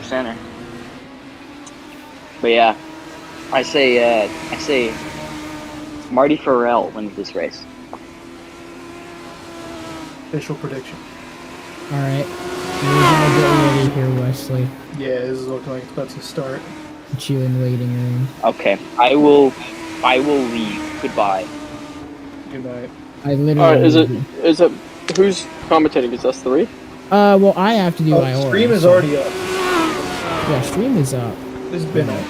center. But yeah, I say Marty Farrell wins this race. Official prediction. All right, we're gonna get ready here, Wesley. Yeah, this is looking like it's about to start. Put you in waiting room. Okay, I will leave. Goodbye. Good night. I literally. All right, is it who's commentating? Is us three? Well, I have to do Iora. Stream is already up. Yeah, stream is up. This has been up.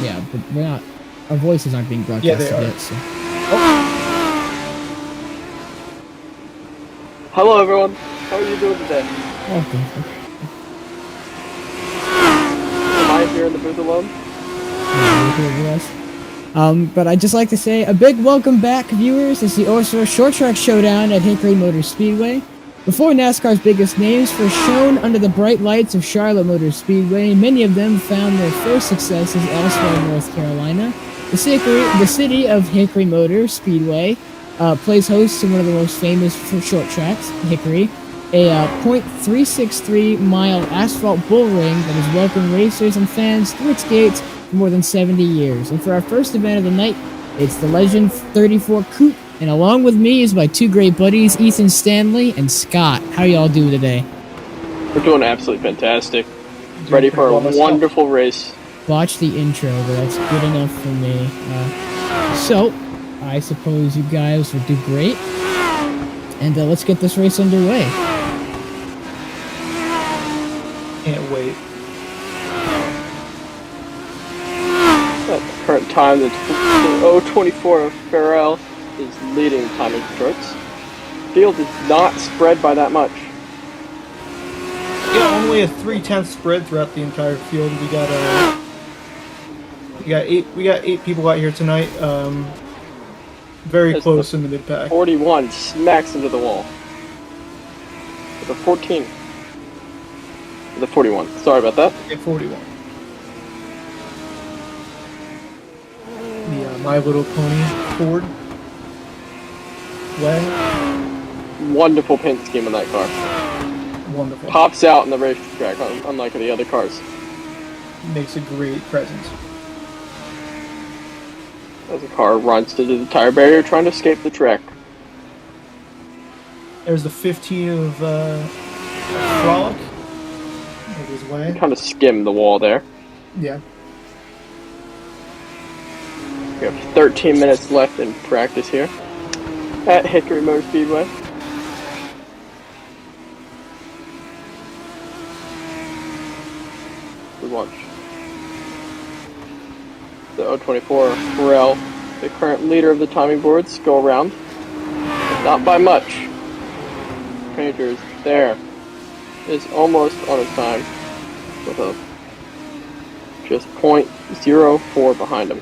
Yeah, but we're not. Our voices aren't being broadcast Yeah, they are. yet. So. Hello, everyone. How are you doing today? Okay. Am I here in the booth alone? But I'd just like to say a big welcome back, viewers. It's the OSRL Short Track Showdown at Hickory Motor Speedway. Before NASCAR's biggest names first shone under the bright lights of Charlotte Motor Speedway, many of them found their first successes elsewhere in North Carolina. The city of Hickory Motor Speedway plays host to one of the most famous short tracks, Hickory, a .363-mile asphalt bull ring that has welcomed racers and fans through its gates for more than 70 years. And for our first event of the night, it's the Legend 34 Coupe, and along with me is my two great buddies, Ethan Stanley and Scott. How y'all doing today? We're doing absolutely fantastic. Ready for a wonderful race. Watch the intro, but that's good enough for me. So, I suppose you guys will do great. And let's get this race underway. Can't wait. At the current time, the 024 of Farrell is leading timing charts. Field is not spread by that much. Yeah, only a 3/10 spread throughout the entire field. We got 8 people out here tonight. Very close in the mid pack. 41 smacks into the wall. The 14. The 41. Sorry about that. Okay, 41. The My Little Pony Ford. Way. Wonderful paint scheme on that car. Wonderful. Pops out in the racetrack, unlike the other cars. Makes a great presence. As the car runs into the tire barrier, trying to escape the track. There's the 15 of Frolic. Make his way. Kind of skimmed the wall there. Yeah. We have 13 minutes left in practice here at Hickory Motor Speedway. We watch the 024 Farrell, the current leader of the timing boards, go around. Not by much. Painter there is almost on his time with a just .04 behind him.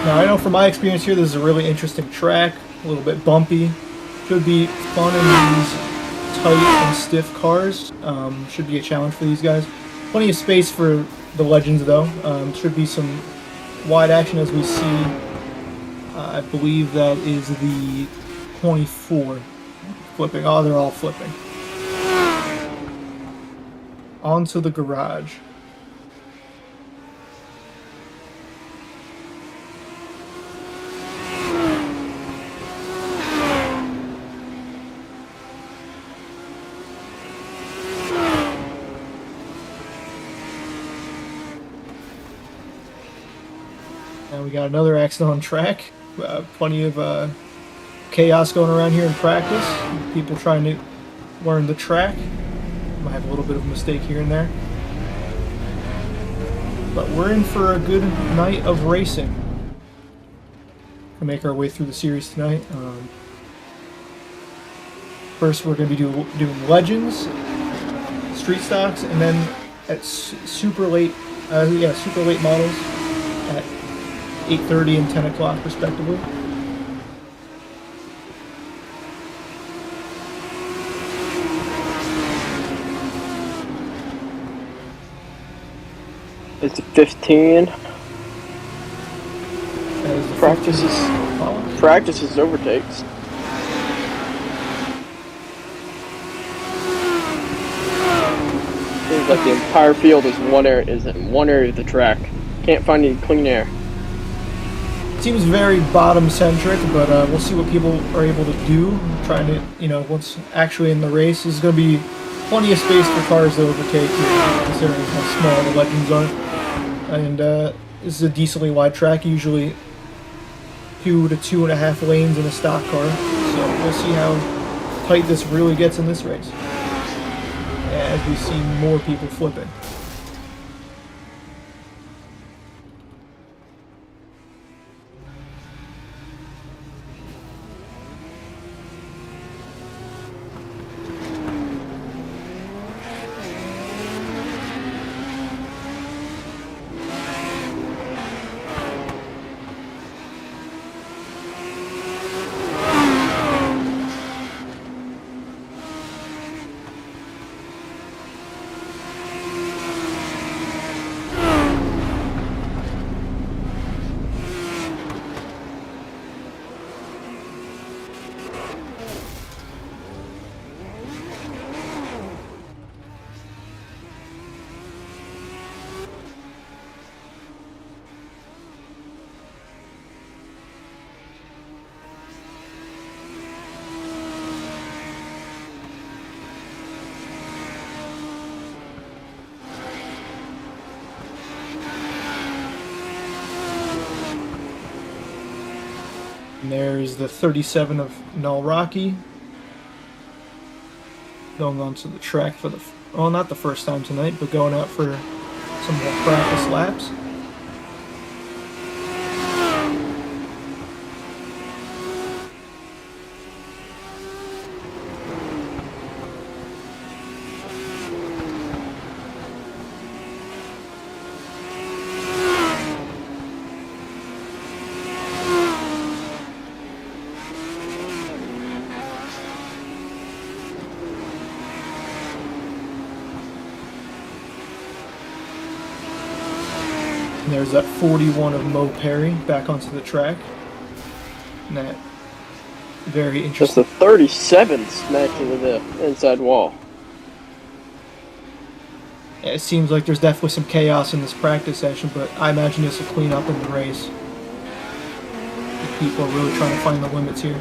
Now I know from my experience here, this is a really interesting track, a little bit bumpy. Should be fun in these tight and stiff cars. Should be a challenge for these guys. Plenty of space for the Legends though. Should be some wide action as we see. I believe that is the 24 flipping. Oh, they're all flipping. Onto the garage. And we got another accident on track. Plenty of chaos going around here in practice. People trying to learn the track. Might have a little bit of a mistake here and there. But we're in for a good night of racing. We'll make our way through the series tonight. First we're going to be doing Legends, Street Stocks, and then at super late models at 8:30 and 10 o'clock respectively. It's 15. Practices overtakes. seems like the entire field is in one area of the track. Can't find any clean air. Seems very bottom centric, but we'll see what people are able to do. Trying to, you know, what's actually in the race. There's going to be plenty of space for cars to overtake here, considering how small the legends are. And this is a decently wide track, usually 2 to 2.5 lanes in a stock car. So we'll see how tight this really gets in this race, as we see more people flipping. And there's the 37 of Null Rocky going onto the track for the, well, not the first time tonight, but going out for some more practice laps. And there's that 41 of Mo Perry back onto the track. And that very Just interesting. the 37 smacked into the inside wall. Yeah, it seems like there's definitely some chaos in this practice session, but I imagine this will clean up in the race. People are really trying to find the limits here.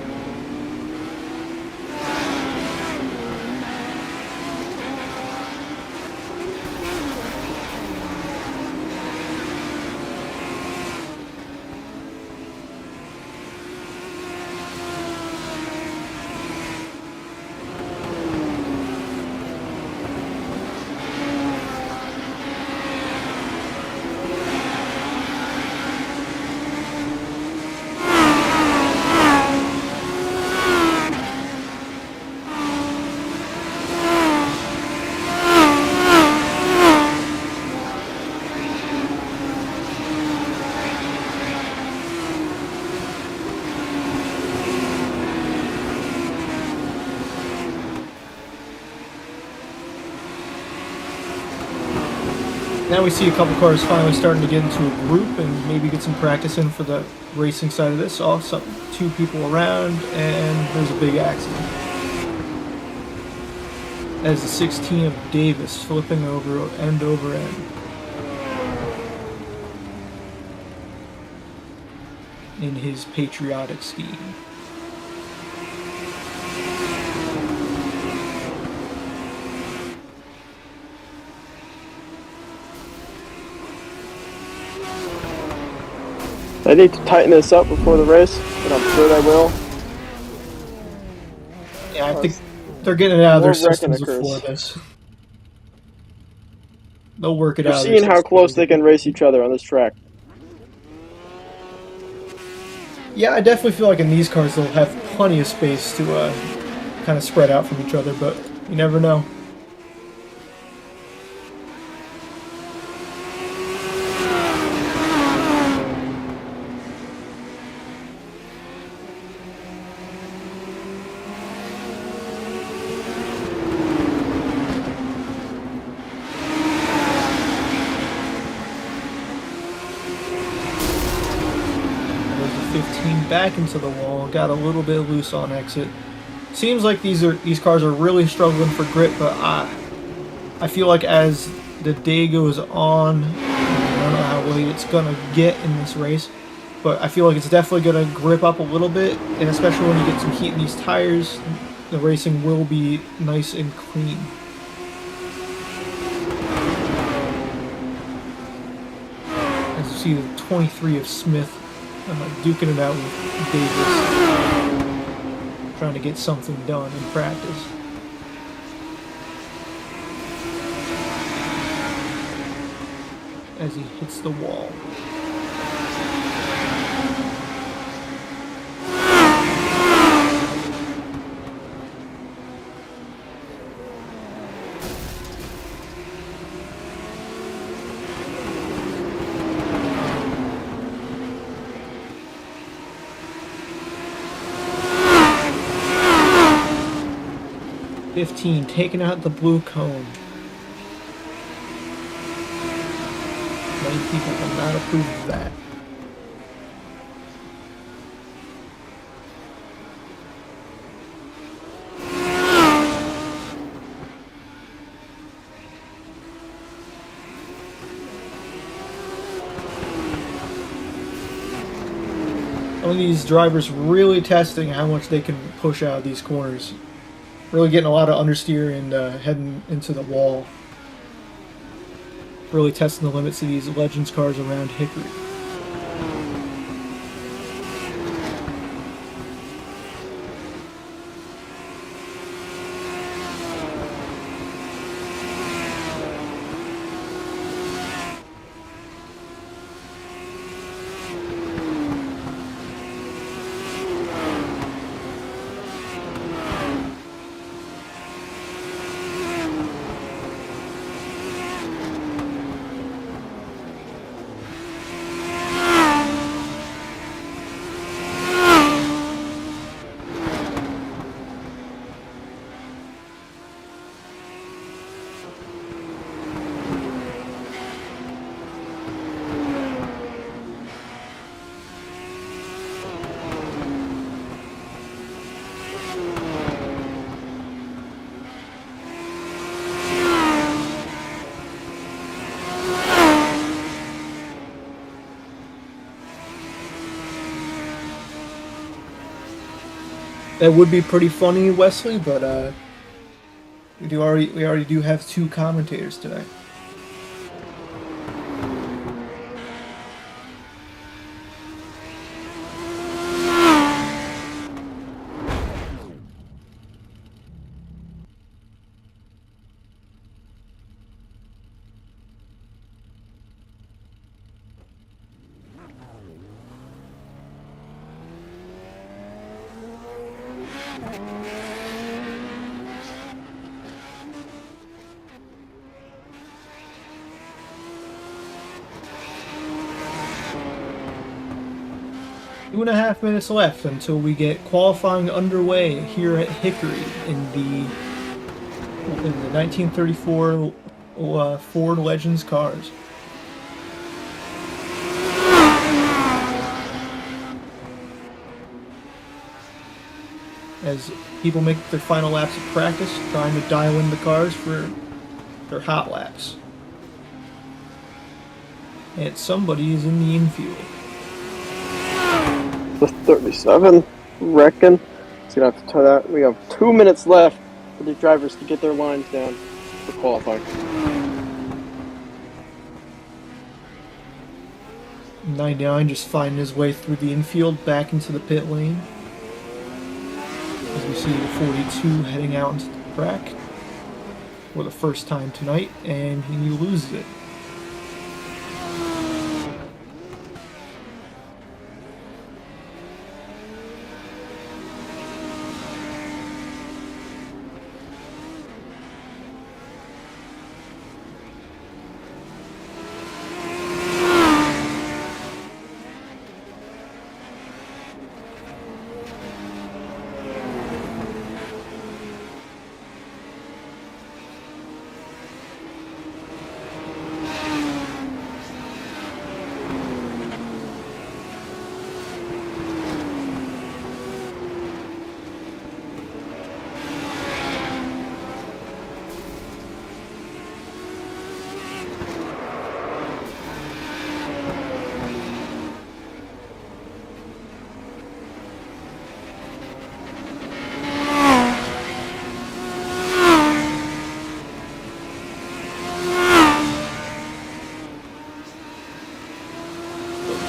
Now we see a couple cars finally starting to get into a group and maybe get some practice in for the racing side of this. Also, 2 people around, and there's a big accident. As the 16 of Davis flipping over end over end. In his patriotic scheme. They need to tighten this up before the race, but I'm sure they will. Yeah, I think they're getting it out of their More wrecking systems occurs. before this. They'll work it You're out. seeing how close they can race each other on this track. Yeah, I definitely feel like in these cars they'll have plenty of space to kind of spread out from each other, but you never know. Back into the wall, got a little bit loose on exit. Seems like these cars are really struggling for grip, but I feel like as the day goes on, I don't know how late it's gonna get in this race, but I feel like it's definitely gonna grip up a little bit, and especially when you get some heat in these tires, the racing will be nice and clean. As you see, the 23 of Smith duking it out with Davis, trying to get something done in practice. As he hits the wall. Taking out the blue cone. Many people will not approve of that. Some of these drivers really testing how much they can push out of these corners. Really getting a lot of understeer and heading into the wall. Really testing the limits of these Legends cars around Hickory. That would be pretty funny, Wesley, but we already do have two commentators today. Two and a half minutes left until we get qualifying underway here at Hickory in the 1934 Ford Legends cars. As people make their final laps of practice, trying to dial in the cars for their hot laps. And somebody is in the infield. The 37, reckon. So you have to tell that. We have 2 minutes left for the drivers to get their lines down for qualifying. 99 just finding his way through the infield back into the pit lane. As we see the 42 heading out into the track for the first time tonight, and he loses it.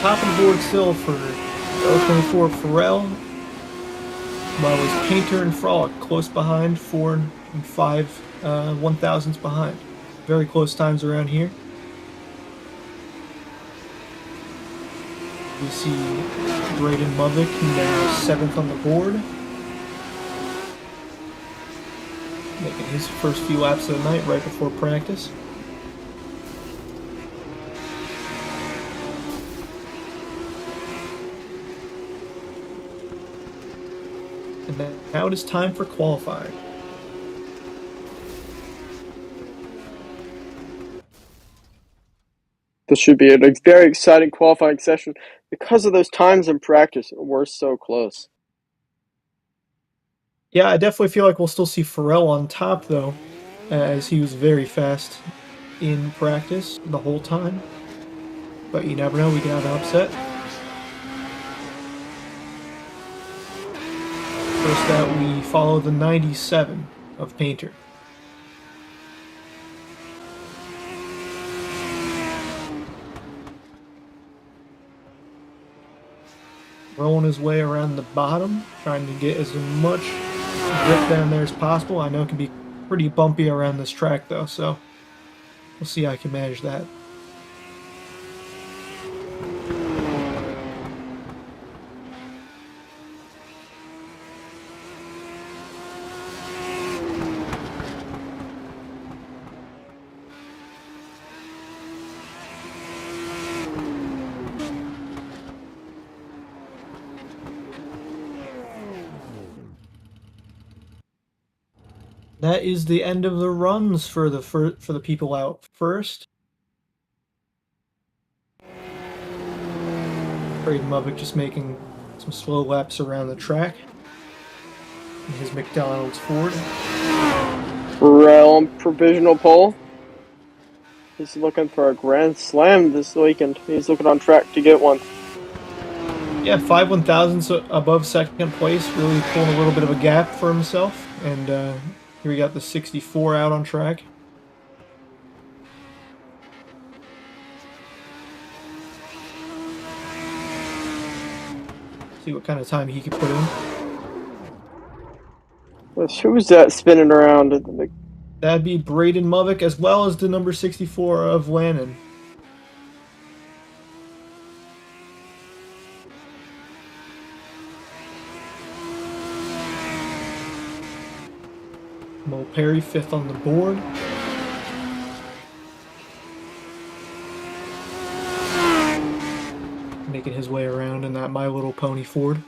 top of the board still for 024 Pharrell, while it's Painter and Frolic close behind, 4 and 5 1,000s behind. Very close times around here. We see Braden Movick now 7th on the board, making his first few laps of the night right before practice. And now it is time for qualifying. This should be a very exciting qualifying session because of those times in practice. We're so close. Yeah, I definitely feel like we'll still see Pharrell on top, though, as he was very fast in practice the whole time. But you never know, we can have an upset. First out, we follow the 97 of Painter. Rolling his way around the bottom, trying to get as much grip down there as possible. I know it can be pretty bumpy around this track, though, so we'll see how I can manage that. That is the end of the runs for the people out first. Braden Movick just making some slow laps around the track in his McDonald's Ford. Pharrell on provisional pole. He's looking for a grand slam this weekend. He's looking on track to get one. Yeah, 5 1,000s above second place, really pulling a little bit of a gap for himself. And here we got the 64 out on track. See what kind of time he can put in. Who's that spinning around? That'd be Braden Movick as well as the number 64 of Lannon. Mo Perry 5th on the board. Making his way around in that My Little Pony Ford.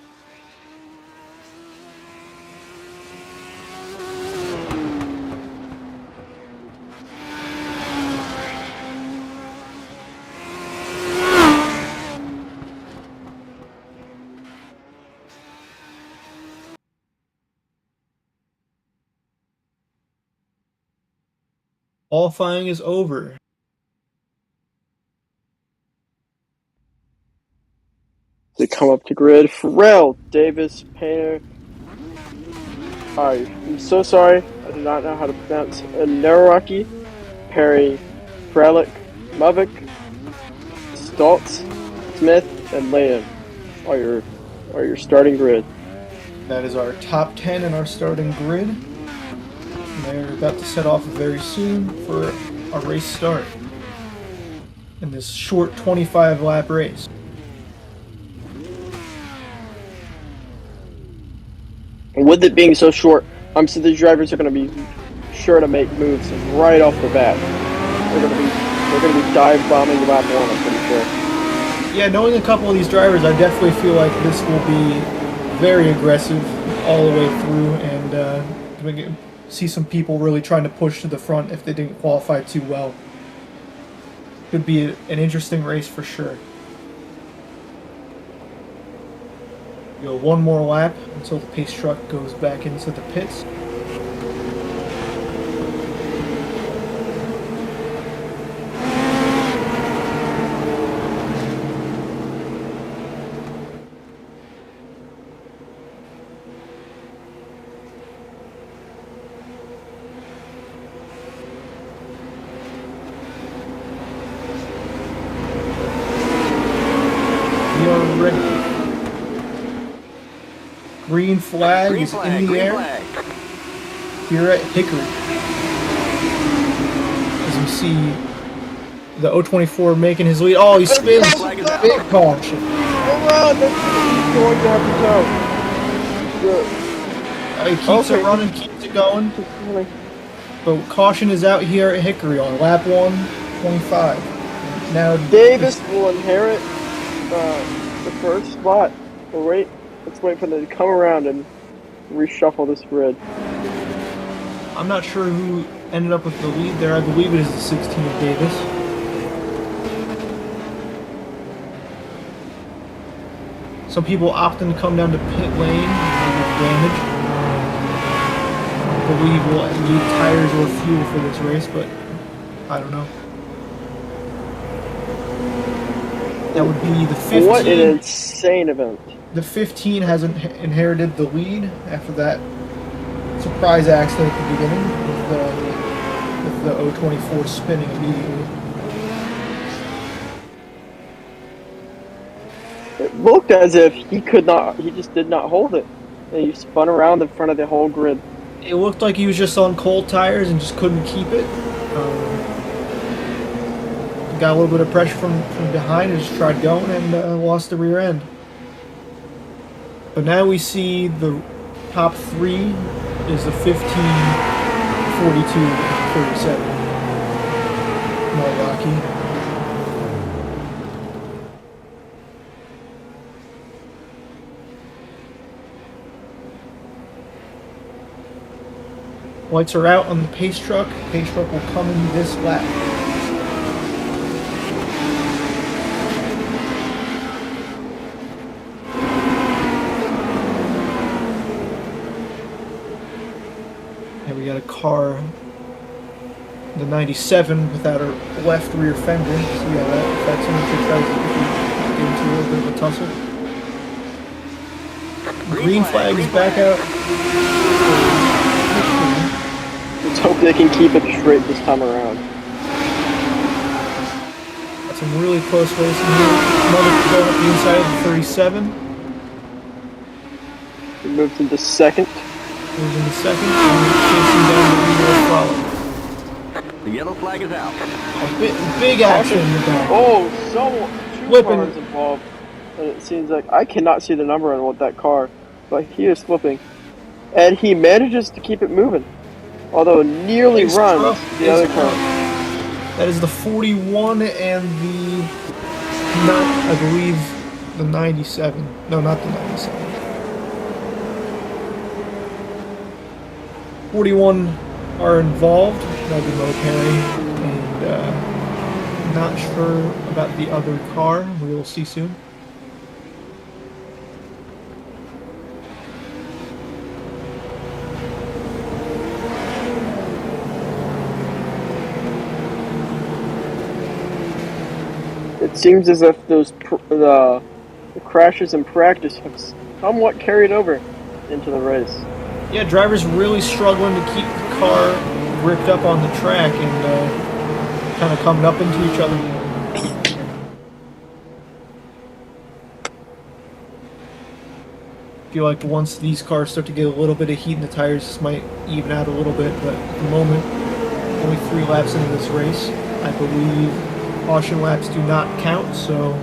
Qualifying is over. They come up to grid. Pharrell, Davis, Painter. I'm so sorry. I do not know how to pronounce Naraki, Perry, Frelick, Movick, Stoltz, Smith, and Layton are your starting grid. That is our top 10 in our starting grid. They're about to set off very soon for a race start in this short 25-lap race. With it being so short, so the drivers are going to be sure to make moves right off the bat. They're going to be dive bombing lap one, I'm pretty sure. Yeah, knowing a couple of these drivers, I definitely feel like this will be very aggressive all the way through, and we can see some people really trying to push to the front if they didn't qualify too well. Could be an interesting race for sure. Go one more lap until the pace truck goes back into the pits. Green flag Green is flag, in the green air flag. here at Hickory. As you see, the 024 making his lead. Oh, he spins. Flag is out. Big caution. Oh, he's going to have to go. He keeps it Okay. running, keeps it going. Good. But caution is out here at Hickory on lap 125. Now Davis will inherit the first spot. Let's wait for them to come around and reshuffle this grid. I'm not sure who ended up with the lead there. I believe it is the 16 of Davis. Some people opting to come down to pit lane with damage. I believe we'll need tires or fuel for this race, but I don't know. That would be the 15. What an insane event. The 15 hasn't inherited the lead after that surprise accident at the beginning with the 024 spinning immediately. It looked as if he just did not hold it. And he spun around in front of the whole grid. It looked like he was just on cold tires and just couldn't keep it. Got a little bit of pressure from behind and just tried going and lost the rear end. But now we see the top three is the 15, 42, and 37. More rocky. Lights are out on the pace truck. Pace truck will come in this lap. And we got a car, the 97, without her left rear fender. So yeah, that's something to try to get into a little bit of a tussle. Green flag is back out. Let's hope they can keep it straight this time around. Got some really close racing here. Another going up the inside of the 37. He moves into second. Moves into second. And chasing down the leader of Frolic. The yellow flag is out. Big action in the back. Oh, two Flipping. cars involved. And it seems like I cannot see the number on that car, but he is flipping. And he manages to keep it moving. Although nearly Ace runs Truck the is other car. That is the 41 and the, I believe, the 97. No, not the 97. 41 are involved. That'll be Mo Perry. And not sure about the other car. We will see soon. It seems as if the crashes in practice have somewhat carried over into the race. Yeah, drivers really struggling to keep the car gripped up on the track and kind of coming up into each other. I feel like once these cars start to get a little bit of heat in the tires, this might even out a little bit, but at the moment, only 3 laps into this race. I believe caution laps do not count, so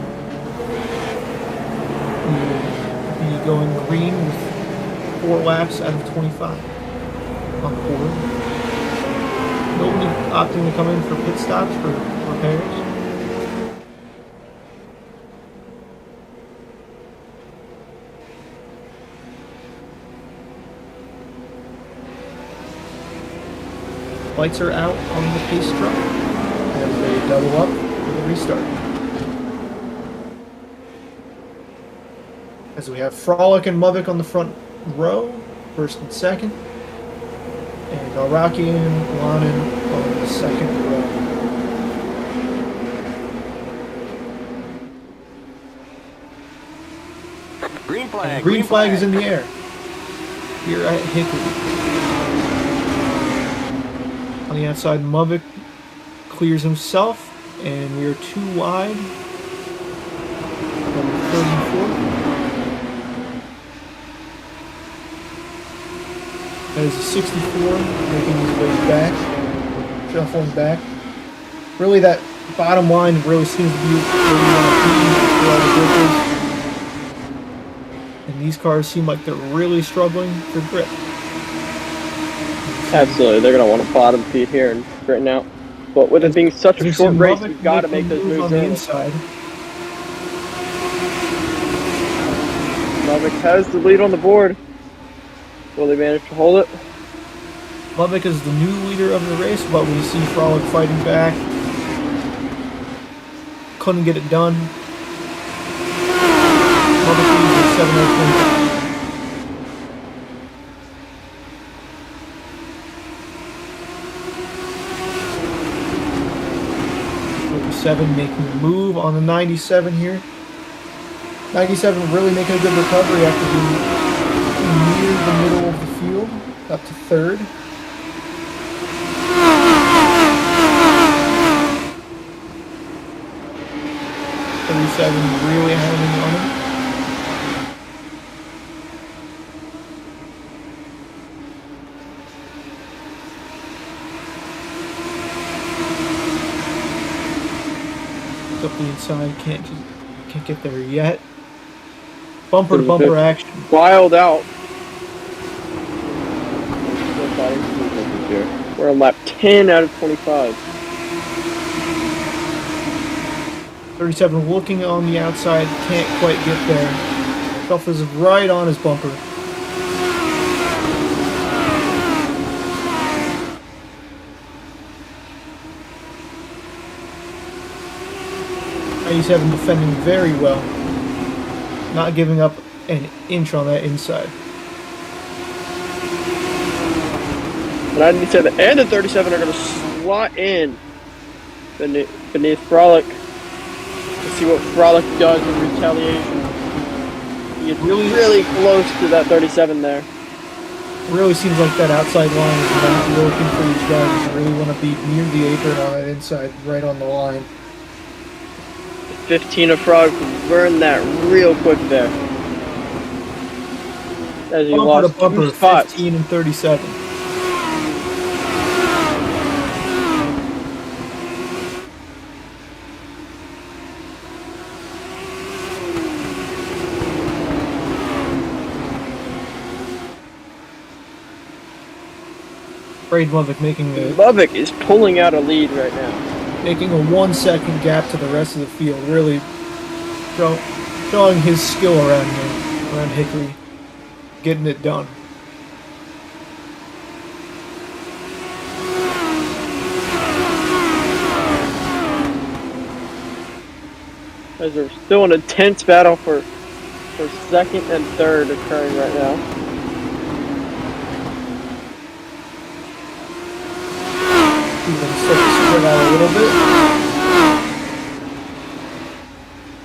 we will be going green with 4 laps out of 25 on the board. Nobody opting to come in for pit stops for repairs. Lights are out on the pace truck. And they double up for the restart. As we have Frolic and Muvik on the front row, first and second. And Araki and Lanin on the second row. Green flag. And green flag is in the air. Here at Hickory. On the outside, Muvik clears himself, and we are 2 wide. Number 34. That is a 64, making his way back, shuffling back. Really, that bottom line really seems to be where you want to be for all the grip is. And these cars seem like they're really struggling for grip. Absolutely, they're going to want to bottom feed here and straighten out. But with it being such a short race, you've got to make those moves on the early. inside. Lovick has the lead on the board. Will they manage to hold it? Lovick is the new leader of the race, but we see Frolic fighting back. Couldn't get it done. Lovick leads with 7:25. 7 making a move on the 97 here. 97 really making a good recovery after being near the middle of the field, up to third. Really holding on him. Up the inside, can't get there yet. Bumper to bumper action. Wild out. We're on lap 10 out of 25. 37 looking on the outside, can't quite get there. Shuff is right on his bumper. .97 defending very well, not giving up an inch on that inside. The 97 and the 37 are going to slot in beneath Frolic. Let's see what Frolic does in retaliation. He gets really close to that 37 there. It really seems like that outside line is not working for these guys. You really want to be near the apron on that inside, right on the line. 15 of Frog burned that real quick there. As he Bumper lost to bumper, 2 spots. 15 and 37. Braden Lovick Lovick is pulling out a lead right now. Making a 1 second gap to the rest of the field. Really showing his skill around here, around Hickory. Getting it done. As there's still an intense battle for second and third occurring right now. Spread out a little bit.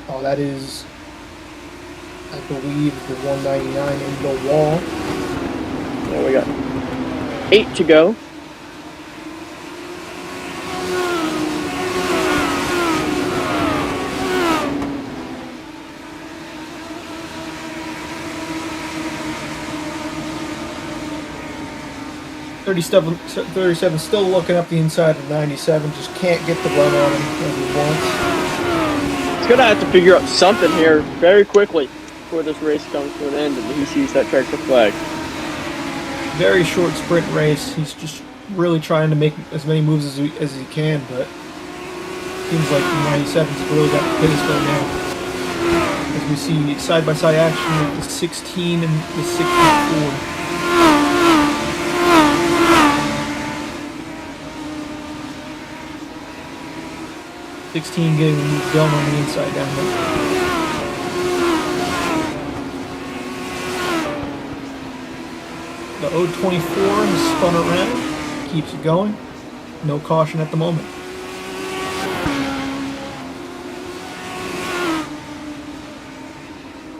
Oh, that is, I believe, the 199 in the wall. There we got 8 to go. .37 still looking up the inside of 97, just can't get the run on him as he wants. He's going to have to figure out something here very quickly before this race comes to an end and he sees that tractor flag. Very short sprint race. He's just really trying to make as many moves as he can, but seems like the 97's really got the pace right now. As we see side-by-side action with the 16 and the 64. 16 getting the move done on the inside down there. The 024 has spun around, keeps it going. No caution at the moment.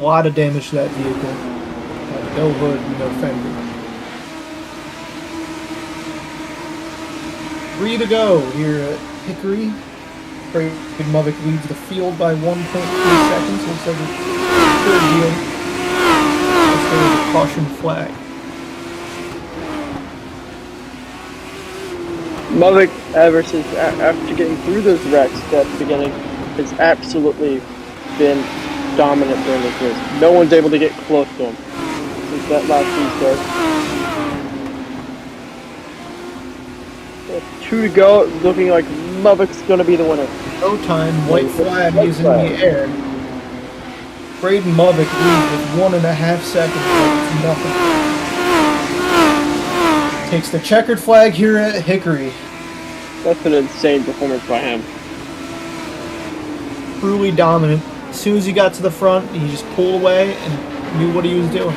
A lot of damage to that vehicle. No hood, no fender. 3 to go here at Hickory. Braden Lovick leads the field by 1.3 seconds. Looks like a third deal. Let's go with a caution flag. Mavic, ever since after getting through those wrecks at the beginning, has absolutely been dominant during this race. No one's able to get close to him since that last restart. 2 to go, looking like Mavic's going to be the winner. Showtime, white flag is in the air. Braden Mavic leads with 1.5 seconds. It's nothing. Takes the checkered flag here at Hickory. That's an insane performance by him. Truly dominant. As soon as he got to the front, he just pulled away and knew what he was doing.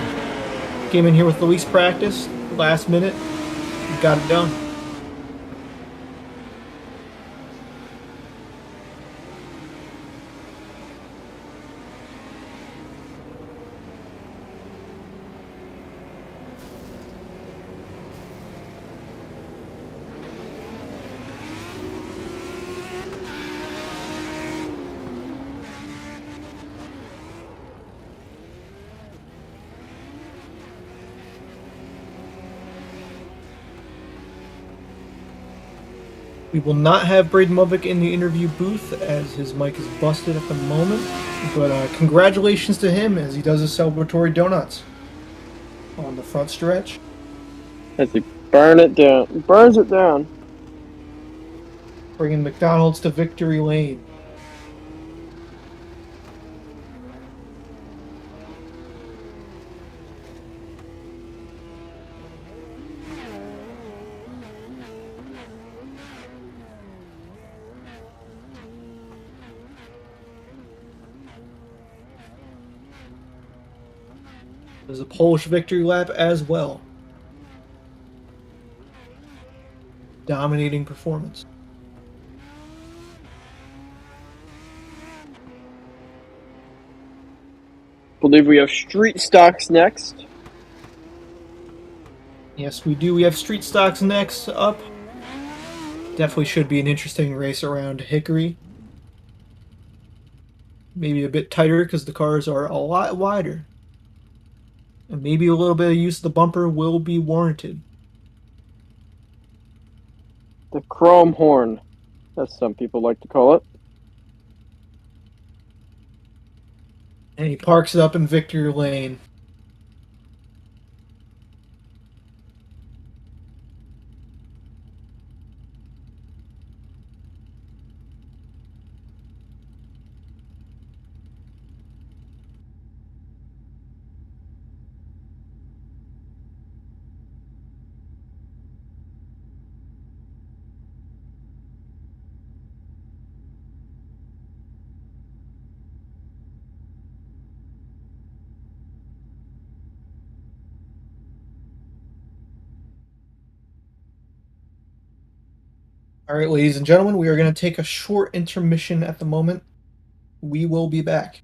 Came in here with the least practice, last minute, got it done. We will not have Braden Mavic in the interview booth as his mic is busted at the moment. But congratulations to him as he does his celebratory donuts on the front stretch. As he burns it down. Bringing McDonald's to victory lane. There's a Polish victory lap as well. Dominating performance. Believe we have street stocks next. Yes, we do. We have street stocks next up. Definitely should be an interesting race around Hickory. Maybe a bit tighter because the cars are a lot wider. And maybe a little bit of use of the bumper will be warranted. The chrome horn, as some people like to call it. And he parks it up in victory lane. All right, ladies and gentlemen, we are going to take a short intermission at the moment. We will be back.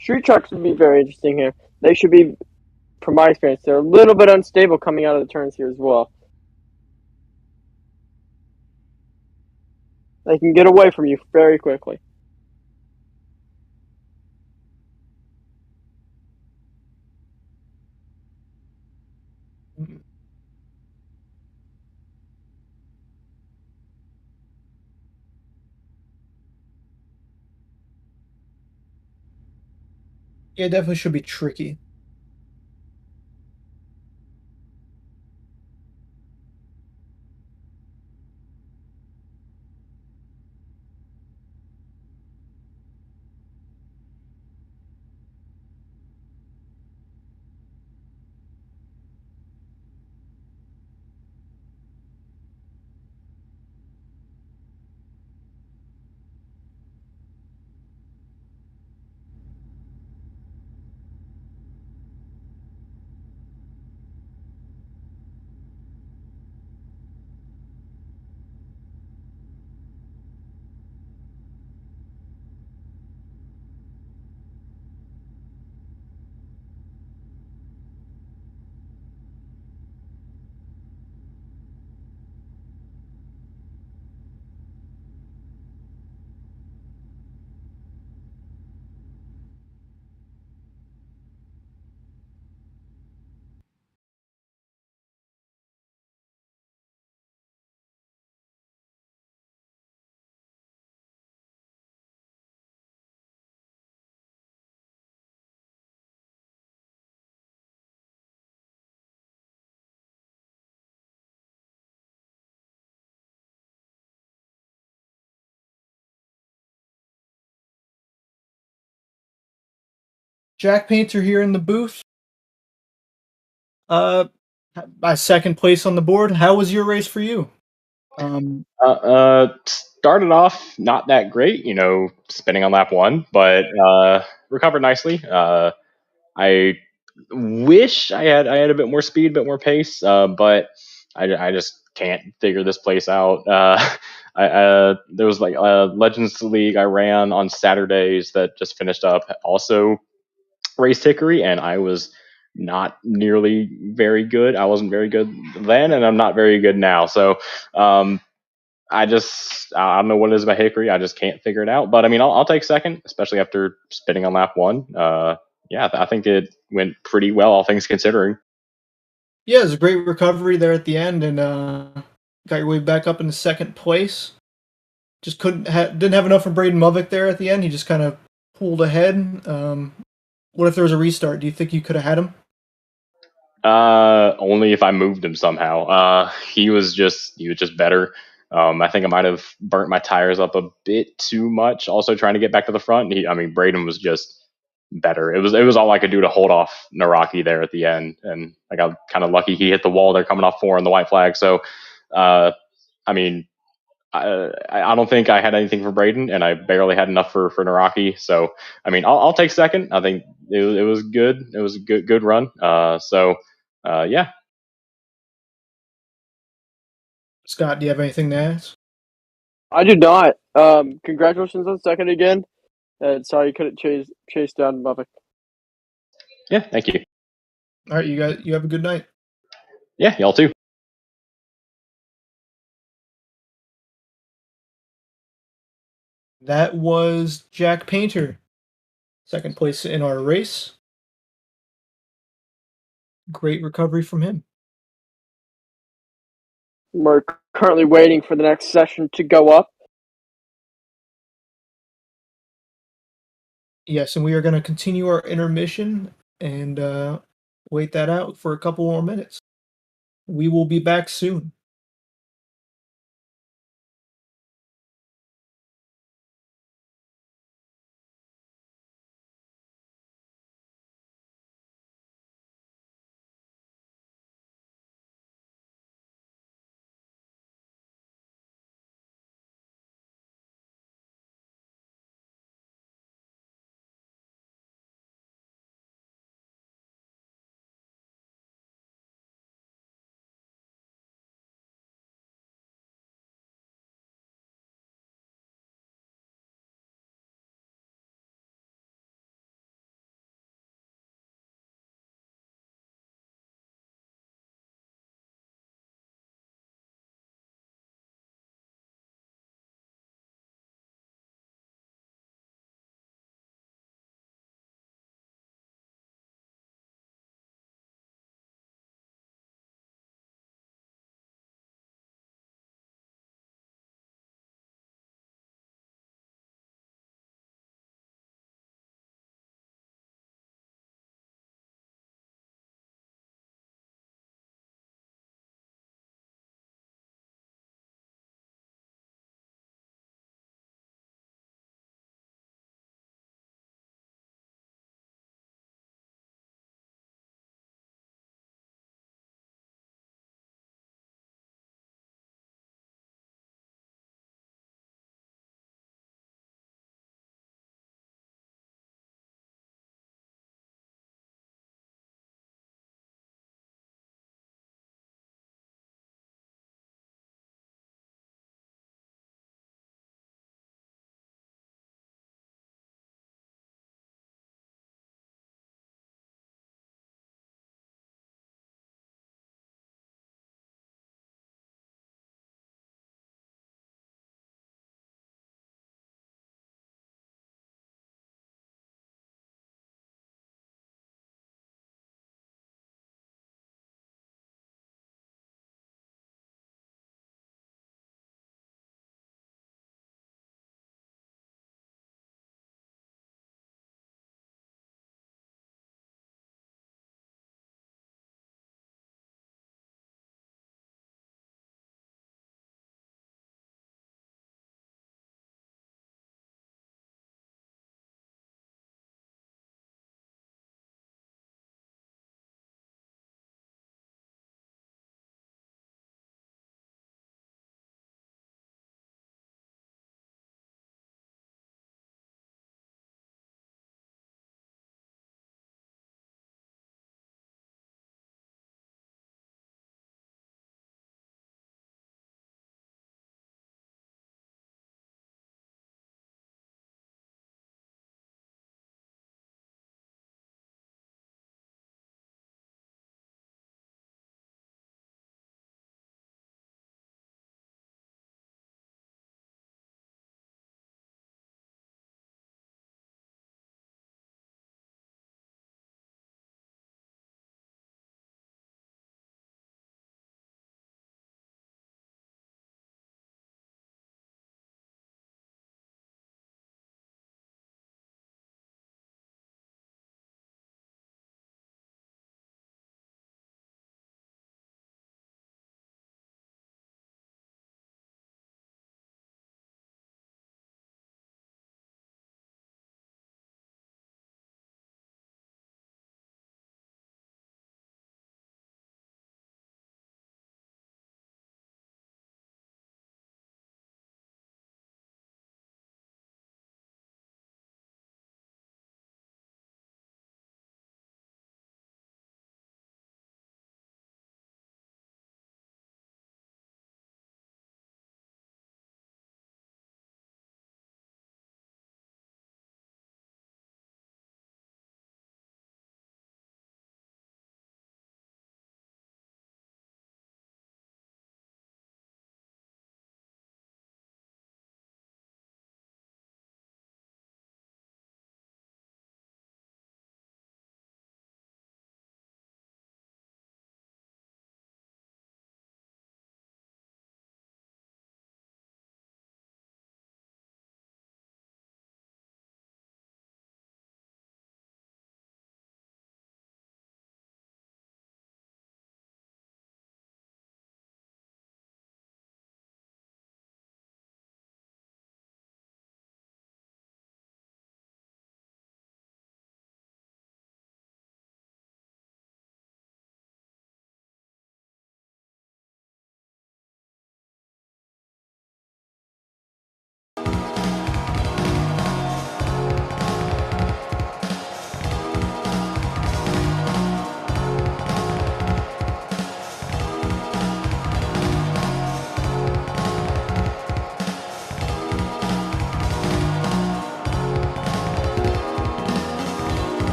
Street trucks would be very interesting here. They should be, from my experience, they're a little bit unstable coming out of the turns here as well. They can get away from you very quickly. Yeah, it definitely should be tricky. Jack Painter here in the booth. My second place on the board. How was your race for you? Started off not that great, spinning on lap one, but recovered nicely. I wish I had a bit more speed, a bit more pace, but I just can't figure this place out. There was like a Legends League I ran on Saturdays that just finished up. Also raced Hickory, and I was not nearly very good. I wasn't very good then, and I'm not very good now. So I don't know what it is about Hickory. I just can't figure it out. But I mean, I'll take second, especially after spinning on lap one. Yeah, I think it went pretty well, all things considering. Yeah, it was a great recovery there at the end, and got your way back up into second place. Just didn't have enough from Braden Movick there at the end. He just kind of pulled ahead. What if there was a restart? Do you think you could have had him? Only if I moved him somehow. He was just better. I think I might have burnt my tires up a bit too much. Also trying to get back to the front. Braden was just better. It was all I could do to hold off Naraki there at the end, and I got kind of lucky. He hit the wall there coming off four on the white flag. So, I mean, I don't think I had anything for Braden, and I barely had enough for Naraki. So, I mean, I'll take second. I think it was good. It was a good run. Yeah. Scott, do you have anything to ask? I do not. Congratulations on second again. And sorry you couldn't chase down Buffett. Yeah, thank you. All right, you have a good night. Yeah, y'all too. That was Jack Painter, second place in our race. Great recovery from him. We're currently waiting for the next session to go up. Yes, and we are going to continue our intermission and wait that out for a couple more minutes. We will be back soon.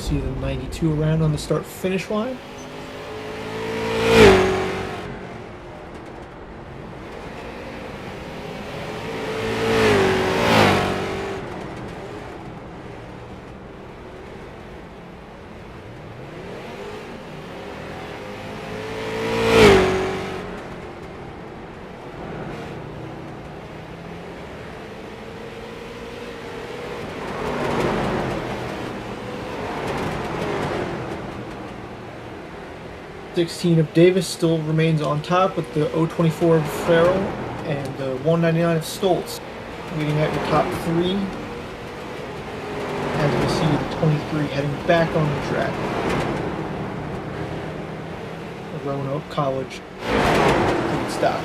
see the 92 around on the start-finish line. '16 of Davis still remains on top with the 024 of Farrell and the 199 of Stoltz leading out your top three. As we see the 23 heading back on the track. The Roanoke College lead stop.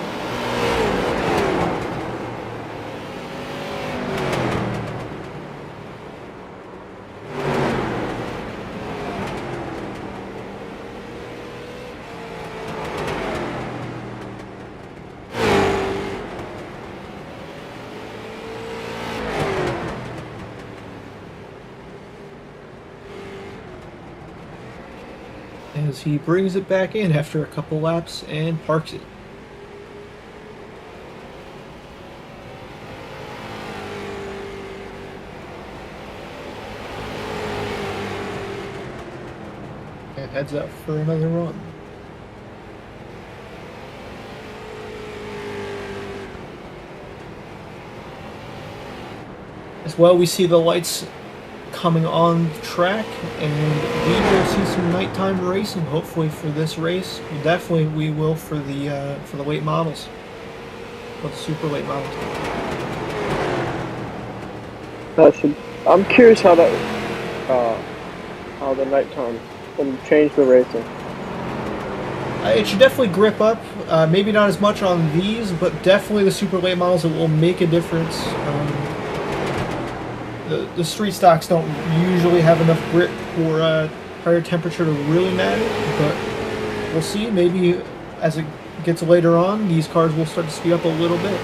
As he brings it back in after a couple laps and parks it. And heads out for another run. As well, we see the lights coming on the track, and we will see some nighttime racing hopefully for this race. Definitely we will for the late models, for the super late models. I'm curious how that how the nighttime will change the racing. It should definitely grip up. Maybe not as much on these, but definitely the super late models, it will make a difference. The street stocks don't usually have enough grip for higher temperature to really matter, but we'll see. Maybe as it gets later on, these cars will start to speed up a little bit.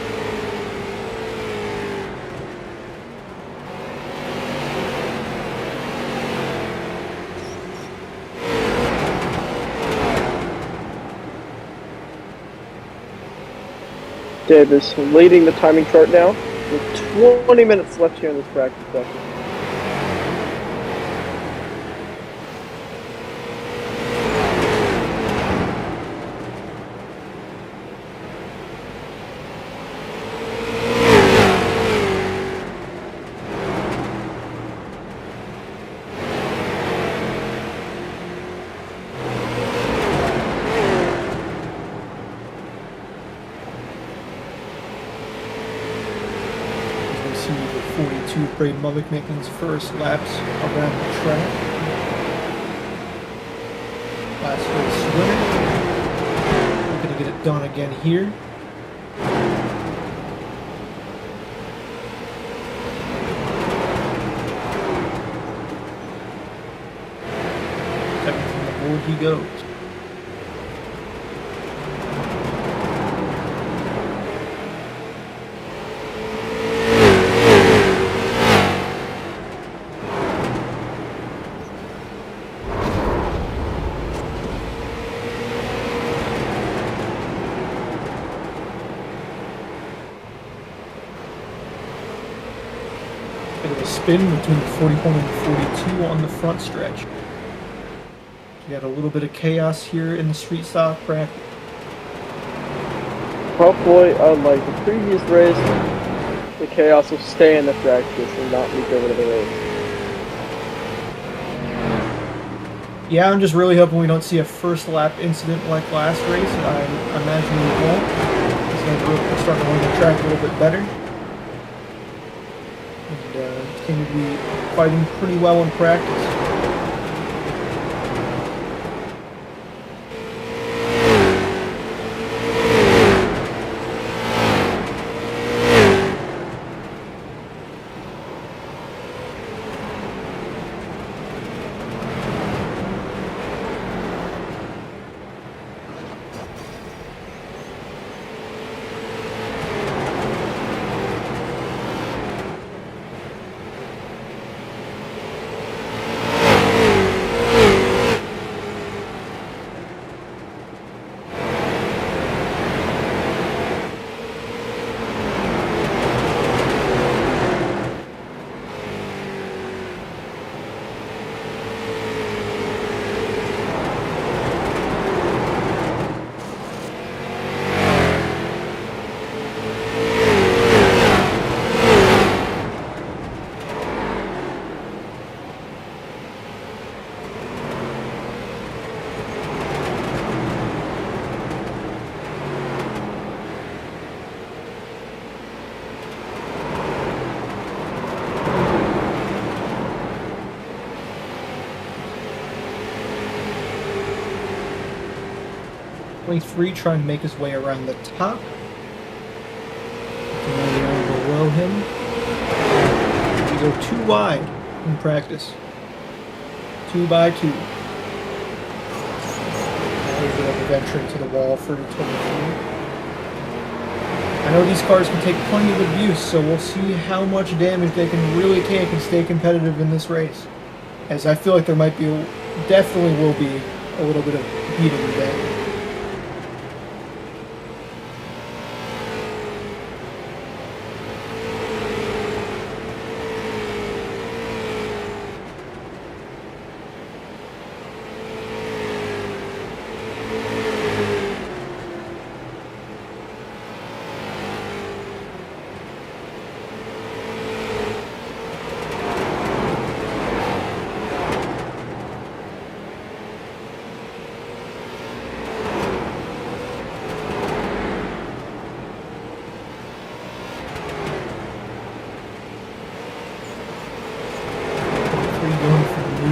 Davis leading the timing chart now with 20 minutes left here in this practice session. Braden Mullick making his first laps around the track. Last race winner. We're going to get it done again here. Second from the board he goes. Spin between 41 and 42 on the front stretch. We got a little bit of chaos here in the street stock practice. Hopefully, unlike the previous race, the chaos will stay in the practice and not leak over to the race. Yeah, I'm just really hoping we don't see a first lap incident like last race. I imagine we won't. It's going to start to run the track a little bit better. Seem to be fighting pretty well in practice. 23 trying to make his way around the top. Down below him. We go too wide in practice. 2 by 2. Now he's going to venture into the wall for 23. I know these cars can take plenty of abuse, so we'll see how much damage they can really take and stay competitive in this race. As I feel like there might be, definitely will be, a little bit of beating today.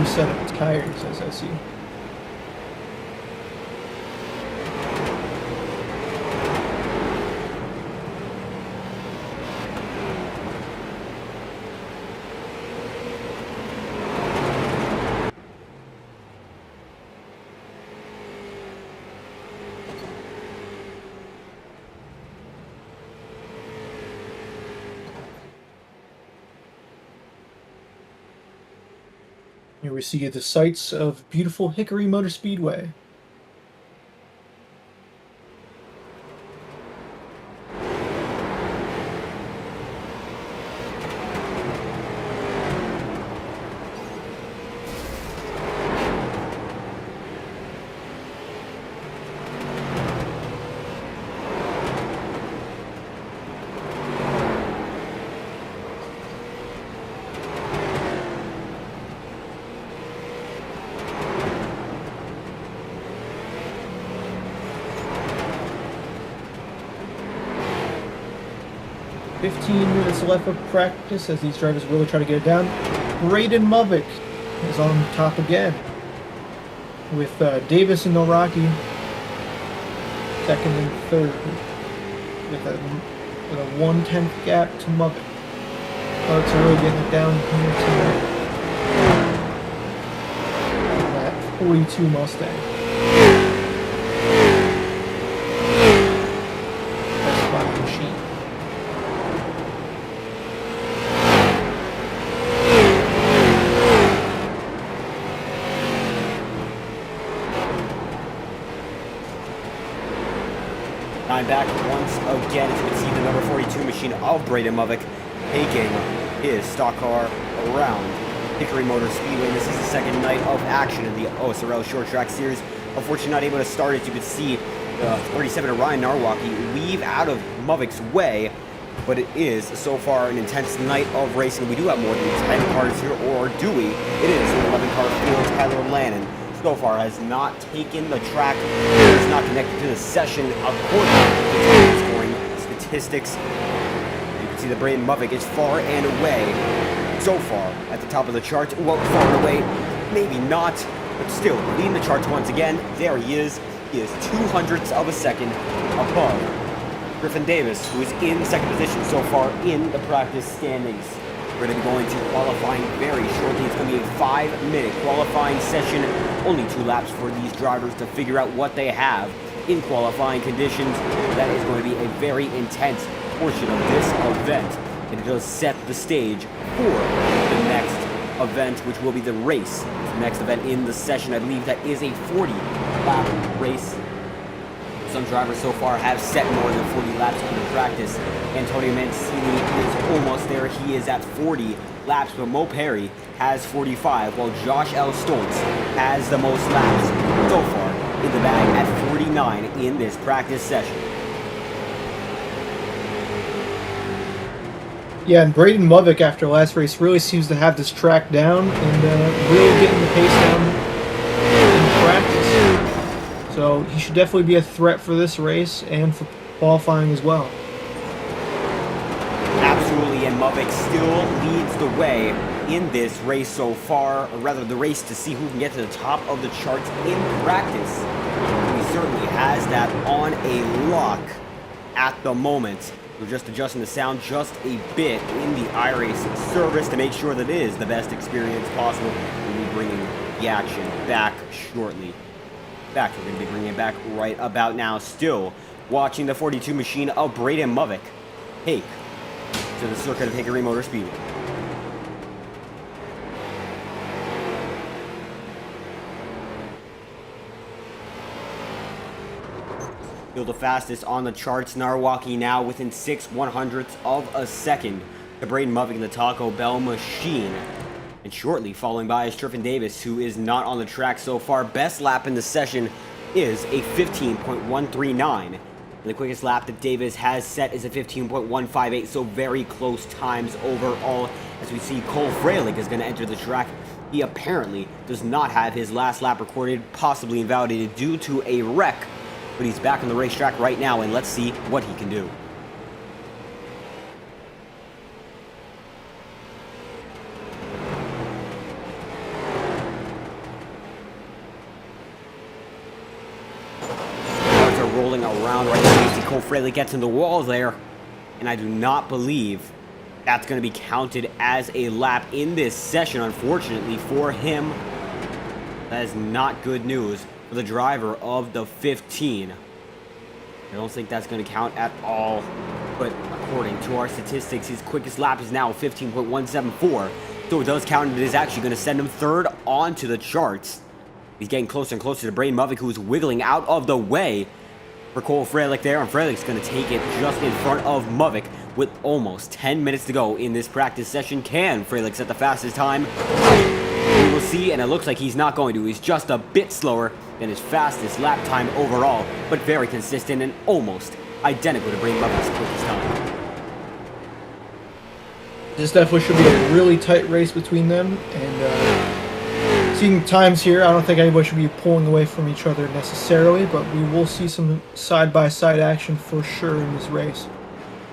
Set of tires, as I see. Here we see the sights of beautiful Hickory Motor Speedway. Minutes left of practice as these drivers really try to get it down. Braden Movick is on top again with Davis and Noraki second and third with a 1/10 gap to Movick. Carts are really getting it down here tonight. That 42 Mustang. I'm back once again, as you can see the number 42 machine of Braden Movick taking his stock car around Hickory Motor Speedway. This is the second night of action in the OSRL Short Track Series. Unfortunately not able to start it. You can see 37 of Ryan Narwaki weave out of Movick's way, but it is so far an intense night of racing. We do have more than 10 cars here, or do we? It is an 11-car field. Tyler Lannon so far has not taken the track, is not connected to the session according to the scoring statistics. You can see that Braden Movick is far and away, so far, at the top of the charts. Well, far and away, maybe not, but still, leading the charts once again. There he is. He is 200ths of a second above Griffin Davis, who is in second position so far in the practice standings. We're going to be going to qualifying very shortly. It's going to be a 5-minute qualifying session. Only 2 laps for these drivers to figure out what they have in qualifying conditions. That is going to be a very intense portion of this event. And it does set the stage for the next event, which will be the race. The next event in the session, I believe that is a 40-lap race. Some drivers so far have set more than 40 laps in practice. Antonio Mancini is almost there. He is at 40 laps, but Mo Perry has 45, while Josh L. Stoltz has the most laps so far in the bag at 49 in this practice session. Yeah, and Braden Movick after last race really seems to have this track down and really getting the pace down in practice. So he should definitely be a threat for this race and for qualifying as well. Absolutely, and Movick still leads the way in this race so far, or rather the race to see who can get to the top of the charts in practice. He certainly has that on a lock at the moment. We're just adjusting the sound just a bit in the iRacing service to make sure that it is the best experience possible. We'll be bringing the action back shortly. We're going to be bringing it back right about now. Still watching the 42 machine of Braden Movick take to the circuit of Hickory Motor Speedway. Still the fastest on the charts. Narwaki now within 6/100ths of a second to Braden Movick in the Taco Bell machine. And shortly following by is Tryfon Davis, who is not on the track so far. Best lap in the session is a 15.139. And the quickest lap that Davis has set is a 15.158, so very close times overall. As we see, Cole Freilich is going to enter the track. He apparently does not have his last lap recorded, possibly invalidated due to a wreck. But he's back on the racetrack right now, and let's see what he can do. Around right now. You see Cole Freilich gets in the wall there, and I do not believe that's going to be counted as a lap in this session, unfortunately for him. That is not good news for the driver of the 15. I don't think that's going to count at all, but according to our statistics, his quickest lap is now 15.174, so it does count, and it is actually going to send him third onto the charts. He's getting closer and closer to Braden Movick, who's wiggling out of the way for Cole Freilich there, and Freilich's going to take it just in front of Movick with almost 10 minutes to go in this practice session. Can Freilich set the fastest time? We will see, and it looks like he's not going to. He's just a bit slower than his fastest lap time overall, but very consistent and almost identical to Braden Movick's quickest time. This definitely should be a really tight race between them, and seeing times here, I don't think anybody should be pulling away from each other necessarily, but we will see some side-by-side action for sure in this race.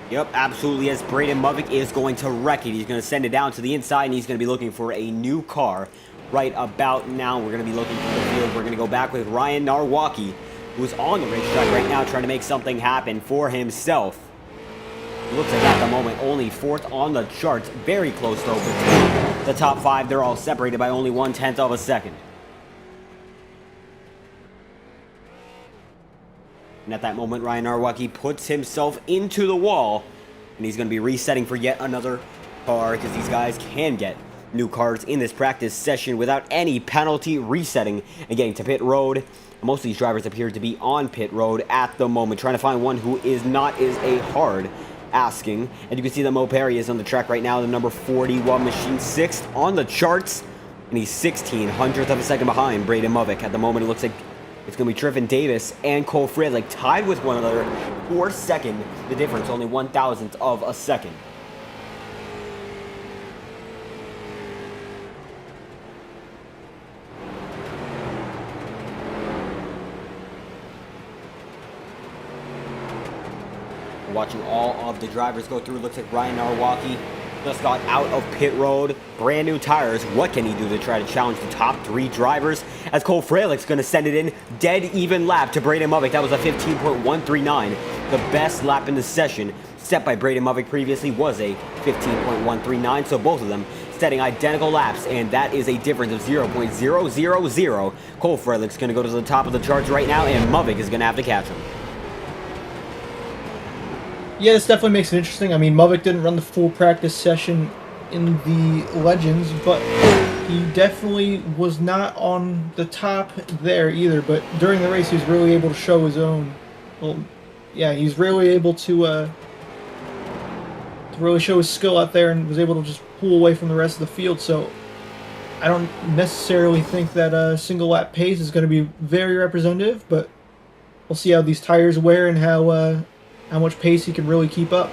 Yep, absolutely, as Braden Movick is going to wreck it. He's going to send it down to the inside, and he's going to be looking for a new car right about now. We're going to be looking through the field. We're going to go back with Ryan Narwaki, who's on the racetrack right now trying to make something happen for himself. It looks like at the moment only fourth on the charts. Very close though between the top five. They're all separated by only 1/10 of a second. And at that moment, Ryan Narwaki puts himself into the wall, and he's going to be resetting for yet another car, because these guys can get new cars in this practice session without any penalty, resetting and getting to pit road. Most of these drivers appear to be on pit road at the moment. Trying to find one who is not is a hard asking. And you can see that Mo Perry is on the track right now, the number 41 machine, 6th on the charts, and he's 16/100th of a second behind Braden Movick. At the moment, it looks like it's going to be Tryfon Davis and Cole Freilich tied with one another for second. The difference only 1/1000th of a second. Watching all of the drivers go through. Looks like Ryan Narwaki just got out of pit road. Brand new tires. What can he do to try to challenge the top three drivers? As Cole Freilich's going to send it in. Dead even lap to Braden Movick. That was a 15.139. The best lap in the session set by Braden Movick previously was a 15.139. So both of them setting identical laps, and that is a difference of 0.000. Cole Freilich's going to go to the top of the charts right now, and Movick is going to have to catch him. Yeah, this definitely makes it interesting. I mean, Movick didn't run the full practice session in the Legends, but he definitely was not on the top there either. But during the race, he was really able to show his own. Well, yeah, he's really able to really show his skill out there, and was able to just pull away from the rest of the field. So I don't necessarily think that a single lap pace is going to be very representative, but we'll see how these tires wear and how much pace he can really keep up.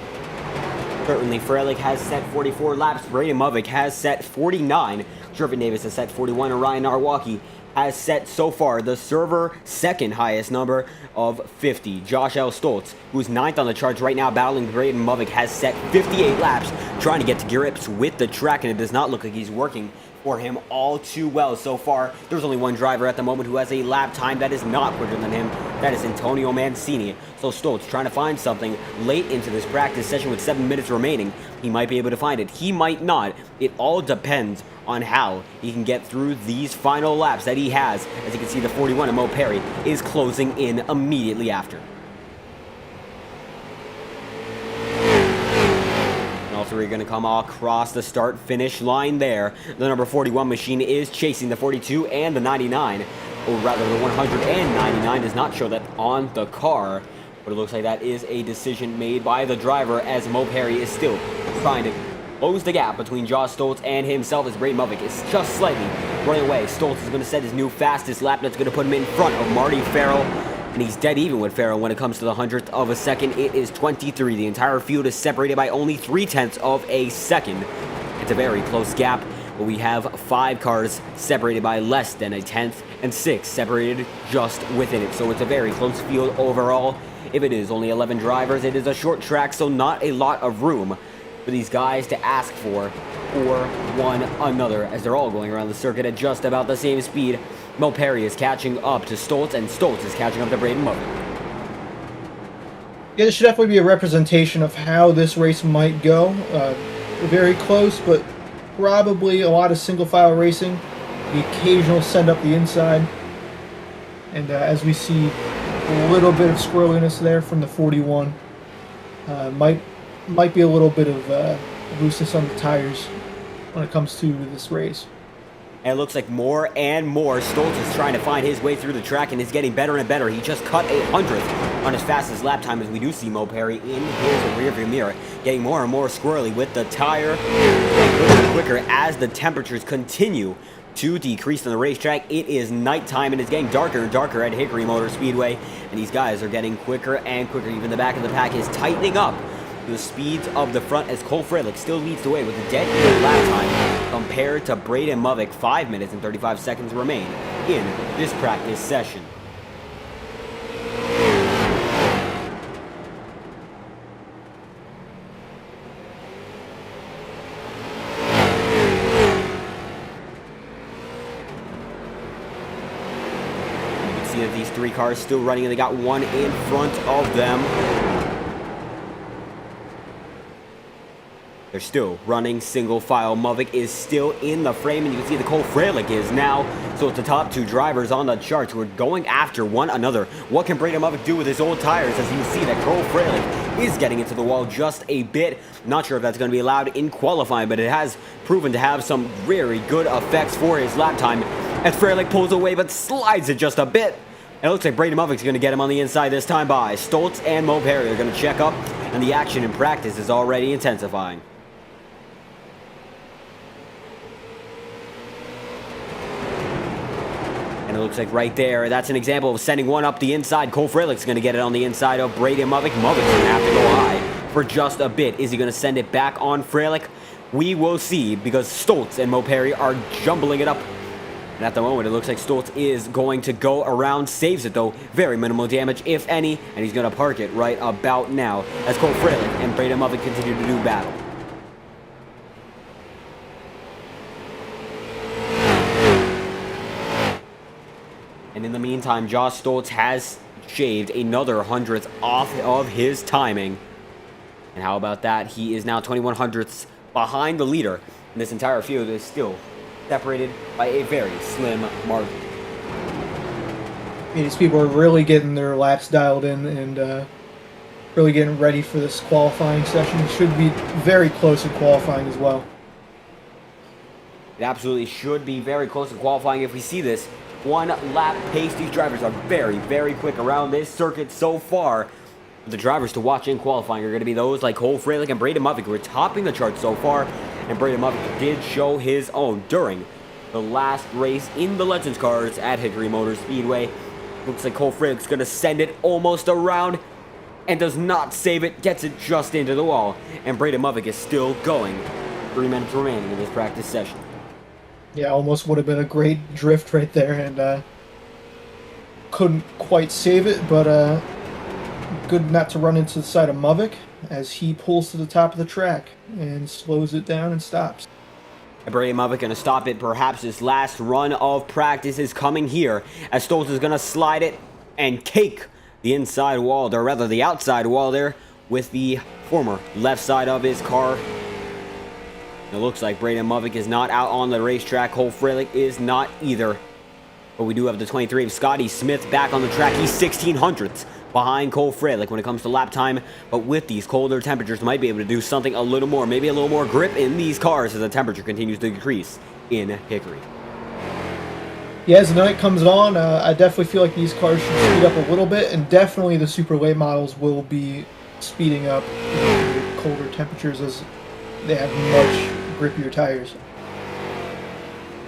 Certainly, Freilich has set 44 laps. Braden Movick has set 49. Jervin Davis has set 41, and Ryan Arwaki has set so far the server second highest number of 50. Josh L. Stoltz, who's 9th on the charts right now, battling Braden Movick, has set 58 laps, trying to get to grips with the track, and it does not look like he's working for him all too well so far. There's only one driver at the moment who has a lap time that is not quicker than him. That is Antonio Mancini. So Stoltz trying to find something late into this practice session with 7 minutes remaining. He might be able to find it. He might not. It all depends on how he can get through these final laps that he has. As you can see, the 41 of Mo Perry is closing in immediately after. All three are going to come across the start-finish line there. The number 41 machine is chasing the 42 and the 99. Or rather, the 199 does not show that on the car. But it looks like that is a decision made by the driver, as Mo Perry is still trying to close the gap between Josh Stoltz and himself, as Braden Movick is just slightly running away. Stoltz is going to set his new fastest lap. That's going to put him in front of Marty Farrell. And he's dead even with Farrell when it comes to the 100th of a second. It is 23. The entire field is separated by only 0.3 of a second. It's a very close gap, but we have 5 cars separated by less than a tenth, and 6 separated just within it. So it's a very close field overall. If it is only 11 drivers, it is a short track, so not a lot of room for these guys to ask for or one another, as they're all going around the circuit at just about the same speed. Mo Perry is catching up to Stoltz, and Stoltz is catching up to Braden Movick. Yeah, this should definitely be a representation of how this race might go. Very close, but probably a lot of single file racing. The occasional send up the inside. And as we see, a little bit of squirreliness there from the 41. Might be a little bit of looseness on the tires when it comes to this race. And it looks like more and more Stoltz is trying to find his way through the track, and is getting better and better. He just cut a 100th on his fastest lap time, as we do see Mo Perry in his rearview mirror, getting more and more squirrely with the tire, and quicker as the temperatures continue to decrease on the racetrack. It is nighttime, and it's getting darker and darker at Hickory Motor Speedway, and these guys are getting quicker and quicker. Even the back of the pack is tightening up the speeds of the front, as Cole Freilich still leads the way with a dead even lap time compared to Braden Movick. 5 minutes and 35 seconds remain in this practice session. You can see that these 3 cars still running, and they got one in front of them. They're still running single file. Movick is still in the frame, and you can see the Cole Freilich is now. So it's the top 2 drivers on the charts who are going after one another. What can Braden Movick do with his old tires? As you see that Cole Freilich is getting into the wall just a bit. Not sure if that's going to be allowed in qualifying, but it has proven to have some very good effects for his lap time, as Freilich pulls away but slides it just a bit. And it looks like Braden Movick's going to get him on the inside this time by Stoltz and Mo Perry. They're going to check up, and the action in practice is already intensifying. And it looks like right there, that's an example of sending one up the inside. Cole Freilich's going to get it on the inside of Braden Movick. Movick's going to have to go high for just a bit. Is he going to send it back on Freilich? We will see, because Stoltz and Mo Perry are jumbling it up. And at the moment, it looks like Stoltz is going to go around, saves it though. Very minimal damage, if any, and he's going to park it right about now, as Cole Freilich and Braden Movick continue to do battle. And in the meantime, Josh Stoltz has shaved another 100th off of his timing. And how about that? He is now 21 hundredths behind the leader. And this entire field is still separated by a very slim margin. These people are really getting their laps dialed in and really getting ready for this qualifying session. It should be very close in qualifying as well. It absolutely should be very close in qualifying if we see this. 1 lap pace. These drivers are very, very quick around this circuit so far. The drivers to watch in qualifying are going to be those like Cole Freilich and Braden Movick, who are topping the chart so far. And Braden Movick did show his own during the last race in the Legends cars at Hickory Motor Speedway. Looks like Cole Freilich's going to send it almost around and does not save it. Gets it just into the wall. And Braden Movick is still going. 3 minutes remaining in this practice session. Yeah, almost would have been a great drift right there, and couldn't quite save it, but good not to run into the side of Muvik as he pulls to the top of the track and slows it down and stops. Brady Muvik going to stop it. Perhaps his last run of practice is coming here as Stoltz is going to slide it and cake the inside wall, or rather the outside wall there, with the former left side of his car. It looks like Braden Muvik is not out on the racetrack. Cole Freilich is not either. But we do have the 23 of Scotty Smith back on the track. He's 1600ths behind Cole Freilich when it comes to lap time. But with these colder temperatures, might be able to do something a little more. Maybe a little more grip in these cars as the temperature continues to decrease in Hickory. Yeah, as the night comes on, I definitely feel like these cars should speed up a little bit, and definitely the super late models will be speeding up in the colder temperatures as they have much grippier tires.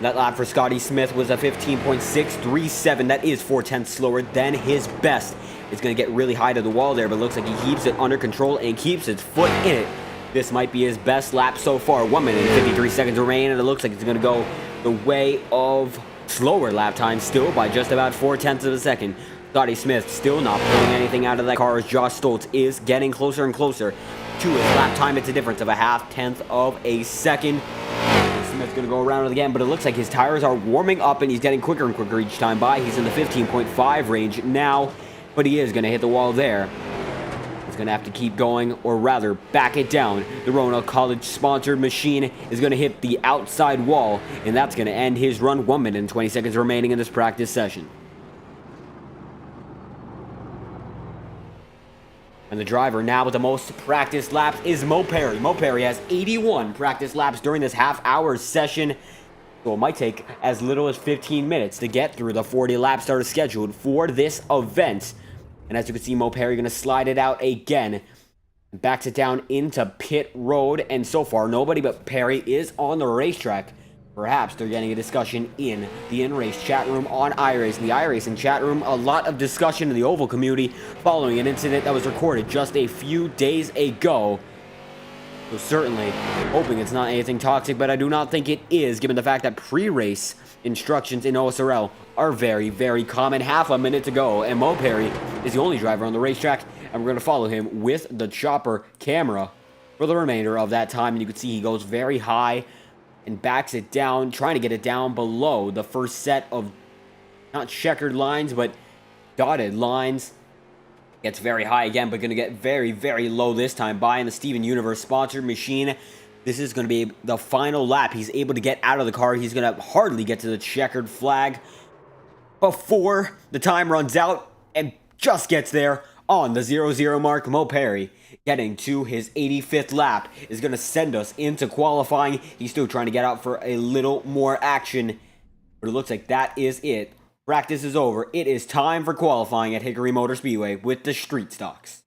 That lap for Scotty Smith was a 15.637. That is 4/10 slower than his best. It's going to get really high to the wall there, but it looks like he keeps it under control and keeps his foot in it. This might be his best lap so far. 1 minute and 53 seconds remain, and it looks like it's going to go the way of slower lap time still by just about 4/10 of a second. Scotty Smith still not pulling anything out of that car as Josh Stoltz is getting closer and closer to his lap time. It's a difference of a 0.5 of a second. Smith's going to go around it again, but it looks like his tires are warming up and he's getting quicker and quicker each time by. He's in the 15.5 range now, but he is going to hit the wall there. He's going to have to keep going, or rather back it down. The Roanoke College sponsored machine is going to hit the outside wall, and that's going to end his run. 1 minute and 20 seconds remaining in this practice session. And the driver now with the most practice laps is Mo Perry. Mo Perry has 81 practice laps during this half-hour session. So it might take as little as 15 minutes to get through the 40 laps that are scheduled for this event. And as you can see, Mo Perry going to slide it out again. Backs it down into pit road. And so far, nobody but Perry is on the racetrack. Perhaps they're getting a discussion in the in-race chat room on iRacing. The iRacing chat room, a lot of discussion in the Oval community following an incident that was recorded just a few days ago. So certainly hoping it's not anything toxic, but I do not think it is, given the fact that pre-race instructions in OSRL are very, very common. Half a minute to go, and Mo Perry is the only driver on the racetrack, and we're going to follow him with the chopper camera for the remainder of that time. And you can see he goes very high and backs it down, trying to get it down below the first set of not checkered lines, but dotted lines. Gets very high again, but going to get very, very low this time by in the Steven Universe sponsored machine. This is going to be the final lap. He's able to get out of the car. He's going to hardly get to the checkered flag before the time runs out, and just gets there on the 0-0 mark. Mo Perry getting to his 85th lap is going to send us into qualifying. He's still trying to get out for a little more action, but it looks like that is it. Practice is over. It is time for qualifying at Hickory Motor Speedway with the street stocks.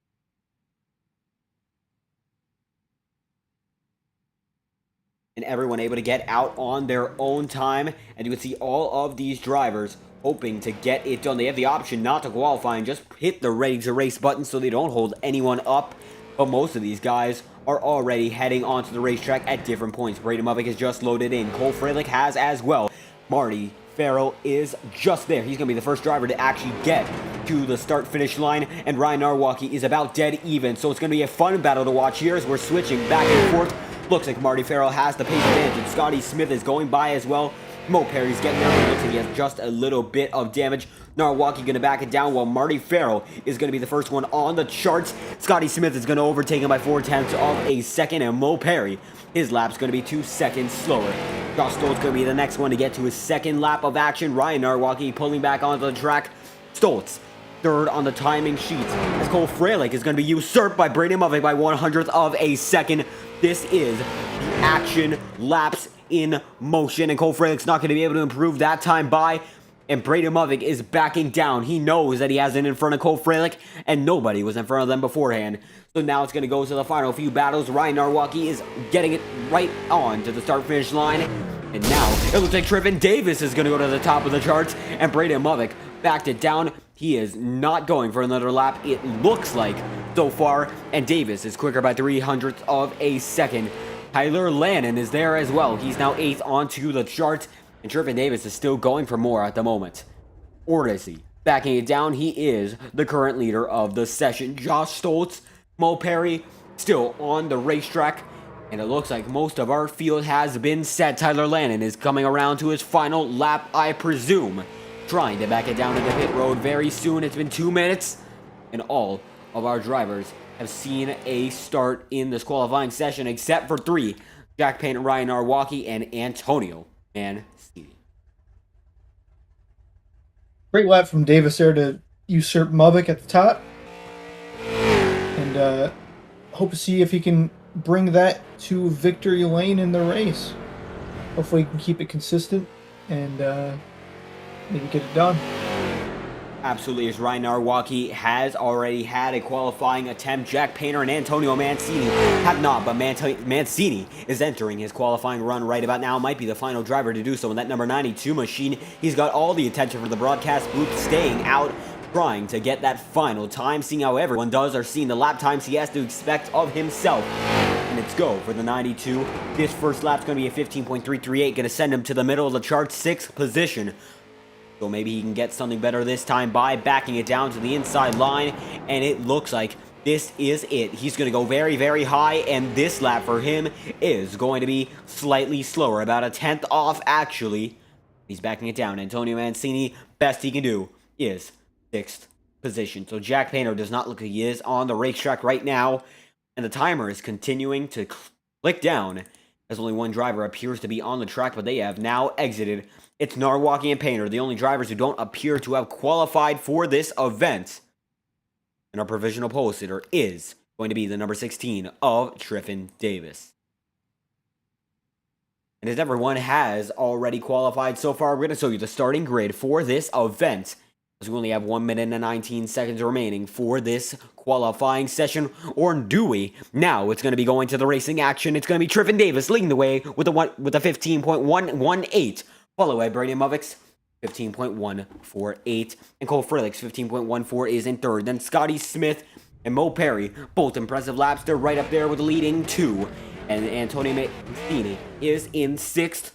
And everyone able to get out on their own time. And you can see all of these drivers hoping to get it done. They have the option not to qualify and just hit the ready to race button so they don't hold anyone up. But most of these guys are already heading onto the racetrack at different points. Braden Muvik has just loaded in. Cole Freilich has as well. Marty Farrell is just there. He's going to be the first driver to actually get to the start-finish line, and Ryan Narwaki is about dead even. So it's going to be a fun battle to watch here as we're switching back and forth. Looks like Marty Farrell has the pace advantage, and Scotty Smith is going by as well. Mo Perry's getting there, but looks like he has just a little bit of damage. Narwaki going to back it down, while Marty Farrell is going to be the first one on the charts. Scotty Smith is going to overtake him by 4/10 of a second, and Mo Perry, his lap's going to be 2 seconds slower. Josh Stoltz going to be the next one to get to his second lap of action. Ryan Narwaki pulling back onto the track. Stoltz third on the timing sheet, as Cole Freilich is going to be usurped by Braden Muvik by 1/100th of a second. This is the action laps in motion, and Cole Freilich's not going to be able to improve that time by, and Braden Muvik is backing down. He knows that he has it in front of Cole Freilich, and nobody was in front of them beforehand. So now it's going to go to the final few battles. Ryan Narwaki is getting it right on to the start-finish line, and now it looks like Triffin Davis is going to go to the top of the charts, and Braden Muvik backed it down. He is not going for another lap, it looks like, so far, and Davis is quicker by 3/100th of a second. Tyler Lannon is there as well. He's now 8th onto the charts. And Triffin Davis is still going for more at the moment. Or is he? Backing it down, he is the current leader of the session. Josh Stoltz, Mo Perry, still on the racetrack. And it looks like most of our field has been set. Tyler Lannon is coming around to his final lap, I presume. Trying to back it down to the pit road very soon. It's been 2 minutes. And all of our drivers have seen a start in this qualifying session, except for 3. Jack Payne, Ryan Arwaki, and Antonio Mancini. Great lap from Davis there to usurp Muvik at the top. And hope to see if he can bring that to victory lane in the race. Hopefully he can keep it consistent and maybe get it done. Absolutely, as Ryan Arwaki has already had a qualifying attempt. Jack Painter and Antonio Mancini have not, but Mancini is entering his qualifying run right about now. Might be the final driver to do so in that number 92 machine. He's got all the attention for the broadcast booth, staying out, trying to get that final time, seeing how everyone does, or seeing the lap times he has to expect of himself. And it's go for the 92. This first lap's going to be a 15.338, going to send him to the middle of the chart, 6th position. So maybe he can get something better this time by backing it down to the inside line. And it looks like this is it. He's going to go very, very high. And this lap for him is going to be slightly slower. About a 10th off, actually. He's backing it down. Antonio Mancini, best he can do is 6th position. So Jack Painter does not look like he is on the racetrack right now. And the timer is continuing to click down, as only one driver appears to be on the track, but they have now exited. It's Narwaki and Painter, the only drivers who don't appear to have qualified for this event. And our provisional pole sitter is going to be the number 16 of Triffin Davis. And as everyone has already qualified so far, we're going to show you the starting grid for this event, as we only have 1 minute and 19 seconds remaining for this qualifying session. Or do we? Now it's going to be going to the racing action. It's going to be Triffin Davis leading the way with a 15.118, followed by Brady Movik's 15.148, and Cole Frelick's 15.14 is in third. Then Scotty Smith and Mo Perry, both impressive laps. They're right up there with the leading 2. And Antonio Mancini is in 6th.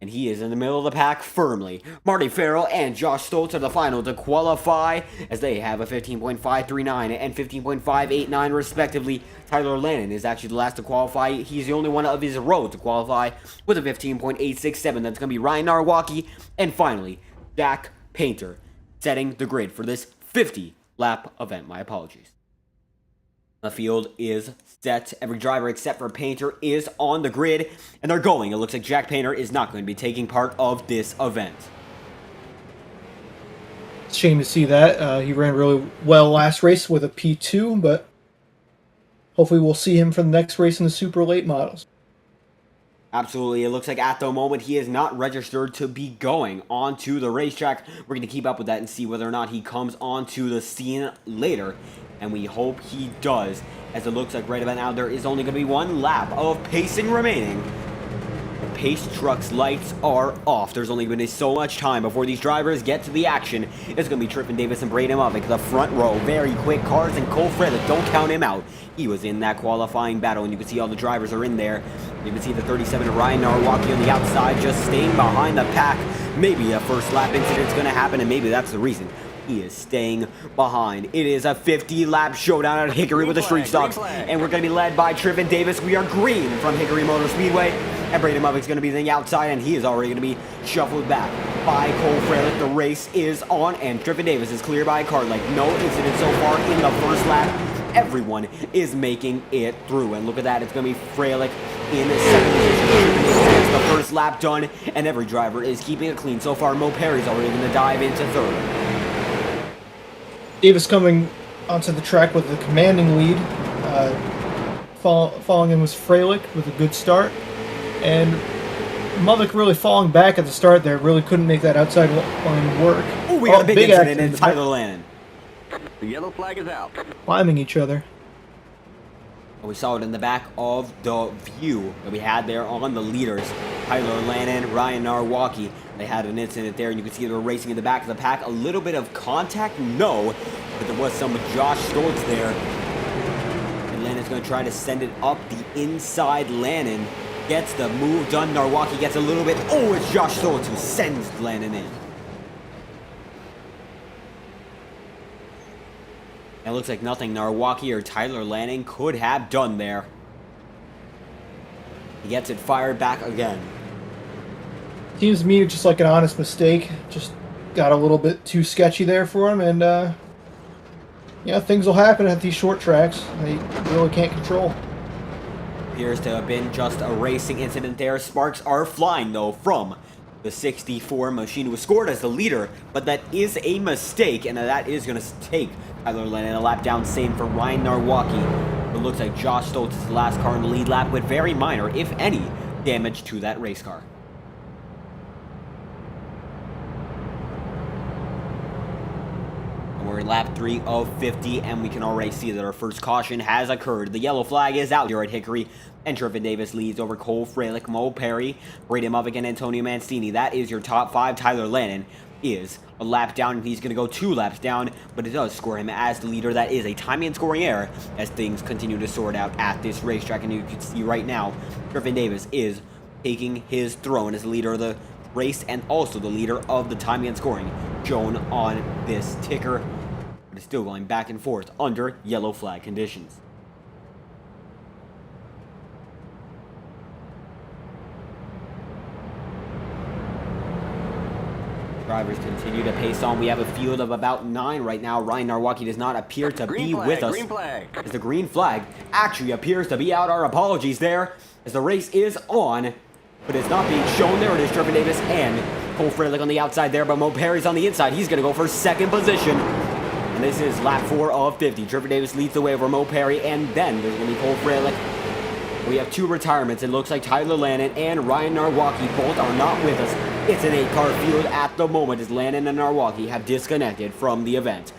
And he is in the middle of the pack firmly. Marty Farrell and Josh Stoltz are the final to qualify, as they have a 15.539 and 15.589 respectively. Tyler Lannon is actually the last to qualify. He's the only one of his row to qualify with a 15.867. That's going to be Ryan Narwaki. And finally, Jack Painter, setting the grid for this 50-lap event. My apologies. The field is set. Every driver except for Painter is on the grid, and they're going. It looks like Jack Painter is not going to be taking part of this event. It's a shame to see that. He ran really well last race with a P2, but hopefully we'll see him for the next race in the super late models. Absolutely. It looks like at the moment he is not registered to be going onto the racetrack. We're going to keep up with that and see whether or not he comes onto the scene later. And we hope he does, as it looks like right about now there is only going to be 1 lap of pacing remaining. The pace truck's lights are off. There's only going to be so much time before these drivers get to the action. It's going to be Triffin Davis and Braden Movick, the front row. Very quick cars, and Cole Frelick, don't count him out. He was in that qualifying battle, and you can see all the drivers are in there. You can see the 37 Ryan Narwaki on the outside, just staying behind the pack. Maybe a first lap incident's going to happen, and maybe that's the reason he is staying behind. It is a 50-lap showdown at Hickory with the street stocks, and we're going to be led by Triffin Davis. We are green from Hickory Motor Speedway, and Braden Movick's going to be the outside, and he is already going to be shuffled back by Cole Frelick. The race is on, and Triffin Davis is clear by a car like no incident so far in the first lap. Everyone is making it through, and look at that. It's going to be Frelick in 2nd position. It's the first lap done, and every driver is keeping it clean. So far, Mo Perry's already going to dive into 3rd. Davis coming onto the track with a commanding lead. Following him was Frelick with a good start. And Movick really falling back at the start there. Really couldn't make that outside line work. Oh, we got a big incident in the Tyler Lannon. The yellow flag is out. Climbing each other. We saw it in the back of the view that we had there on the leaders. Tyler Lannon, Ryan Narwaki. They had an incident there, and you can see they were racing in the back of the pack. A little bit of contact, no, but there was some Josh Stoltz there. And Lannon's going to try to send it up the inside. Lannon gets the move done. Narwaki gets a little bit. Oh, it's Josh Stoltz who sends Lannon in. It looks like nothing Narwaki or Tyler Lannon could have done there. He gets it fired back again. Seems to me just like an honest mistake. Just got a little bit too sketchy there for him, and things will happen at these short tracks. They really can't control. Appears to have been just a racing incident there. Sparks are flying though from the 64 machine, who was scored as the leader, but that is a mistake, and that is going to take Tyler Lennon a lap down. Same for Ryan Narwaki. It looks like Josh Stoltz is the last car in the lead lap with very minor, if any, damage to that race car. We're in lap 3 of 50, and we can already see that our first caution has occurred. The yellow flag is out here at Hickory, and Triffin Davis leads over Cole Fralick, Mo Perry, Braden Movick, and Antonio Mancini. That is your top 5. Tyler Lannon is a lap down, and he's going to go 2 laps down, but it does score him as the leader. That is a timing and scoring error as things continue to sort out at this racetrack, and you can see right now, Triffin Davis is taking his throne as the leader of the race and also the leader of the timing and scoring shown on this ticker. But it's still going back and forth under yellow flag conditions. Drivers continue to pace on. We have a field of about 9 right now. Ryan Narwaki does not appear to be with us. Green flag. As the green flag actually appears to be out. Our apologies there, as the race is on, but it's not being shown. There it is, Triffin Davis and Cole Fralick on the outside there, but Mo Perry's on the inside. He's going to go for second position. And this is lap 4 of 50. Triffin Davis leads the way over Mo Perry, and then there's going to be Cole Fralick. We have 2 retirements. It looks like Tyler Lannon and Ryan Narwaki both are not with us. It's an 8-car field at the moment as Lannon and Narwaki have disconnected from the event.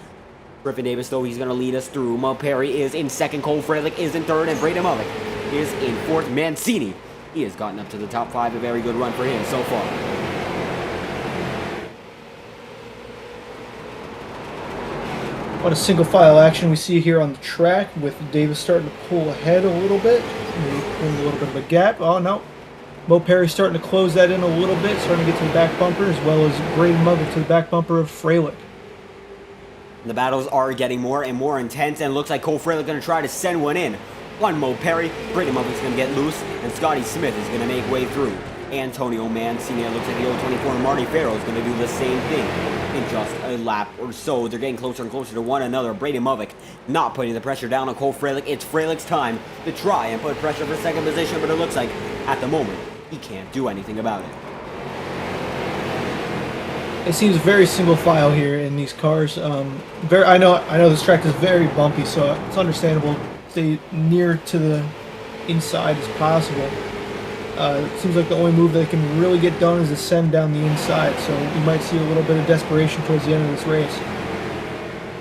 Triffin Davis, though, he's going to lead us through. Mo Perry is in second. Cole Fralick is in third, and Braden Movick is in fourth. Mancini, he has gotten up to the top 5. A very good run for him so far. What a single file action we see here on the track, with Davis starting to pull ahead a little bit. Maybe pulling a little bit of a gap. Oh no. Mo Perry starting to close that in a little bit, starting to get to the back bumper, as well as Braden Movick to the back bumper of Fralick. The battles are getting more and more intense, and it looks like Cole Fralick going to try to send one in on Mo Perry. Braden Movick's going to get loose, and Scotty Smith is going to make way through. Antonio Mancini, it looks like the old 24, and Marty Farrell is going to do the same thing in just a lap or so. They're getting closer and closer to one another. Braden Movick not putting the pressure down on Cole Fralick. It's Fralick's time to try and put pressure for second position, but it looks like at the moment he can't do anything about it. It seems very single file here in these cars. I know this track is very bumpy, so it's understandable to stay near to the inside as possible. It seems like the only move that can really get done is to send down the inside, so you might see a little bit of desperation towards the end of this race.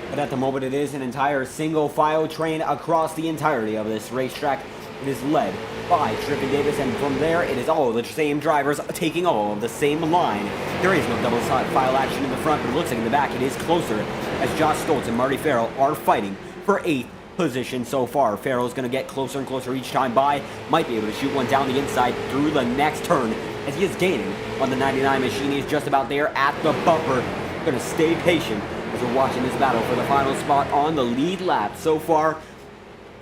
But at the moment, it is an entire single file train across the entirety of this racetrack. It is led by Triffin Davis, and from there, it is all the same drivers taking all of the same line. There is no double file action in the front, but it looks like in the back it is closer, as Josh Stoltz and Marty Farrell are fighting for 8th position so far. Farrell's going to get closer and closer each time by. Might be able to shoot one down the inside through the next turn, as he is gaining on the 99 machine. He's just about there at the bumper. Going to stay patient as we're watching this battle for the final spot on the lead lap so far.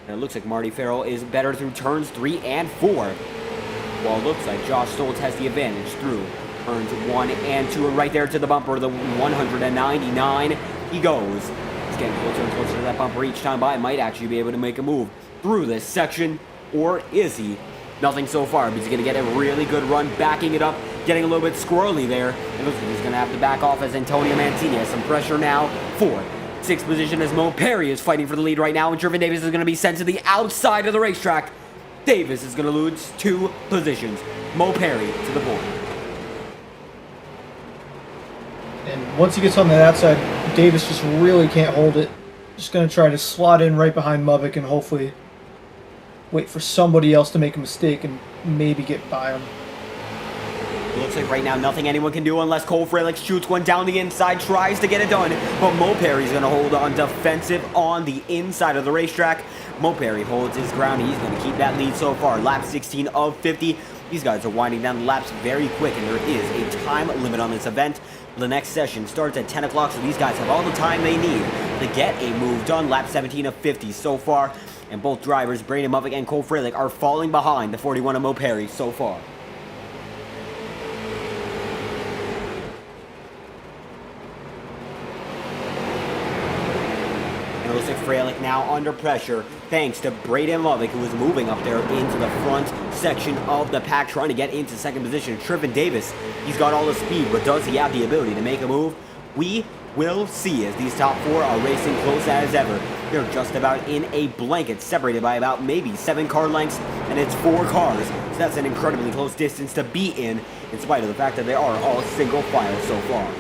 And it looks like Marty Farrell is better through turns 3 and 4, while it looks like Josh Stoltz has the advantage through turns 1 and 2. And right there to the bumper, the 199, he goes. He's getting closer and closer to that bumper each time by. Might actually be able to make a move through this section, or is he? Nothing so far, but he's going to get a really good run, backing it up, getting a little bit squirrely there. And looks like he's going to have to back off as Antonio Mancini has some pressure now for 6th position, as Mo Perry is fighting for the lead right now, and Triffin Davis is going to be sent to the outside of the racetrack. Davis is going to lose 2 positions. Mo Perry to the board. And once he gets on that outside, Davis just really can't hold it. Just going to try to slot in right behind Movick and hopefully wait for somebody else to make a mistake and maybe get by him. It looks like right now nothing anyone can do unless Cole Fralick shoots one down the inside, tries to get it done, but Mo Perry's going to hold on defensive on the inside of the racetrack. Mo Perry holds his ground. He's going to keep that lead so far. Lap 16 of 50. These guys are winding down the laps very quick, and there is a time limit on this event. The next session starts at 10 o'clock, so these guys have all the time they need to get a move done. Lap 17 of 50 so far, and both drivers, Braden Movick and Cole Freilich, are falling behind the 41 of Mo Perry so far. And it looks like Freilich now under pressure, thanks to Braden Movick, who is moving up there into the front section of the pack, trying to get into second position. Triffin Davis, he's got all the speed, but does he have the ability to make a move? We will see, as these top four are racing close as ever. They're just about in a blanket, separated by about maybe 7 car lengths, and it's 4 cars. So that's an incredibly close distance to be in spite of the fact that they are all single file so far.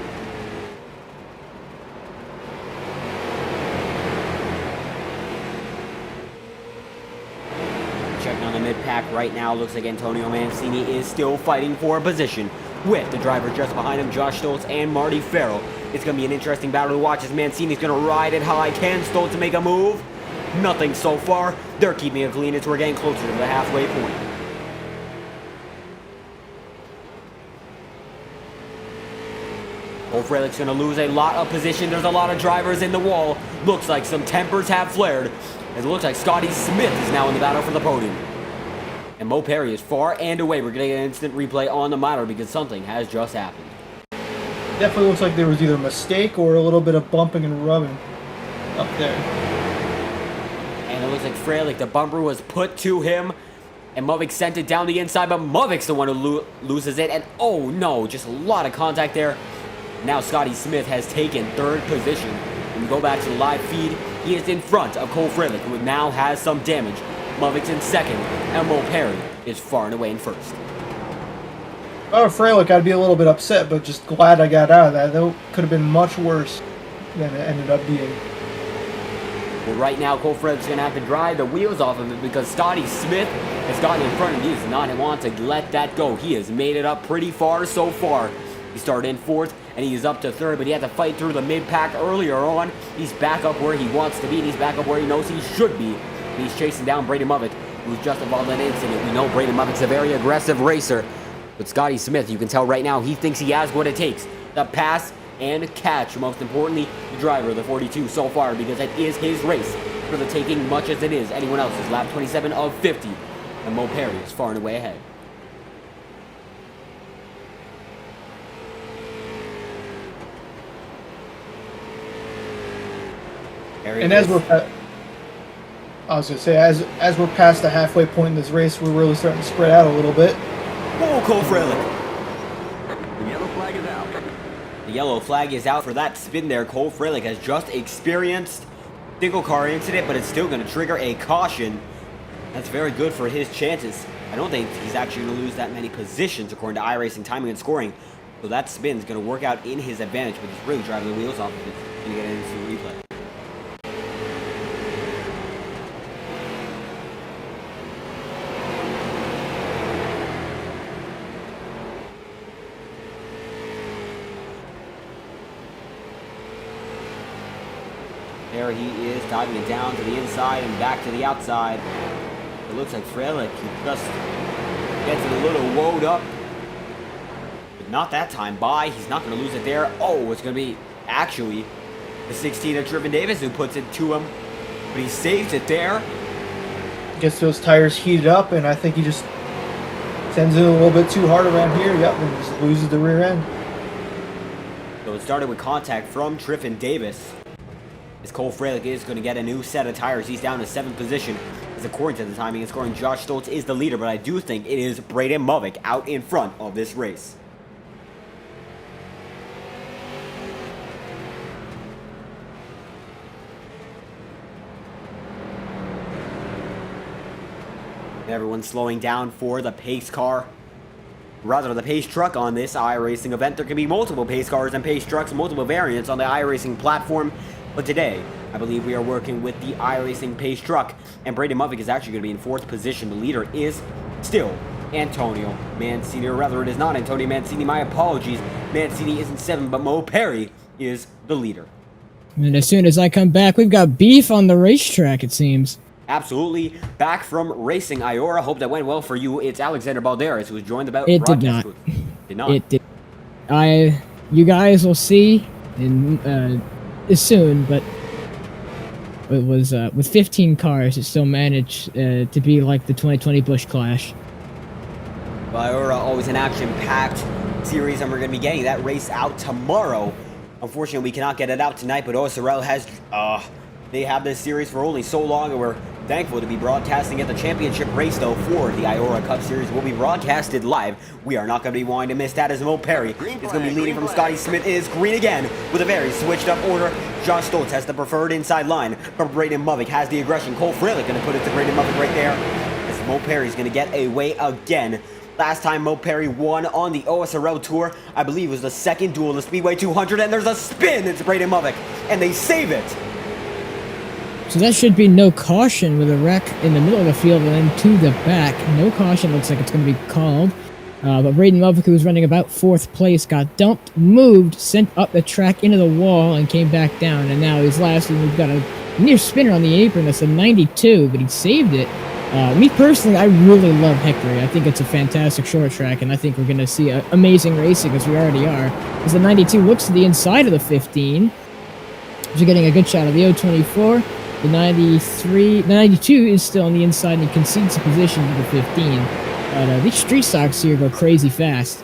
Checking on the mid-pack right now, looks like Antonio Mancini is still fighting for a position with the driver just behind him, Josh Stoltz and Marty Farrell. It's going to be an interesting battle to watch as Mancini's going to ride it high. Can Stoltz make a move? Nothing so far. They're keeping it clean as we're getting closer to the halfway point. Cole Freilich's going to lose a lot of position. There's a lot of drivers in the wall. Looks like some tempers have flared. As it looks like Scotty Smith is now in the battle for the podium. And Mo Perry is far and away. We're getting an instant replay on the monitor because something has just happened. Definitely looks like there was either a mistake or a little bit of bumping and rubbing up there. And it looks like Freilich, the bumper was put to him. And Movick sent it down the inside, but Movick's the one who loses it. And oh no, just a lot of contact there. Now Scotty Smith has taken 3rd position. When we go back to the live feed, he is in front of Cole Freilich, who now has some damage. Movick's in 2nd, and Mo Perry is far and away in 1st. Oh, Freilich, I'd be a little bit upset, but just glad I got out of that. That could have been much worse than it ended up being. Well, right now, Cole Freilich's going to have to drive the wheels off of it because Scotty Smith has gotten in front and he does not want to let that go. He has made it up pretty far so far. He started in 4th, and he is up to 3rd, but he had to fight through the mid-pack earlier on. He's back up where he wants to be, and he's back up where he knows he should be. And he's chasing down Braden Movick, who's just involved in an incident. We know Braden Movick's a very aggressive racer, but Scotty Smith, you can tell right now, he thinks he has what it takes to pass and catch. Most importantly, the driver, the 42 so far, because it is his race for the taking, much as it is anyone else's. Lap 27 of 50, and Mo Perry is far and away ahead. And as we're, I was gonna say, as we're past the halfway point in this race, we're really starting to spread out a little bit. Oh, Cole Freilich. The yellow flag is out. The yellow flag is out for that spin there. Cole Freilich has just experienced single car incident, but it's still going to trigger a caution. That's very good for his chances. I don't think he's actually going to lose that many positions according to iRacing timing and scoring. So that spin is going to work out in his advantage, but he's really driving the wheels off of it. Going to get into the replay. There he is, diving it down to the inside and back to the outside. It looks like Freilich, he just gets it a little woed up. But not that time by. He's not going to lose it there. Oh, it's going to be actually the 16 of Triffin Davis who puts it to him. But he saves it there. Gets those tires heated up, and I think he just sends it a little bit too hard around here. Yep, and just loses the rear end. So it started with contact from Triffin Davis. As Cole Freilich is going to get a new set of tires. He's down to 7th position. As according to the timing and scoring, Josh Stoltz is the leader, but I do think it is Braden Movick out in front of this race. Everyone's slowing down for the pace car. Rather, the pace truck on this iRacing event. There can be multiple pace cars and pace trucks, multiple variants on the iRacing platform. But today, I believe we are working with the iRacing pace truck. And Braden Movick is actually going to be in 4th position. The leader is still Antonio Mancini. Or rather, it is not Antonio Mancini. My apologies. Mancini is in 7th, but Mo Perry is the leader. And as soon as I come back, we've got beef on the racetrack, it seems. Absolutely. Back from racing, Iora. Hope that went well for you. It's Alexander Balderas who has joined the It did broadcast not. booth. Did not. It did. You guys will see in soon, but it was with 15 cars, it still managed to be like the 2020 Busch Clash. Iora, always an action-packed series, and we're going to be getting that race out tomorrow. Unfortunately, we cannot get it out tonight, but OSRL has, they have this series for only so long, and we're thankful to be broadcasting at the championship race, though, for the Iora Cup Series will be broadcasted live. We are not going to be wanting to miss that, as Mo Perry is going to be leading from Scotty Smith. It is green again with a very switched-up order. Josh Stoltz has the preferred inside line, but Braden Movick has the aggression. Cole Freilich going to put it to Braden Movick right there, as Mo Perry is going to get away again. Last time Mo Perry won on the OSRL Tour, I believe, was the second duel in the Speedway 200, and there's a spin into Braden Movick, and they save it. So that should be no caution with a wreck in the middle of the field and then to the back. No caution looks like it's going to be called. But Braden Movick, who was running about 4th place, got dumped, moved, sent up the track into the wall, and came back down. And now he's last, and we've got a near spinner on the apron. That's a 92, but he saved it. Me personally, I really love Hickory. I think it's a fantastic short track, and I think we're going to see amazing racing, as we already are. As the 92 looks to the inside of the 15. You're getting a good shot of the 024. The 92 is still on the inside, and he concedes a position to the 15. But these street stocks here go crazy fast.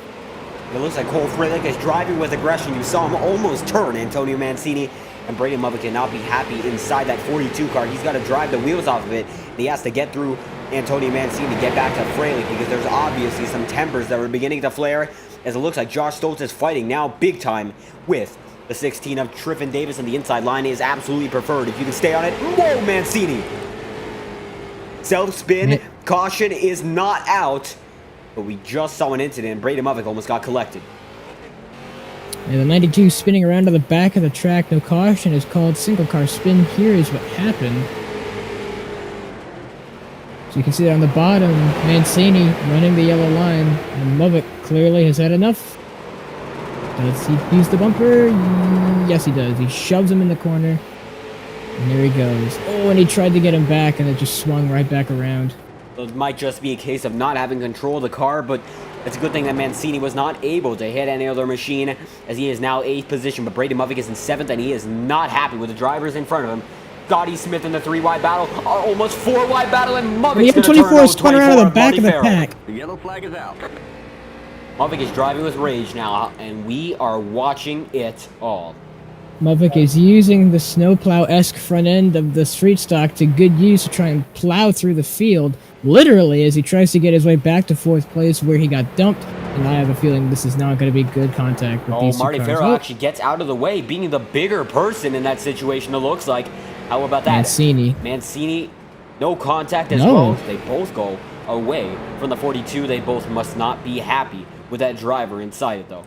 It looks like Cole Freilich is driving with aggression. You saw him almost turn Antonio Mancini, and Braden Movick cannot be happy inside that 42 car. He's got to drive the wheels off of it, and he has to get through Antonio Mancini to get back to Freilich, because there's obviously some tempers that were beginning to flare, as it looks like Josh Stoltz is fighting now big time with the 16 of Triffin Davis, and the inside line is absolutely preferred. If you can stay on it. Whoa, Mancini! Self-spin. Caution is not out. But we just saw an incident, and Braden Movick almost got collected. And the 92 spinning around to the back of the track. No caution is called. Single car spin. Here is what happened. So you can see that on the bottom, Mancini running the yellow line. And Movick clearly has had enough. Does he use the bumper? Yes, he does. He shoves him in the corner. And there he goes. Oh, and he tried to get him back, and it just swung right back around. It might just be a case of not having control of the car, but it's a good thing that Mancini was not able to hit any other machine, as he is now 8th position. But Braden Movick is in 7th, and he is not happy with the drivers in front of him. Scotty Smith in the 3-wide battle, almost 4-wide battle, and Movick's going to turn 24 spun around to the back of the pack. The yellow flag is out. Movick is driving with rage now, and we are watching it all. Movick is using the snowplow-esque front end of the street stock to good use to try and plow through the field, literally, as he tries to get his way back to 4th place where he got dumped. And I have a feeling this is not going to be good contact with these two Marty cars. Farrell actually gets out of the way, being the bigger person in that situation, it looks like. How about that? Mancini, no contact as well. They both go away from the 42. They both must not be happy with that driver inside it, though.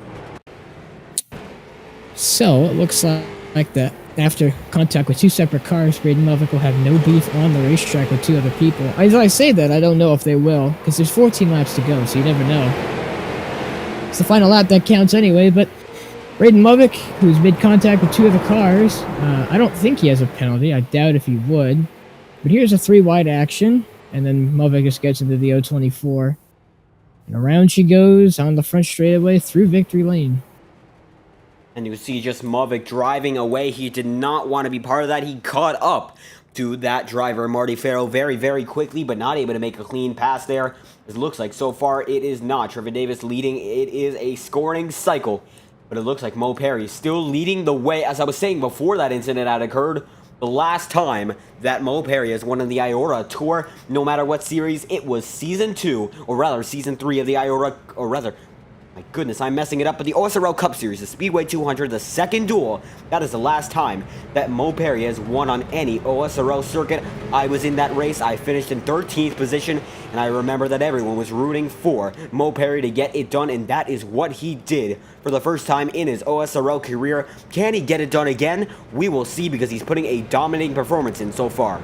So, it looks like that after contact with 2 separate cars, Braden Movick will have no beef on the racetrack with 2 other people. As I say that, I don't know if they will, because there's 14 laps to go, so you never know. It's the final lap that counts anyway, but Braden Movick, who's made contact with 2 other cars, I don't think he has a penalty. I doubt if he would. But here's a 3-wide action, and then Movick just gets into the 024. And around she goes on the front straightaway through victory lane. And you see just Movick driving away. He did not want to be part of that. He caught up to that driver, Marty Farrell, very, very quickly, but not able to make a clean pass there. It looks like so far it is not. Trevor Davis leading. It is a scoring cycle. But it looks like Mo Perry is still leading the way. As I was saying before that incident had occurred, the last time that Mo Perry has won in the Iora Tour, no matter what series, it was Season 2, or rather Season 3 of the Iora, or rather, my goodness, I'm messing it up, but the OSRL Cup Series, the Speedway 200, the second duel, that is the last time that Mo Perry has won on any OSRL circuit. I was in that race. I finished in 13th position, and I remember that everyone was rooting for Mo Perry to get it done, and that is what he did for the first time in his OSRL career. Can he get it done again? We will see, because he's putting a dominating performance in so far.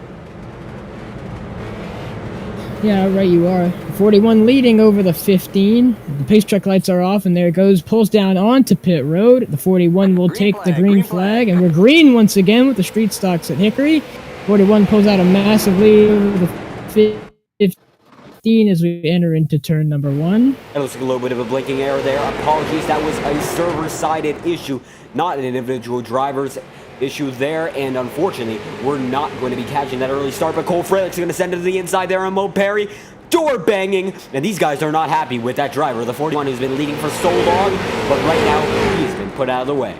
Yeah, right you are. 41 leading over the 15. The pace truck lights are off, and there it goes. Pulls down onto pit road. The 41 will take the green flag, and we're green once again with the street stocks at Hickory. 41 pulls out a massive lead over the 15 as we enter into turn number 1. That looks like a little bit of a blinking error there. Apologies, that was a server-sided issue, not an individual driver's issue there, and unfortunately, we're not going to be catching that early start, but Cole Frelick's going to send it to the inside there on Mo Perry. Door banging, and these guys are not happy with that driver, the 41 who's been leading for so long, but right now, he's been put out of the way.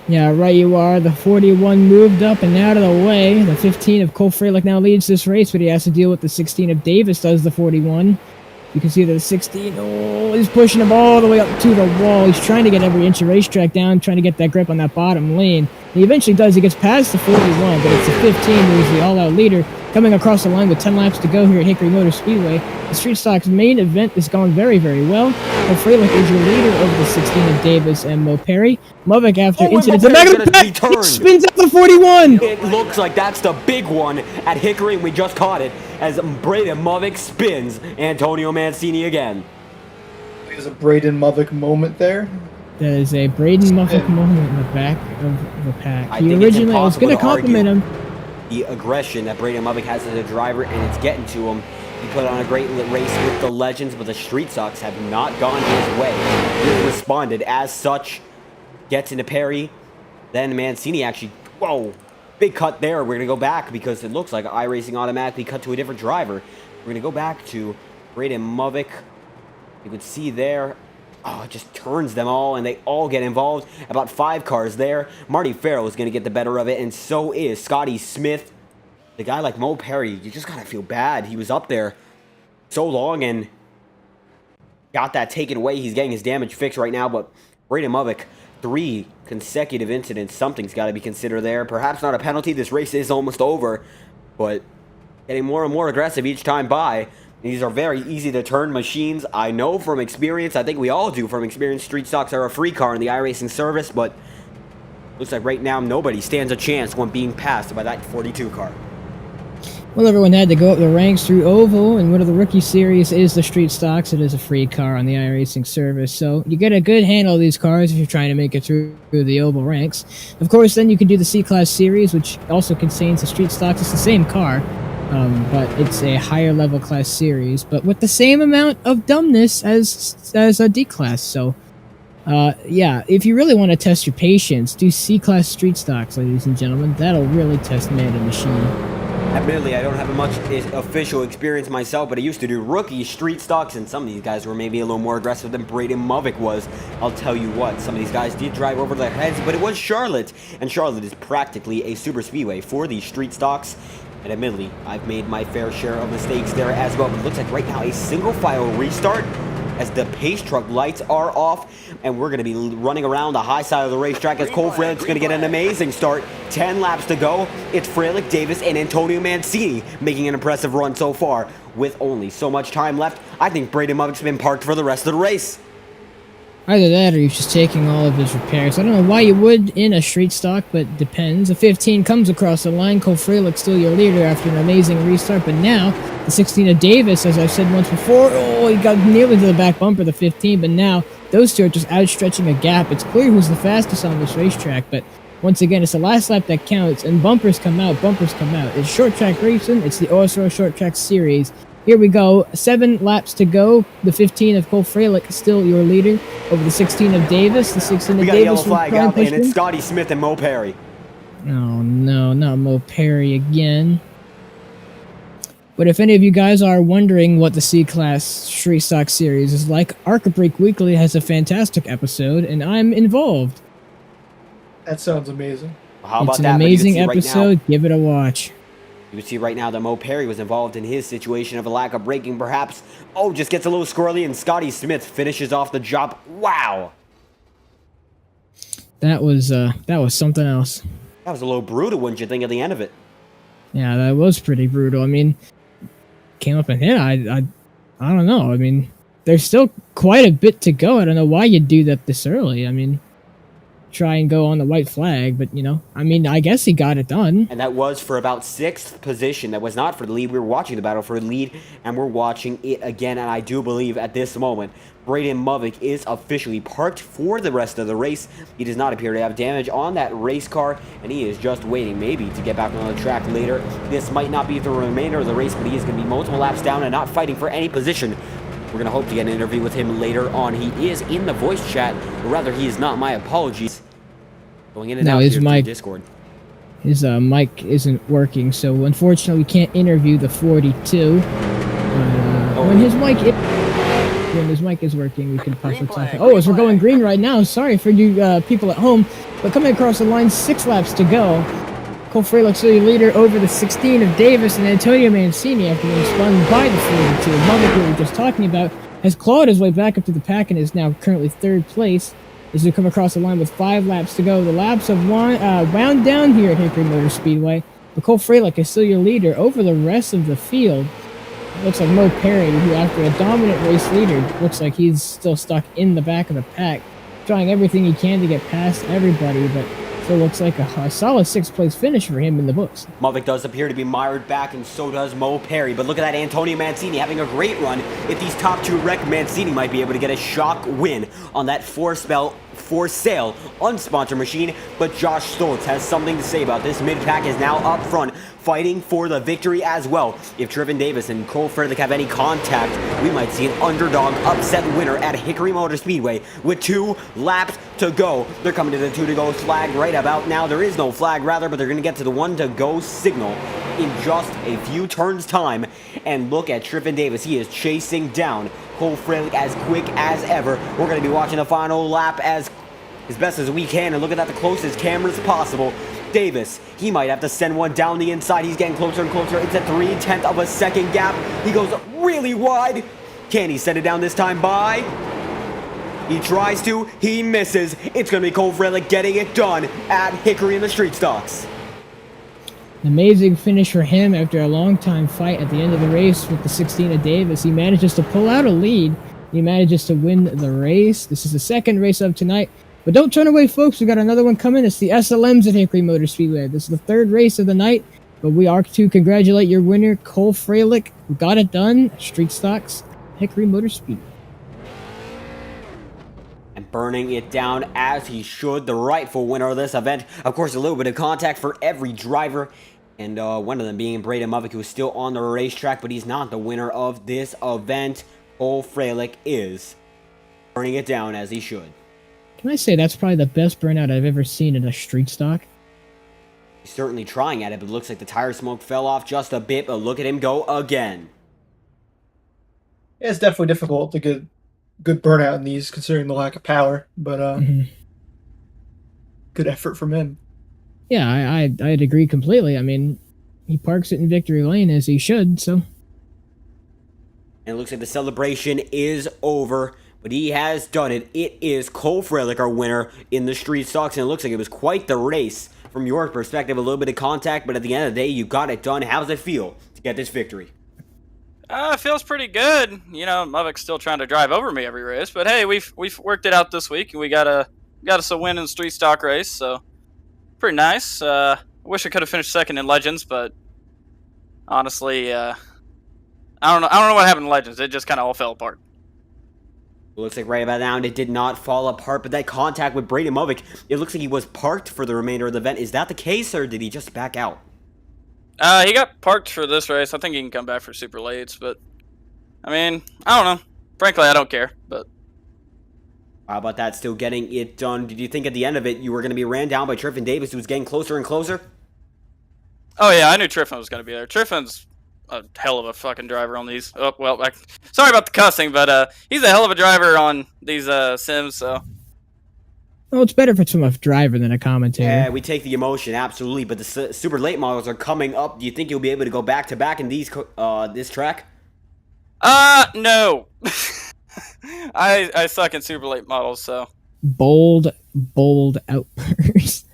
Yeah, right you are. The 41 moved up and out of the way. The 15 of Cole Frelick now leads this race, but he has to deal with the 16 of Davis, does the 41. You can see that the 16, he's pushing him all the way up to the wall. He's trying to get every inch of racetrack down, trying to get that grip on that bottom lane. He eventually does. He gets past the 41, but it's the 15 who's the all-out leader coming across the line with 10 laps to go here at Hickory Motor Speedway. The Street Stock's main event is going very, very well. Cole Frelick is your leader over the 16 of Davis and Mo Perry. Movic, after incident, the back of the pack, he spins out the 41! It looks like that's the big one at Hickory, and we just caught it as Braden Movic spins Antonio Mancini again. There's a Braden Movic moment there. That is a Braden Movic moment in the back of the pack. I He think it's originally, I was going to impossible to compliment argue him. the aggression that Braden Movic has as a driver, and it's getting to him. He put on a great race with the legends, but the Street Stocks have not gone his way. He responded as such, gets into Perry, then Mancini actually, whoa, big cut there. We're going to go back because it looks like iRacing automatically cut to a different driver. We're going to go back to Braden Movic. You can see there, it just turns them all, and they all get involved. About 5 cars there. Marty Farrell is going to get the better of it, and so is Scotty Smith. The guy like Mo Perry, you just got to feel bad. He was up there so long and got that taken away. He's getting his damage fixed right now, but Braden Movic, 3 consecutive incidents. Something's got to be considered there. Perhaps not a penalty. This race is almost over, but getting more and more aggressive each time by. These are very easy to turn machines. I know from experience, I think we all do from experience, Street Stocks are a free car in the iRacing service, but looks like right now nobody stands a chance when being passed by that 42 car. Well, everyone had to go up the ranks through Oval, and one of the rookie series is the Street Stocks. It is a free car on the iRacing service, so you get a good handle of these cars if you're trying to make it through the Oval ranks. Of course, then you can do the C-Class series, which also contains the Street Stocks. It's the same car, but it's a higher level class series, but with the same amount of dumbness as a D-Class, so yeah, if you really want to test your patience, do C-Class Street Stocks, ladies and gentlemen. That'll really test man and machine. Admittedly, I don't have much official experience myself, but I used to do rookie Street Stocks, and some of these guys were maybe a little more aggressive than Braden Movic was. I'll tell you what, some of these guys did drive over their heads, but it was Charlotte, and Charlotte is practically a super speedway for these Street Stocks. And admittedly, I've made my fair share of mistakes there as well, but it looks like right now a single file restart as the pace truck lights are off, and we're going to be running around the high side of the racetrack as Cole Frelick's going to get an amazing start. 10 laps to go. It's Frelick, Davis, and Antonio Mancini making an impressive run so far. With only so much time left, I think Braden Movic's been parked for the rest of the race. Either that or he's just taking all of his repairs. I don't know why you would in a Street Stock, but depends. The 15 comes across the line. Cole Frelick's still your leader after an amazing restart, but now the 16 of Davis, as I've said once before, he got nearly to the back bumper, the 15, but now those two are just outstretching a gap. It's clear who's the fastest on this racetrack, but once again, it's the last lap that counts, and bumpers come out, It's short track racing, it's the OSRL Short Track Series. Here we go, 7 laps to go. The 15 of Cole Frelick is still your leader over the 16 of Davis. The 16 of Davis. We got a yellow flag out, and it's Scotty Smith and Mo Perry. Oh no, not Mo Perry again. But if any of you guys are wondering what the C-Class Street Stock Series is like, Arca Break Weekly has a fantastic episode, and I'm involved. That sounds amazing. How about it's an that? amazing episode. Give it a watch. You can see right now that Mo Perry was involved in his situation of a lack of braking, perhaps. Just gets a little squirrely, and Scotty Smith finishes off the job. Wow. That was something else. That was a little brutal, wouldn't you think, at the end of it? Yeah, that was pretty brutal. I mean, came up and hit. I don't know. I mean, there's still quite a bit to go. I don't know why you'd do that this early. I mean, try and go on the white flag, but I mean, I guess he got it done. And that was for about 6th position. That was not for the lead. We were watching the battle for the lead, and we're watching it again. And I do believe at this moment, Braden Movick is officially parked for the rest of the race. He does not appear to have damage on that race car, and he is just waiting maybe to get back on the track later. This might not be the remainder of the race, but he is going to be multiple laps down and not fighting for any position. We're going to hope to get an interview with him later on. He is in the voice chat, or rather, he is not. My apologies. Going in and out here through Discord. His mic isn't working, so unfortunately we can't interview the 42. When his mic is working, we can possibly talk. Oh, as we're going green right now, sorry for you people at home, but coming across the line, 6 laps to go. Cole Frelick still your leader over the 16 of Davis, and Antonio Mancini, after being spun by the 42 of Movick, we were just talking about, has clawed his way back up to the pack and is now currently 3rd place. As we come across the line with 5 laps to go. The laps have wound down here at Hickory Motor Speedway. But Cole Frelick is still your leader over the rest of the field. It looks like Mo Perry, who after a dominant race leader, looks like he's still stuck in the back of the pack, trying everything he can to get past everybody, but still looks like a solid 6th place finish for him in the books. Movick does appear to be mired back, and so does Mo Perry. But look at that, Antonio Mancini having a great run. If these top 2 wreck, Mancini might be able to get a shock win on that for sale unsponsored machine. But Josh Stoltz has something to say about this. Mid-pack is now up front, fighting for the victory as well. If Driving Davis and Cole Frelick have any contact, we might see an underdog upset winner at Hickory Motor Speedway with 2 laps to go. They're coming to the 2 to go flag right about now. There is no flag, rather, but they're going to get to the 1 to go signal in just a few turns time. And look at Driving Davis. He is chasing down Cole Frelick as quick as ever. We're going to be watching the final lap as best as we can, and look at that, the closest cameras possible. Davis, he might have to send one down the inside. He's getting closer and closer. It's a 0.3 of a second gap. He goes really wide. Can he send it down this time by? He tries to. He misses. It's going to be Cole Frelick getting it done at Hickory in the street stocks. Amazing finish for him after a long time fight at the end of the race with the 16 of Davis. He manages to pull out a lead. He manages to win the race. This is the 2nd race of tonight. But don't turn away, folks. We got another one coming. It's the SLMs at Hickory Motor Speedway. This is the 3rd race of the night. But we are to congratulate your winner, Cole Frelick, who got it done. Street stocks, Hickory Motor Speedway. And burning it down as he should, the rightful winner of this event. Of course, a little bit of contact for every driver. And one of them being Braden Movick, who is still on the racetrack, but he's not the winner of this event. Cole Frelick is burning it down as he should. Can I say that's probably the best burnout I've ever seen in a street stock? He's certainly trying at it, but it looks like the tire smoke fell off just a bit, but look at him go again. Yeah, it's definitely difficult to get good burnout in these, considering the lack of power, but good effort from him. Yeah, I'd agree completely. I mean, he parks it in victory lane as he should, so. And it looks like the celebration is over, but he has done it. It is Cole Frelick, our winner in the street stocks, and it looks like it was quite the race. From your perspective, a little bit of contact, but at the end of the day, you got it done. How does it feel to get this victory? It feels pretty good. You know, Movick's still trying to drive over me every race, but hey, we've worked it out this week, and we got us a win in the street stock race, so pretty nice. I wish I could have finished 2nd in Legends, but honestly, I don't know what happened in Legends. It just kind of all fell apart. It looks like right about now it did not fall apart, but that contact with Braden Movick, it looks like he was parked for the remainder of the event. Is that the case, or did he just back out? He got parked for this race. I think he can come back for super lates, but I mean, I don't know. Frankly, I don't care, but how about that, still getting it done? Did you think at the end of it you were going to be ran down by Triffin Davis, who was getting closer and closer? Oh yeah, I knew Triffin was going to be there. Triffin's a hell of a fucking driver on these. Oh, well, sorry about the cussing, but he's a hell of a driver on these sims, so. Well, it's better if it's from a driver than a commentator. Yeah, we take the emotion, absolutely, but the super late models are coming up. Do you think you'll be able to go back-to-back in these this track? No. I suck in super late models, so. Bold outburst.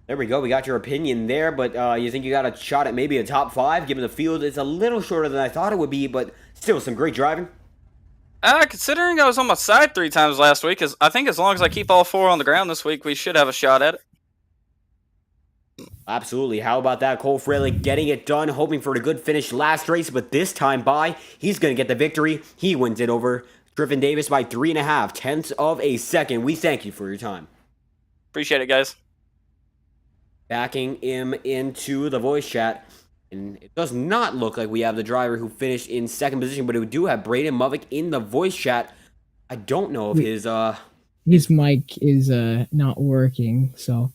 There we go. We got your opinion there, but you think you got a shot at maybe a top 5, given the field is a little shorter than I thought it would be, but still some great driving? Considering I was on my side 3 times last week, I think as long as I keep all 4 on the ground this week, we should have a shot at it. Absolutely. How about that? Cole Fraley getting it done, hoping for a good finish last race, but this time he's going to get the victory. He wins it over Driving Davis by 3.5 tenths of a second. We thank you for your time. Appreciate it, guys. Backing him into the voice chat. And it does not look like we have the driver who finished in second position, but we do have Braden Movick in the voice chat. I don't know if his mic is not working, so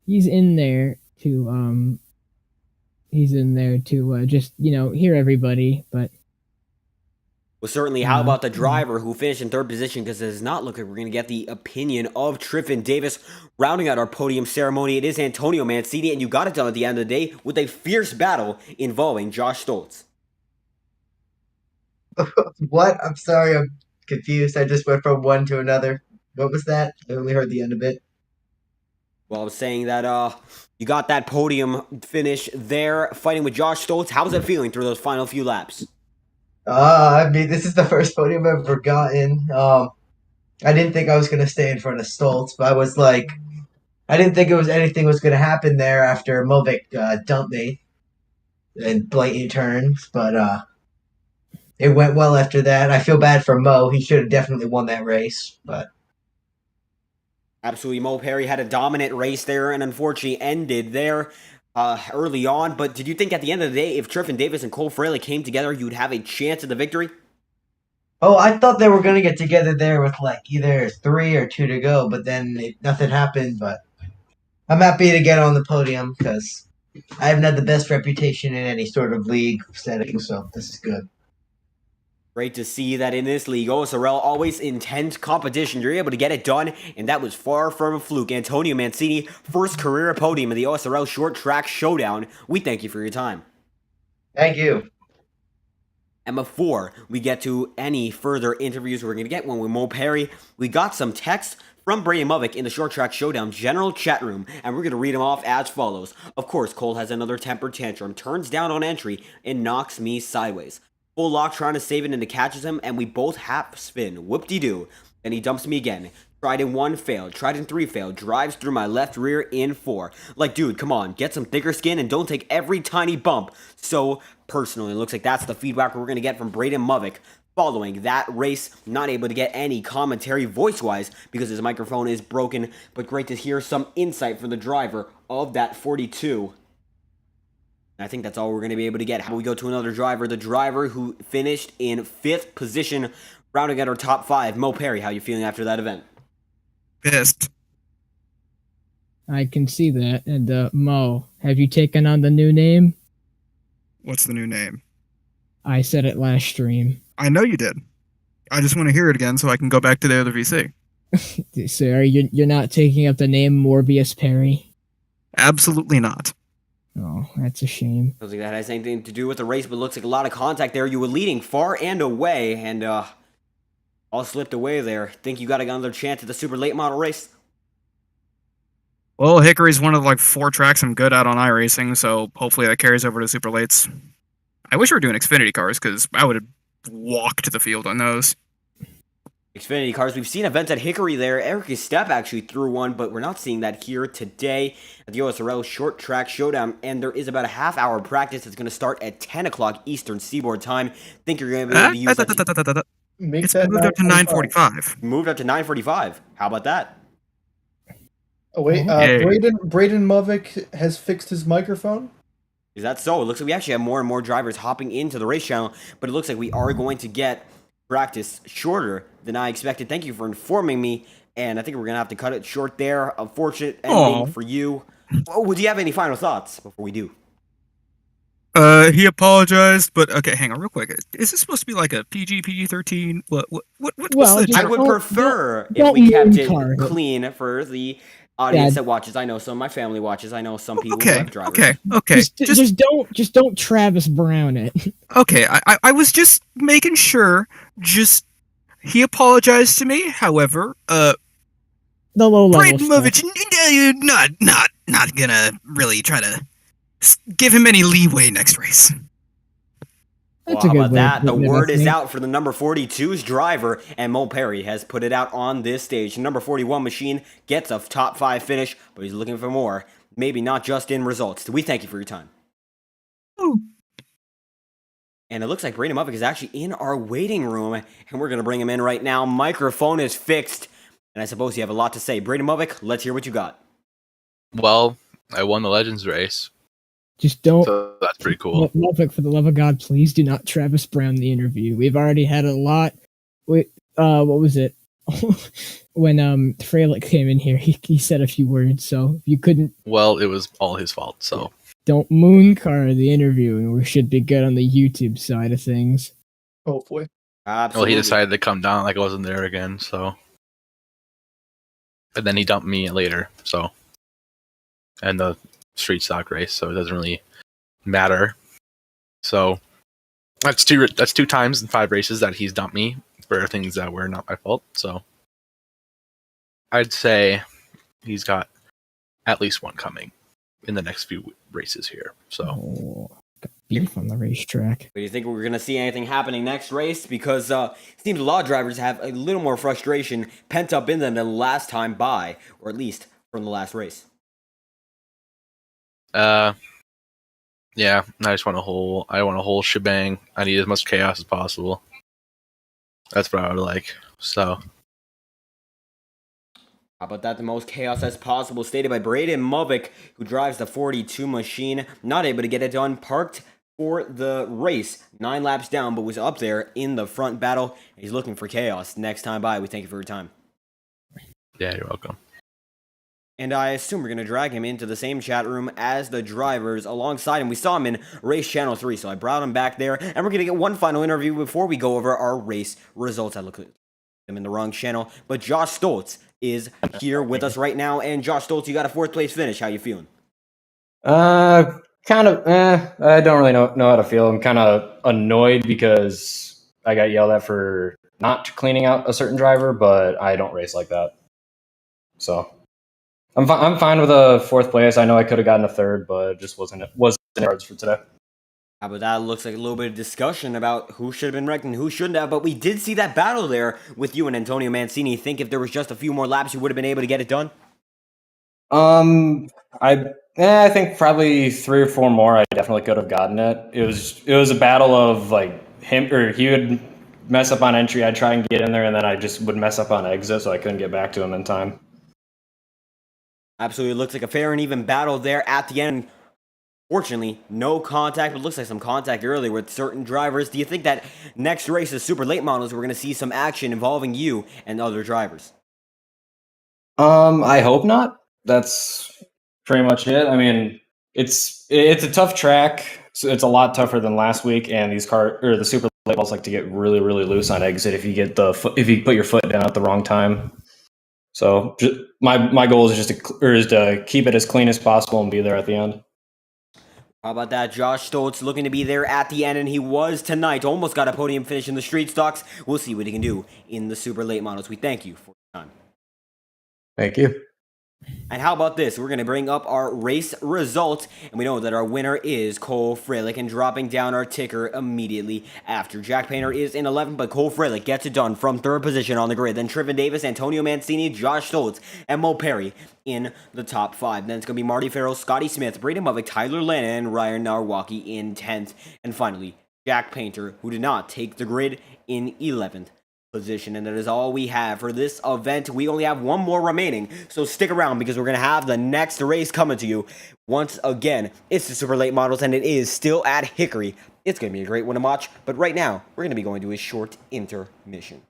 he's in there to just, hear everybody, but well, certainly, how about the driver who finished in third position? Because it does not look like we're going to get the opinion of Triffin Davis. Rounding out our podium ceremony, it is Antonio Mancini, and you got it done at the end of the day with a fierce battle involving Josh Stoltz. What? I'm sorry, I'm confused. I just went from one to another. What was that? I only heard the end of it. Well, I was saying that you got that podium finish there, fighting with Josh Stoltz. How's it feeling through those final few laps? This is the first podium I've ever gotten. I didn't think I was going to stay in front of Stoltz, but I didn't think anything was going to happen there after Movick dumped me in blatant turns, but it went well after that. I feel bad for Mo. He should have definitely won that race, but... Absolutely, Mo Perry had a dominant race there and unfortunately ended there early on. But did you think at the end of the day, if Triffin Davis and Cole Fraley came together, you'd have a chance at the victory? Oh, I thought they were going to get together there with either 3 or 2 to go, but then nothing happened. But I'm happy to get on the podium because I haven't had the best reputation in any sort of league setting, so this is good. Great to see that in this league, OSRL, always intense competition. You're able to get it done, and that was far from a fluke. Antonio Mancini, first career podium in the OSRL Short Track Showdown. We thank you for your time. Thank you. And before we get to any further interviews we're going to get one with Mo Perry, we got some text from Brady Movick in the Short Track Showdown general chat room, and we're going to read them off as follows. Of course, Cole has another temper tantrum, turns down on entry, and knocks me sideways. Full lock trying to save it and it catches him, and we both half spin. Whoop-de-doo. Then he dumps me again. Tried in 1, failed. Tried in 3, failed. Drives through my left rear in 4. Like, dude, come on. Get some thicker skin and don't take every tiny bump so personally. It looks like that's the feedback we're going to get from Braden Movick following that race. Not able to get any commentary voice-wise because his microphone is broken, but great to hear some insight from the driver of that 42. I think that's all we're going to be able to get. How we go to another driver, the driver who finished in 5th position, rounding out our top 5. Mo Perry, how you feeling after that event? Pissed. I can see that. And Mo, have you taken on the new name? What's the new name? I said it last stream. I know you did. I just want to hear it again so I can go back to the other VC. So you're not taking up the name Morbius Perry? Absolutely not. Oh, that's a shame. Looks like that has anything to do with the race, but looks like a lot of contact there. You were leading far and away, and all slipped away there. Think you got another chance at the super late model race? Well, Hickory's one of like 4 tracks I'm good at on iRacing, so hopefully that carries over to super lates. I wish we were doing Xfinity cars, because I would have walked the field on those. Xfinity cars. We've seen events at Hickory there. Eric Step actually threw one, but we're not seeing that here today at the OSRL Short Track Showdown. And there is about a half-hour practice that's going to start at 10 o'clock Eastern Seaboard time. Think you're going to be able to use that? It's moved up to 9:45. Moved up to 9:45. How about that? Oh wait, Braden Movick has fixed his microphone. Is that so? It looks like we actually have more and more drivers hopping into the race channel, but it looks like we are going to get practice shorter than I expected. Thank you for informing me, and I think we're going to have to cut it short there. Unfortunate ending for you. Oh, would you have any final thoughts before we do? He apologized, but okay, hang on real quick. Is this supposed to be like a PG-13? What's the... I would prefer if we kept it clean for the audience that watches. I know some of my family watches. I know some people who have drivers. Okay. Just don't Travis Brown it. Okay, I was just making sure. He apologized to me. However, the low level Braden Movick, not gonna really try to give him any leeway next race. That's Well, a how good about way of that? The putting it, I word is think. out for the number 42's driver, and Mo Perry has put it out on this stage. The number 41 machine gets a top 5 finish, but he's looking for more. Maybe not just in results. We thank you for your time. Ooh. And it looks like Braden Muffick is actually in our waiting room, and we're going to bring him in right now. Microphone is fixed, and I suppose you have a lot to say. Braden Muffick, let's hear what you got. Well, I won the Legends race, Just don't. so that's pretty cool. Muffick, for the love of God, please do not Travis Brown the interview. We've already had a lot. What was it? When Freilich came in here, he said a few words, so if you couldn't. Well, it was all his fault, so. Don't mooncar the interview, and we should be good on the YouTube side of things. Hopefully. Absolutely. Well, he decided to come down like I wasn't there again, so. And then he dumped me later, so. And the street stock race, so it doesn't really matter. So that's two times in 5 races that he's dumped me for things that were not my fault. So I'd say he's got at least one coming in the next few races here. So got beef on the racetrack. Do you think we're going to see anything happening next race? Because it seems a lot of drivers have a little more frustration pent up in them than last time by, or at least from the last race. Yeah, I want a whole shebang. I need as much chaos as possible. That's what I would like. So How about that? The most chaos as possible, stated by Braden Muffick, who drives the 42 machine. Not able to get it done. Parked for the race. 9 laps down, but was up there in the front battle. He's looking for chaos. Next time by, we thank you for your time. yeah, you're welcome. And I assume we're going to drag him into the same chat room as the drivers alongside him. We saw him in Race Channel 3, so I brought him back there. And we're going to get one final interview before we go over our race results. I look at him in the wrong channel. But Josh Stoltz is here with us right now. And Josh Stoltz, you got a 4th place finish. How you feeling? I don't really know how to feel. I'm kind of annoyed because I got yelled at for not cleaning out a certain driver, but I don't race like that. So I'm fine with a 4th place. I know I could have gotten a 3rd, but it just wasn't in the cards for today. How about that? Looks like a little bit of discussion about who should have been wrecked and who shouldn't have. But we did see that battle there with you and Antonio Mancini. Think if there was just a few more laps, you would have been able to get it done? I think probably 3 or 4 more. I definitely could have gotten it. It was a battle of like him, or he would mess up on entry. I'd try and get in there, and then I just would mess up on exit, so I couldn't get back to him in time. Absolutely. Looks like a fair and even battle there at the end. Fortunately, no contact, but looks like some contact earlier with certain drivers. Do you think that next race is super late models, we're going to see some action involving you and other drivers? I hope not. That's pretty much it. I mean, it's a tough track. So it's a lot tougher than last week, and the super late models like to get really, really loose on exit if you put your foot down at the wrong time. So my goal is to keep it as clean as possible and be there at the end. How about that? Josh Stoltz looking to be there at the end, and he was tonight. Almost got a podium finish in the street stocks. We'll see what he can do in the super late models. We thank you for your time. Thank you. And how about this? We're going to bring up our race results, and we know that our winner is Cole Freilich, and dropping down our ticker immediately after. Jack Painter is in 11th, but Cole Freilich gets it done from 3rd position on the grid. Then Triven Davis, Antonio Mancini, Josh Stoltz, and Mo Perry in the top 5. Then it's going to be Marty Farrell, Scotty Smith, Braden Muffick, Tyler Lennon, and Ryan Narwaki in 10th. And finally, Jack Painter, who did not take the grid, in 11th position. And that is all we have for this event. We only have one more remaining, so stick around because we're going to have the next race coming to you. Once again, it's the super late models, and it is still at Hickory. It's going to be a great one to watch, but right now, we're going to be going to a short intermission.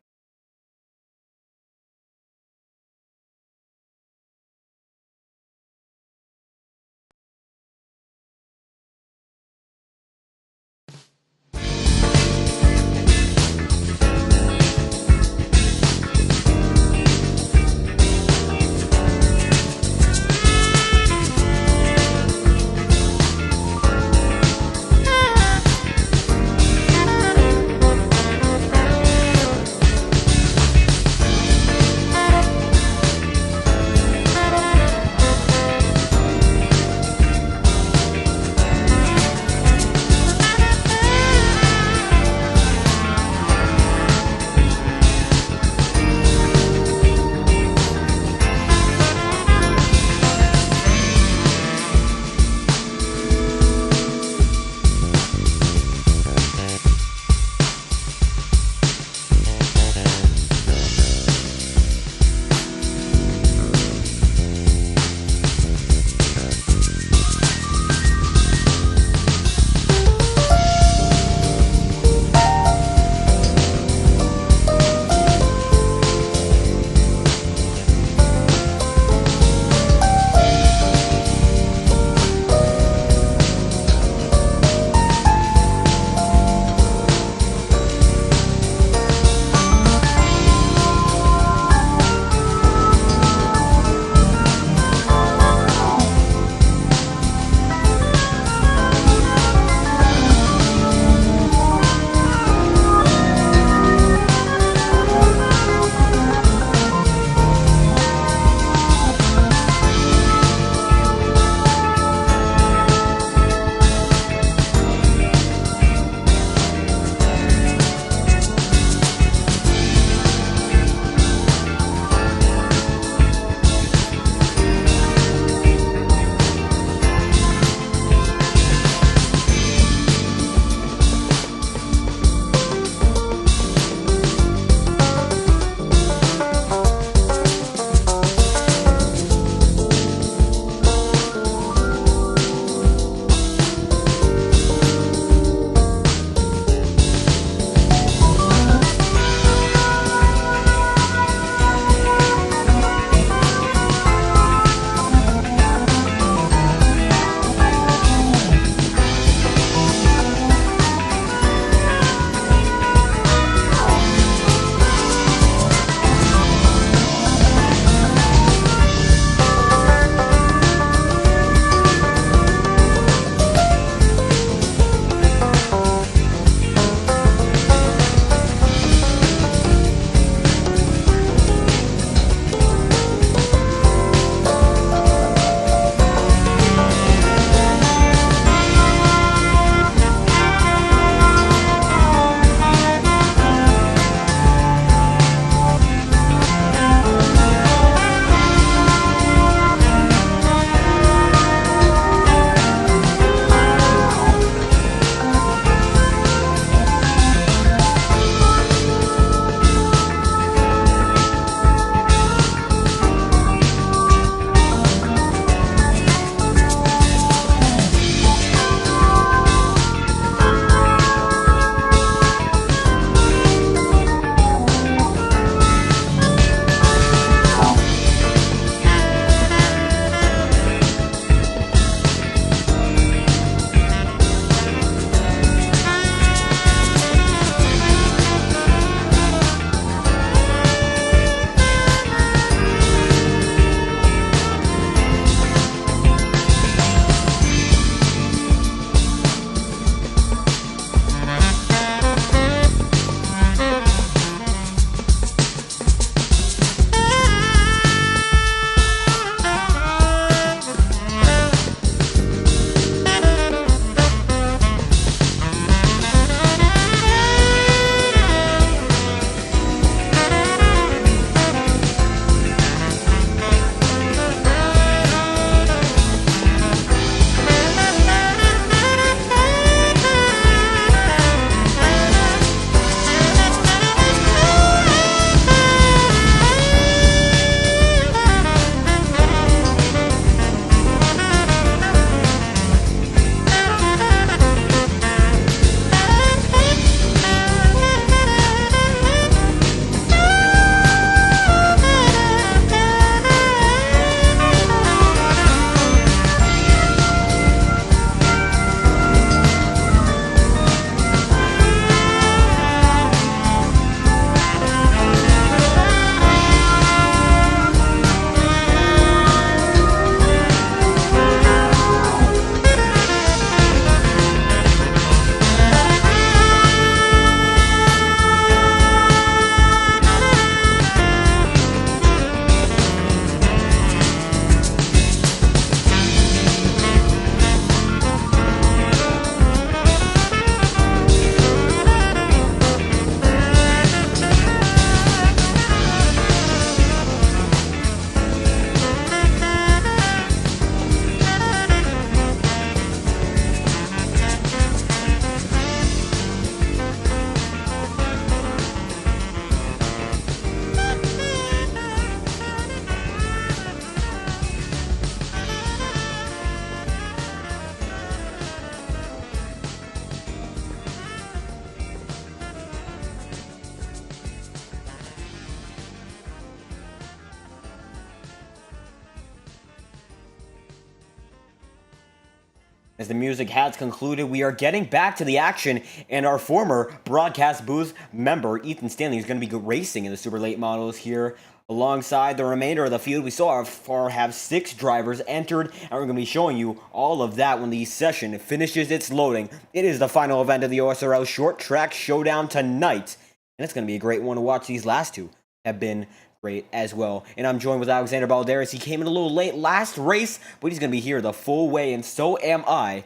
As the music has concluded, we are getting back to the action, and our former broadcast booth member, Ethan Stanley, is going to be racing in the super late models here. Alongside the remainder of the field, we so far have 6 drivers entered, and we're going to be showing you all of that when the session finishes its loading. It is the final event of the OSRL Short Track Showdown tonight, and it's going to be a great one to watch. These last 2 have been great as well. And I'm joined with Alexander Balderas. He came in a little late last race, but he's going to be here the full way, and so am I.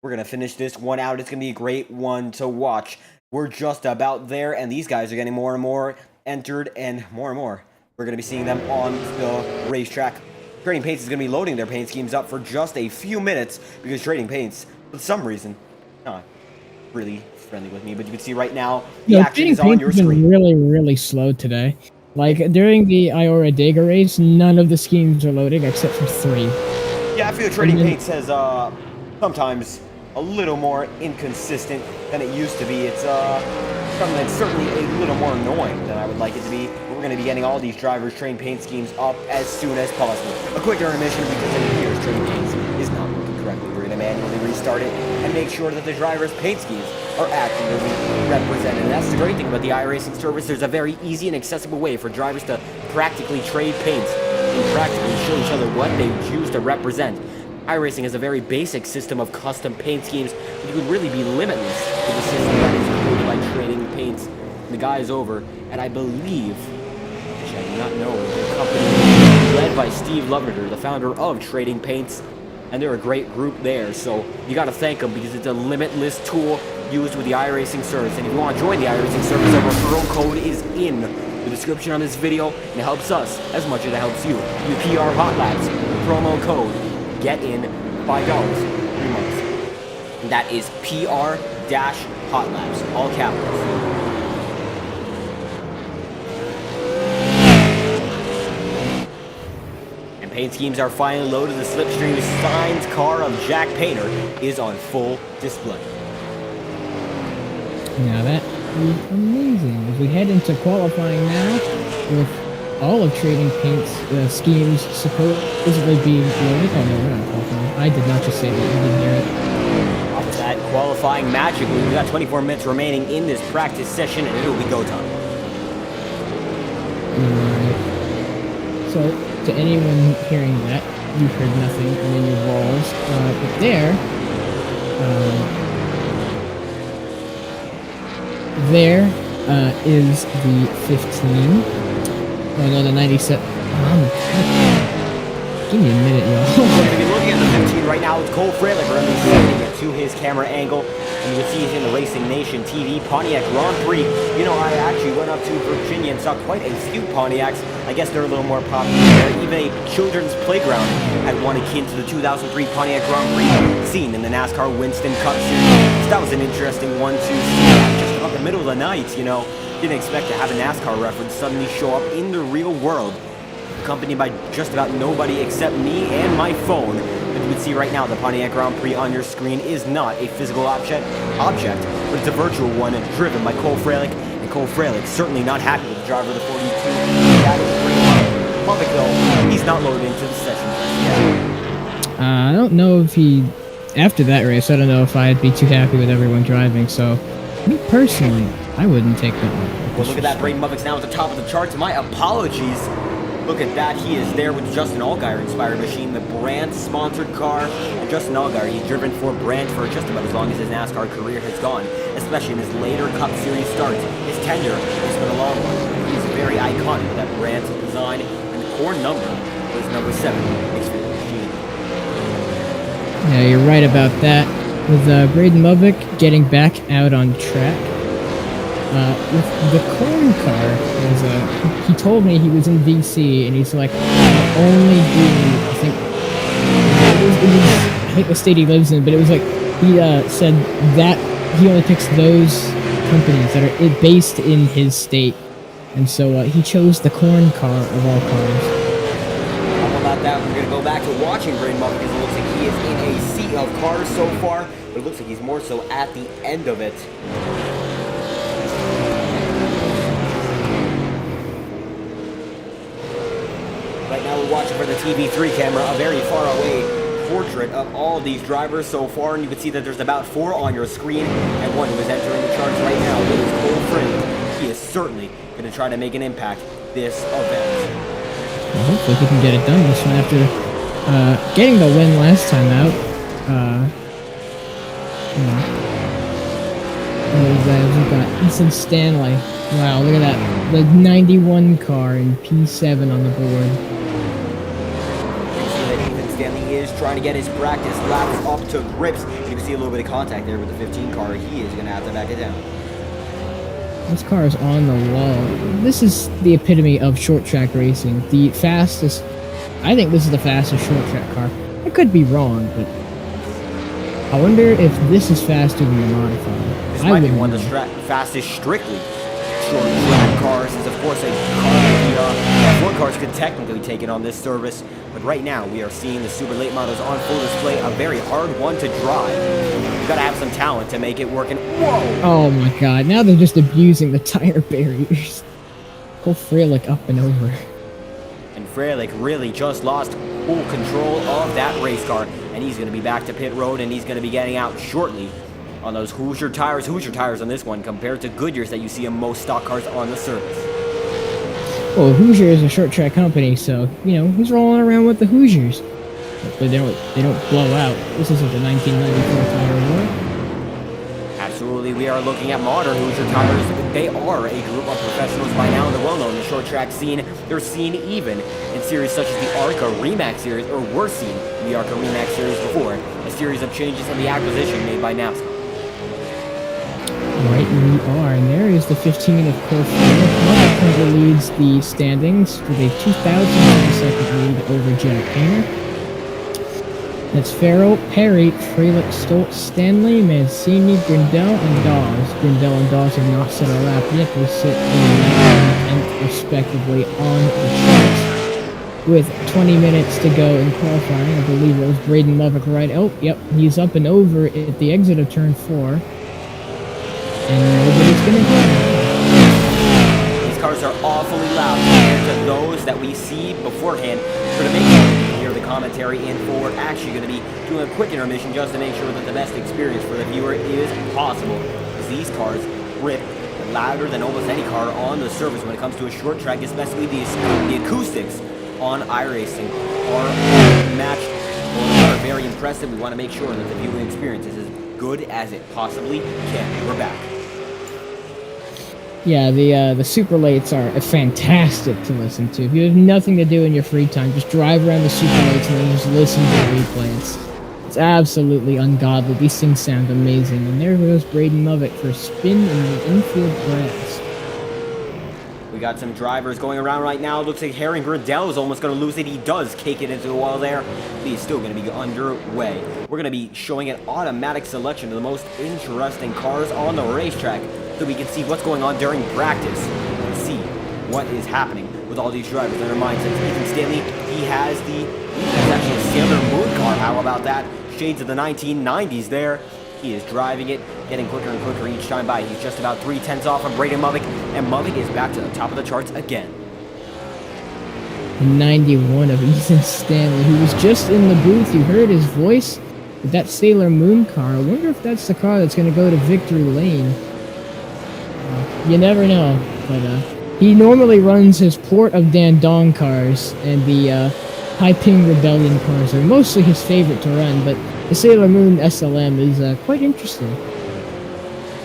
We're going to finish this one out. It's going to be a great one to watch. We're just about there, and these guys are getting more and more entered, and more. We're going to be seeing them on the racetrack. Trading Paints is going to be loading their paint schemes up for just a few minutes, because Trading Paints, for some reason, not really friendly with me, but you can see right now, the action is on your screen. Really slow today. Like, during the Iora Dega race, none of the schemes are loading except for 3. Yeah, I feel Trading Paints has, sometimes a little more inconsistent than it used to be. It's, something that's certainly a little more annoying than I would like it to be. We're going to be getting all these drivers' train paint schemes up as soon as possible. A quick intermission because it appears Trading Paints is not working correctly. We're going to manually restart it and make sure that the drivers' paint schemes are accurately represented. And that's the great thing about the iRacing service. There's a very easy and accessible way for drivers to practically trade paints and practically show each other what they choose to represent. iRacing has a very basic system of custom paint schemes, but you could really be limitless with a system that is created by trading paints. The guy is over, and I believe, which I do not know, the company led by Steve Lovender, the founder of Trading Paints, and they're a great group there, so you got to thank them because it's a limitless tool used with the iRacing service. And if you want to join the iRacing service, our referral code is in the description on this video, and it helps us as much as it helps you. You PR Hot Labs, promo code, get in $5 3 months. And that is PR-Hot Labs, all capitals. Paint schemes are finally loaded. The Slipstream signed car of Jack Painter is on full display. Now that is amazing. As we head into qualifying now, with all of Trading Paint's schemes supposedly being loaded. Oh no, we're not qualifying. I did not just say that. You didn't hear it. Off that qualifying magically. We got 24 minutes remaining in this practice session, and it'll be go time. So, to anyone hearing that, you heard nothing and then your balls. But there is the 15. Oh no, the 97. Give me a minute, y'all. We're going to be looking at the 15 right now. It's Cole Frelick currently setting it to his camera angle. And you can see he's in the Racing Nation TV Pontiac Grand Prix. You know, I actually went up to Virginia and saw quite a few Pontiacs. I guess they're a little more popular there. Even a children's playground had one akin to the 2003 Pontiac Grand Prix seen in the NASCAR Winston Cup Series. So that was an interesting one to see just about the middle of the night, you know. Didn't expect to have a NASCAR reference suddenly show up in the real world, accompanied by just about nobody except me and my phone. But you can see right now the Pontiac Grand Prix on your screen is not a physical object, but it's a virtual one driven by Cole Frelick. And Cole Frelick certainly not happy with the driver of the 42. That is great. Mother though, he's not loaded into the session yet. I don't know if he, after that race, I don't know if I'd be too happy with everyone driving, so me personally, I wouldn't take that one. Well, look at that. Braden Muffick's now at the top of the charts. My apologies. Look at that. He is there with Justin Allgaier-inspired machine, the Brandt-sponsored car. And Justin Allgaier, he's driven for Brandt for just about as long as his NASCAR career has gone, especially in his later Cup Series starts. His tenure has been a long one. He's very iconic with that Brandt design, and the core number was number 7. Xfinity machine. Yeah, you're right about that. With Braden Muffick getting back out on track. With the corn car, he told me he was in DC, and he's like, only doing, I think the state he lives in, but it was like, he said that he only picks those companies that are based in his state, and so he chose the corn car of all cars. How about that? We're going to go back to watching Braden Muffick, because it looks like he is in a sea of cars so far, but it looks like he's more so at the end of it. Right now we're watching for the TV3 camera, a very far away portrait of all of these drivers so far, and you can see that there's about 4 on your screen, and one who is entering the charts right now is Cole Friend. He is certainly going to try to make an impact this event. Well, hopefully he can get it done this one after getting the win last time out. We've got Ethan Stanley. Wow, look at that. The 91 car in P7 on the board. You can see that Ethan Stanley is trying to get his practice laps up to grips. You can see a little bit of contact there with the 15 car. He is going to have to back it down. This car is on the wall. This is the epitome of short track racing. The fastest... I think this is the fastest short track car. I could be wrong, but... I wonder if this is faster than the modified. This might be one of the fastest strictly short track cars. Is of course a car that F1 cars could technically take it on this service, but right now we are seeing the super late models on full display. A very hard one to drive. You gotta have some talent to make it work. And whoa! Oh my god! Now they're just abusing the tire barriers. Go Freilich up and over. And Freilich really just lost full control of that race car, and he's going to be back to pit road, and he's going to be getting out shortly on those Hoosier tires. Hoosier tires on this one compared to Goodyear's that you see in most stock cars on the service. Well, Hoosier is a short track company, so you know he's rolling around with the Hoosiers, but they don't blow out. This isn't the 1994 tire war. Absolutely, we are looking at modern Hoosier tires. They are a group of professionals by now. They're well known in the short track scene. They're seen even in series such as the ARCA Remax series, or were seen in the ARCA Remax series before, a series of changes in the acquisition made by NASCAR. Right, we are, and there is the 15 of Cole Freilich. Mother currently leads the standings with a 2,000 lead over Jack Hayner. That's Farrell, Perry, Freilich, Stoltz, Stanley, Mancini, Grindel, and Dawes. Grindel and Dawes have not set a lap yet. They sit in 9th and 10th respectively on the charts. With 20 minutes to go in qualifying, I believe it was Braden Lovick right. Oh, yep, he's up and over at the exit of turn 4. And nobody's gonna hit him. These cars are awfully loud compared to those that we see beforehand. So to make sure you hear the commentary in full, we're actually going to be doing a quick intermission just to make sure that the best experience for the viewer is possible. Because these cars rip louder than almost any car on the surface when it comes to a short track, especially the acoustics on iRacing are matched. Well, are very impressive. We want to make sure that the viewing experience is as good as it possibly can. We're back. Yeah, the super lates are fantastic to listen to. If you have nothing to do in your free time, just drive around the super lates and then just listen to the replay. It's absolutely ungodly. These things sound amazing. And there goes Braden Lovick for a spin in the infield grass. We got some drivers going around right now. Looks like Harry Grindel is almost going to lose it. He does cake it into the wall there. But he's still going to be underway. We're going to be showing an automatic selection of the most interesting cars on the racetrack, so we can see what's going on during practice and see what is happening with all these drivers and their mindsets. Ethan Stanley, he has actually a Sailor Moon car. How about that? Shades of the 1990s there. He is driving it, getting quicker and quicker each time by. He's just about 3/10 off of Braden Lovick, and Lovick is back to the top of the charts again. 91 of Ethan Stanley, who was just in the booth. You heard his voice with that Sailor Moon car. I wonder if that's the car that's going to go to victory lane. You never know, but he normally runs his Port of Dandong cars, and the High Ping Rebellion cars are mostly his favorite to run, but the Sailor Moon SLM is quite interesting.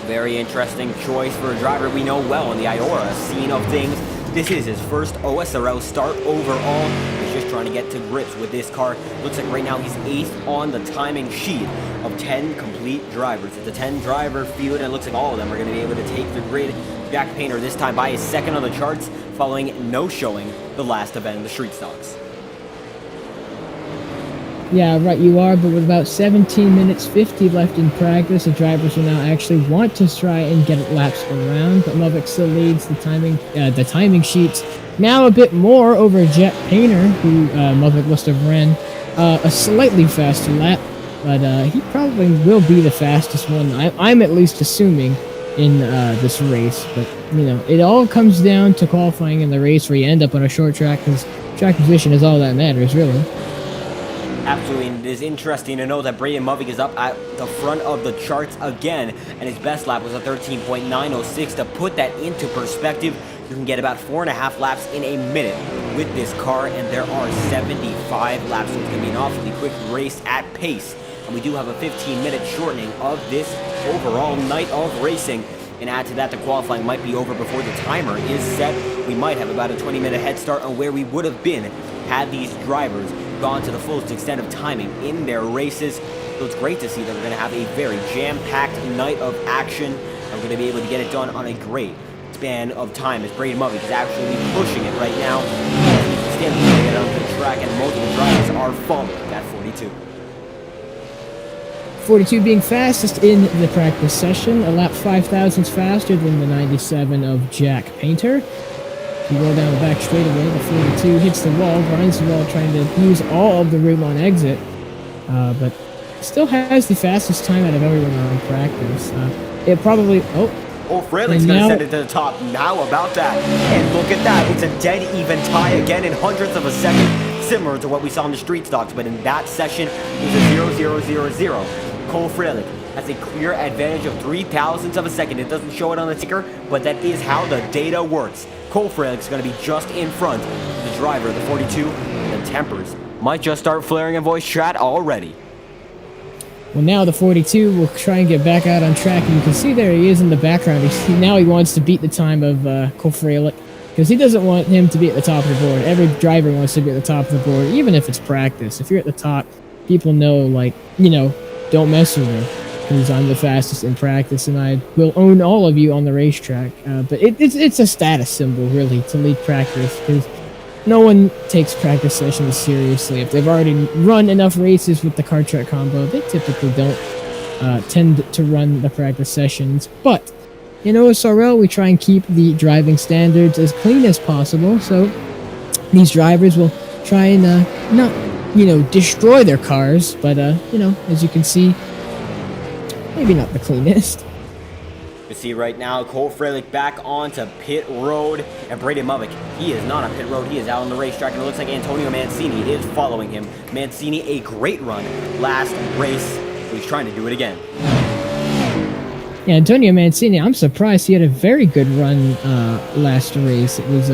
Very interesting choice for a driver we know well in the Iora scene of things. This is his first OSRL start overall. He's just trying to get to grips with this car. Looks like right now he's 8th on the timing sheet of 10 complete drivers. It's a 10-driver field, and it looks like all of them are going to be able to take the grid. Jack Painter this time by his 2nd on the charts, following no showing the last event in the street stocks. Yeah, right, you are, but with about 17 minutes 50 left in practice, the drivers will now actually want to try and get laps around, but Lovick still leads the timing sheets. Now a bit more over Jet Painter, who Lovick must have ran a slightly faster lap, but he probably will be the fastest one. I'm at least assuming in this race, but you know, it all comes down to qualifying in the race where you end up on a short track, because track position is all that matters, really. Absolutely, and it is interesting to know that Braden Movick is up at the front of the charts again, and his best lap was a 13.906. To put that into perspective, you can get about 4.5 laps in a minute with this car, and there are 75 laps, so it's going to be an awfully quick race at pace. And we do have a 15-minute shortening of this overall night of racing. And add to that, the qualifying might be over before the timer is set. We might have about a 20-minute head start on where we would have been had these drivers gone to the fullest extent of timing in their races. So it's great to see that we're going to have a very jam-packed night of action. And we're going to be able to get it done on a great span of time, as Braden Movick is actually pushing it right now. Stanley to get onto the track, and multiple drivers are following that 42. 42 being fastest in the practice session, a lap 5,000ths faster than the 97 of Jack Painter. We roll down the back straightaway, the 42 hits the wall, grinds the wall, trying to use all of the room on exit, but still has the fastest time out of everyone on practice. It probably... Oh, Frelick's going to send it to the top. How about that? And look at that. It's a dead even tie again in hundredths of a second, similar to what we saw in the street stocks, but in that session, it was a 0.0000. Cole Frelick has a clear advantage of 0.003 of a second. It doesn't show it on the ticker, but that is how the data works. Cole Frelick's going to be just in front of the driver, the 42, and the tempers might just start flaring in voice chat already. Well, now the 42 will try and get back out on track, and you can see there he is in the background. Now he wants to beat the time of Cole Frelick, because he doesn't want him to be at the top of the board. Every driver wants to be at the top of the board, even if it's practice. If you're at the top, people know, like, you know, don't mess with me, because I'm the fastest in practice, and I will own all of you on the racetrack. But it's a status symbol, really, to lead practice, because no one takes practice sessions seriously. If they've already run enough races with the car track combo, they typically don't tend to run the practice sessions. But in OSRL, we try and keep the driving standards as clean as possible, so these drivers will try and not, destroy their cars, but, as you can see, maybe not the cleanest. You see right now, Cole Frelick back onto pit road, and Braden Movick, he is not on pit road, he is out on the racetrack, and it looks like Antonio Mancini is following him. Mancini, a great run last race, so he's trying to do it again. Yeah, Antonio Mancini, I'm surprised he had a very good run last race. It was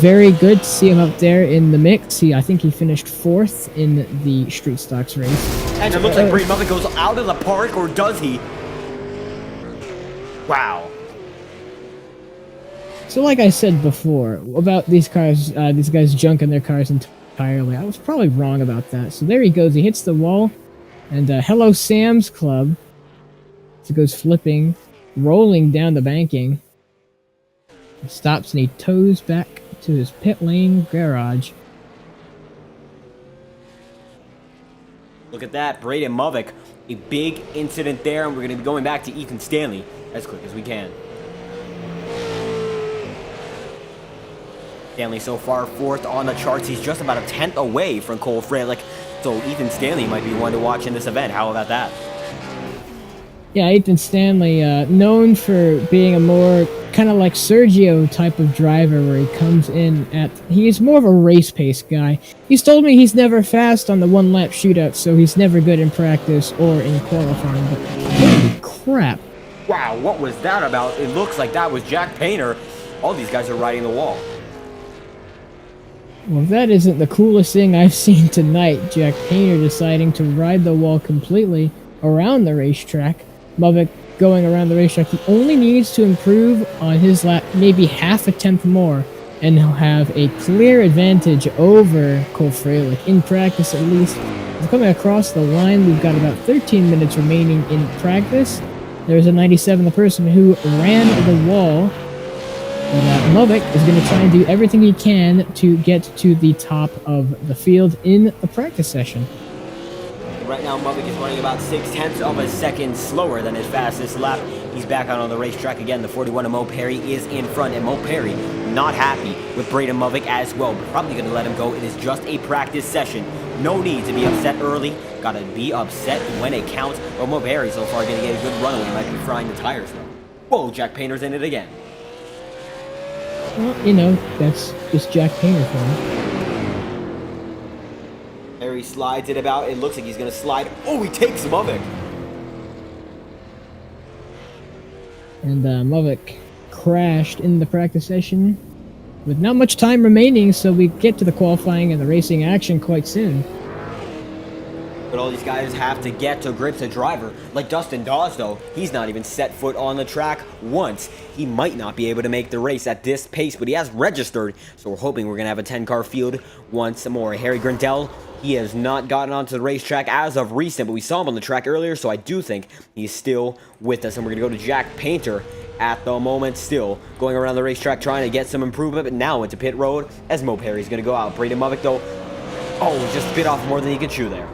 very good to see him up there in the mix. I think he finished 4th in the Street Stocks race. And it looks like Braden Movick goes out of the park, or does he? Wow. So like I said before, about these cars, these guys junking their cars entirely, I was probably wrong about that. So there he goes, he hits the wall, and hello Sam's Club. So goes flipping, rolling down the banking. He stops and he tows back to his pit lane garage. Look at that, Braden Movick. A big incident there, and we're going to be going back to Ethan Stanley as quick as we can. Stanley so far 4th on the charts. He's just about a 10th away from Cole Frelick, so Ethan Stanley might be one to watch in this event. How about that? Yeah, Ethan Stanley, known for being a more kind of like Sergio type of driver, where he comes in he's more of a race pace guy. He's told me he's never fast on the one-lap shootout, so he's never good in practice or in qualifying, but holy crap. Wow, what was that about? It looks like that was Jack Painter. All these guys are riding the wall. Well, that isn't the coolest thing I've seen tonight. Jack Painter deciding to ride the wall completely around the racetrack. Movick going around the racetrack. He only needs to improve on his lap maybe half a tenth more, and he'll have a clear advantage over Cole Frelick, in practice at least. He's coming across the line. We've got about 13 minutes remaining in practice. There's a 97, the person who ran the wall. And Movick is going to try and do everything he can to get to the top of the field in the practice session. Right now, Movick is running about 0.6 of a second slower than his fastest lap. He's back out on the racetrack again. The 41 of Mo Perry is in front, and Mo Perry not happy with Braden Movick as well. Probably going to let him go. It is just a practice session. No need to be upset early. Got to be upset when it counts. But Mo Perry so far going to get a good run. He might be frying the tires though. Whoa, Jack Painter's in it again. Well, that's just Jack Painter for him. There Perry slides it about. It looks like he's going to slide. Oh, he takes Movic. And Movic crashed in the practice session with not much time remaining, so we get to the qualifying and the racing action quite soon. But all these guys have to get to grips a driver. Like Dustin Dawes, though, he's not even set foot on the track once. He might not be able to make the race at this pace, but he has registered, so we're hoping we're going to have a 10-car field once more. Harry Grindell, he has not gotten onto the racetrack as of recent, but we saw him on the track earlier, so I do think he's still with us. And we're going to go to Jack Painter at the moment, still going around the racetrack trying to get some improvement, but now into pit road as Mo Perry's going to go out. Braden Movic, though, just bit off more than he could chew there.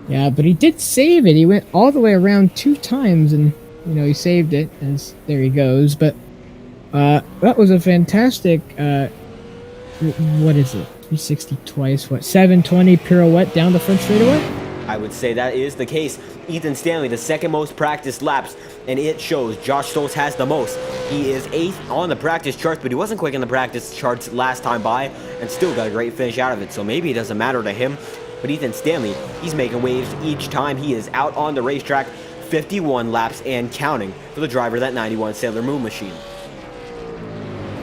Yeah, but he did save it. He went all the way around 2 times, and he saved it. As there he goes. But that was a fantastic. What is it? 360 twice. What? 720 pirouette down the front straightaway. I would say that is the case. Ethan Stanley, the second most practiced laps, and it shows. Josh Stoltz has the most. He is 8th on the practice charts, but he wasn't quick in the practice charts last time by, and still got a great finish out of it. So maybe it doesn't matter to him. But Ethan Stanley, he's making waves each time he is out on the racetrack. 51 laps and counting for the driver of that 91 Sailor Moon machine.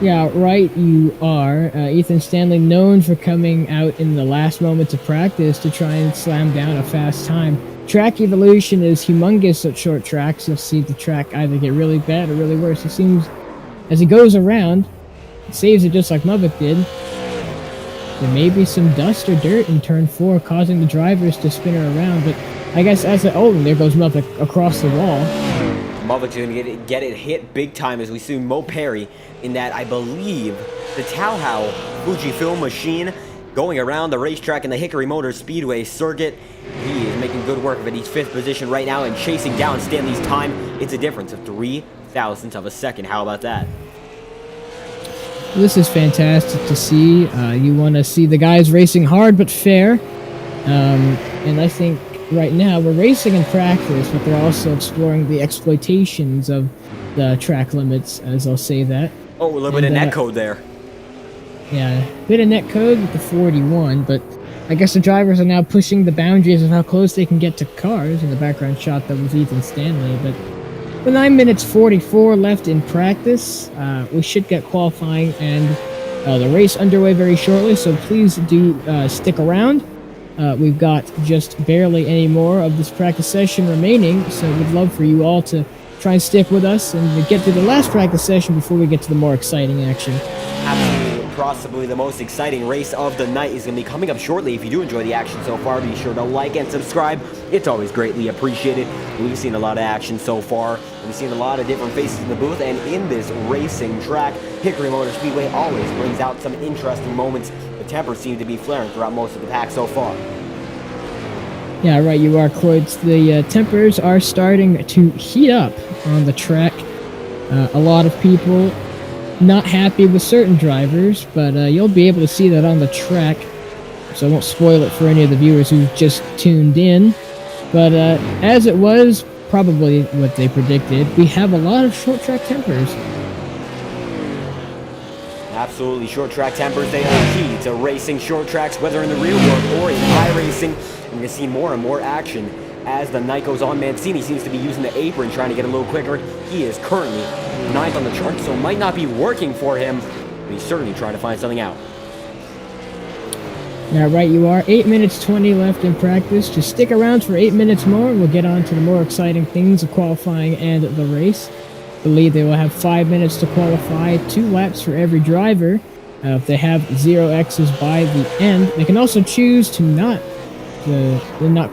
Yeah, right you are. Ethan Stanley, known for coming out in the last moments of practice to try and slam down a fast time. Track evolution is humongous at short tracks. You'll see the track either get really bad or really worse. It seems as he goes around, it saves it just like Movic did. There may be some dust or dirt in turn 4 causing the drivers to spin her around, but I guess as there goes Movic across the wall. Movic's going to get it hit big time as we see Mo Perry in that, I believe, the Tauhau Fujifilm machine going around the racetrack in the Hickory Motor Speedway circuit. He is making good work of it. He's 5th position right now and chasing down Stanley's time. It's a difference of 0.03 of a second. How about that? This is fantastic to see. You want to see the guys racing hard but fair. And I think right now we're racing in practice, but they're also exploring the exploitations of the track limits, as I'll say that. Oh, a little bit of netcode there. Yeah, a bit of netcode with the 41, but I guess the drivers are now pushing the boundaries of how close they can get to cars. In the background shot, that was Ethan Stanley, but with 9 minutes 44 left in practice, we should get qualifying and the race underway very shortly, so please do stick around. We've got just barely any more of this practice session remaining, so we'd love for you all to try and stick with us and get to the last practice session before we get to the more exciting action. Absolutely. Possibly the most exciting race of the night is going to be coming up shortly. If you do enjoy the action so far, be sure to like and subscribe. It's always greatly appreciated. We've seen a lot of action so far. We've seen a lot of different faces in the booth, and in this racing track, Hickory Motor Speedway always brings out some interesting moments. The tempers seem to be flaring throughout most of the pack so far. Yeah, right, you are, Croix. The tempers are starting to heat up on the track. A lot of people not happy with certain drivers, but you'll be able to see that on the track, so I won't spoil it for any of the viewers who just tuned in. But as it was probably what they predicted, we have a lot of short track tempers. Absolutely, short track tempers, they are key to racing short tracks, whether in the real world or in iRacing. And we're going to see more and more action as the night goes on. Mancini seems to be using the apron, trying to get a little quicker. He is currently 9th on the chart, so it might not be working for him, but he's certainly trying to find something out. Yeah, right you are. 8 minutes 20 left in practice. Just stick around for 8 minutes more, and we'll get on to the more exciting things of qualifying and the race. I believe they will have 5 minutes to qualify, 2 laps for every driver. If they have 0 X's by the end, they can also choose to not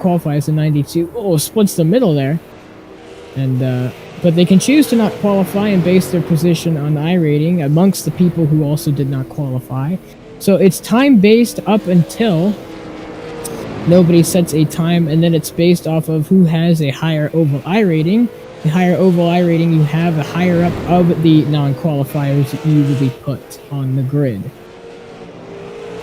qualify as a 92. Oh, splits the middle there. And but they can choose to not qualify and base their position on iRating amongst the people who also did not qualify. So it's time-based up until nobody sets a time, and then it's based off of who has a higher oval iRating. The higher oval iRating you have, the higher up of the non-qualifiers you will be put on the grid.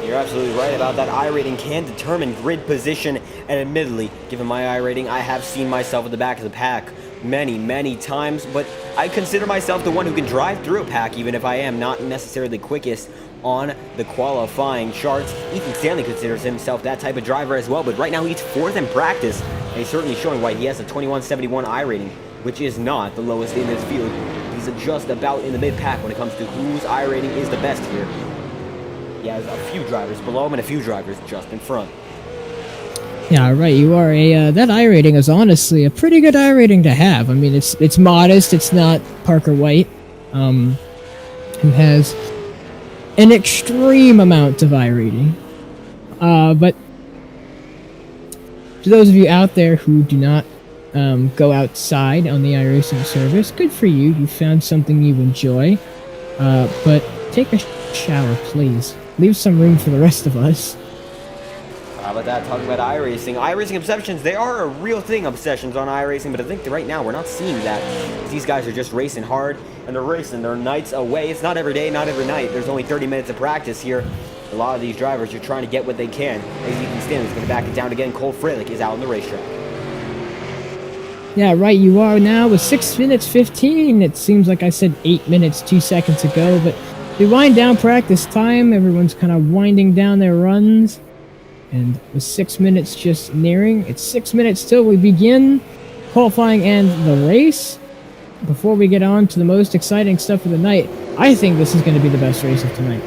You're absolutely right about that. iRating can determine grid position, and admittedly, given my iRating, I have seen myself at the back of the pack many times, but I consider myself the one who can drive through a pack, even if I am not necessarily the quickest on the qualifying charts. Ethan Stanley considers himself that type of driver as well, but right now he's 4th in practice, and he's certainly showing why he has a 2171 iRating, which is not the lowest in this field. He's just about in the mid-pack when it comes to whose iRating is the best here. He has a few drivers below him and a few drivers just in front. Yeah, right. You are that iRating is honestly a pretty good iRating to have. I mean, it's modest. It's not Parker White, who has an extreme amount of iRating. But to those of you out there who do not go outside on the iRacing service, good for you. You found something you enjoy. But take a shower, please. Leave some room for the rest of us. How about that? Talking about iRacing. iRacing obsessions, they are a real thing, obsessions on iRacing, but I think that right now we're not seeing that. These guys are just racing hard, and they're racing their nights away. It's not every day, not every night. There's only 30 minutes of practice here. A lot of these drivers are trying to get what they can. As you can stand, he's going to back it down again. Cole Freilich is out on the racetrack. Yeah, right, you are now with 6 minutes 15. It seems like I said 8 minutes 2 seconds ago, but we wind down practice time. Everyone's kind of winding down their runs. And with 6 minutes just nearing, it's 6 minutes till we begin qualifying and the race. Before we get on to the most exciting stuff of the night, I think this is going to be the best race of tonight.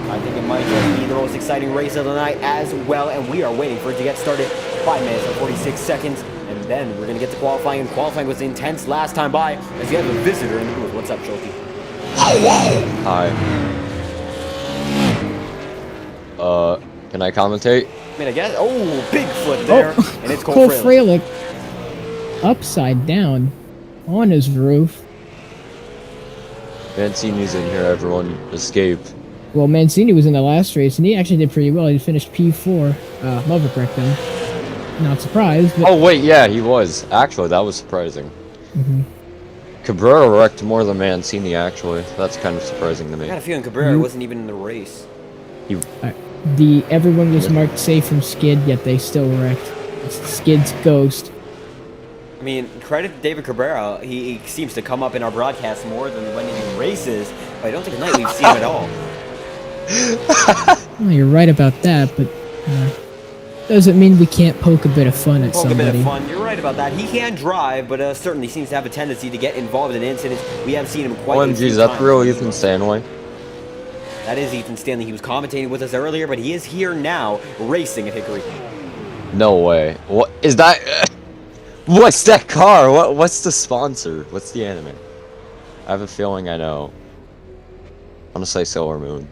I think it might just be the most exciting race of the night as well, and we are waiting for it to get started. 5 minutes and 46 seconds, and then we're going to get to qualifying, and qualifying was intense last time by, as you have a visitor in the booth. What's up, Schulte? Hi. Can I commentate? I mean, I guess. Oh, big flip there, and it's Cole Freilich upside down on his roof. Mancini's in here, everyone. Escape. Well, Mancini was in the last race, and he actually did pretty well. He finished P4. Maverick wrecked him. Not surprised. But... Oh, wait, yeah, he was. Actually, that was surprising. Mm-hmm. Cabrera wrecked more than Mancini, actually. That's kind of surprising to me. I got a feeling Cabrera wasn't even in the race. Everyone was marked safe from skid, yet they still wrecked. It's Skid's ghost. I mean, credit to David Cabrera. He seems to come up in our broadcast more than when he races, but I don't think tonight we've seen him at all. Well, you're right about that, but doesn't mean we can't poke a bit of fun at somebody. Poke a bit of fun. You're right about that. He can drive, but certainly seems to have a tendency to get involved in incidents. We have seen him quite a few times. OMG, is that the real Ethan Stanley? That is Ethan Stanley. He was commentating with us earlier, but he is here now, racing at Hickory. No way. What is that? What's that car? What's the sponsor? What's the anime? I have a feeling I know. I'm gonna say Sailor Moon.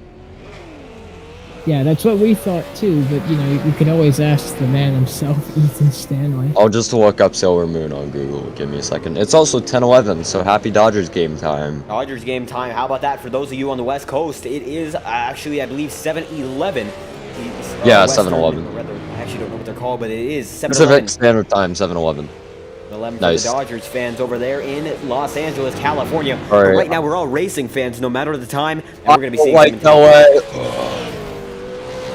Yeah, that's what we thought too, but you know, you can always ask the man himself, Ethan Stanley. I'll just look up Sailor Moon on Google. Give me a second. It's also 10:11, so happy Dodgers game time. Dodgers game time. How about that for those of you on the West Coast? It is actually, I believe, 7:11. Yeah, 7:11. I actually don't know what they're called, but it is 7:11. Pacific Standard Time, 7:11. 11 Nice. for the Dodgers fans over there in Los Angeles, California. All right. But right now, we're all racing fans, no matter the time, and we're going to be seeing Like, no way.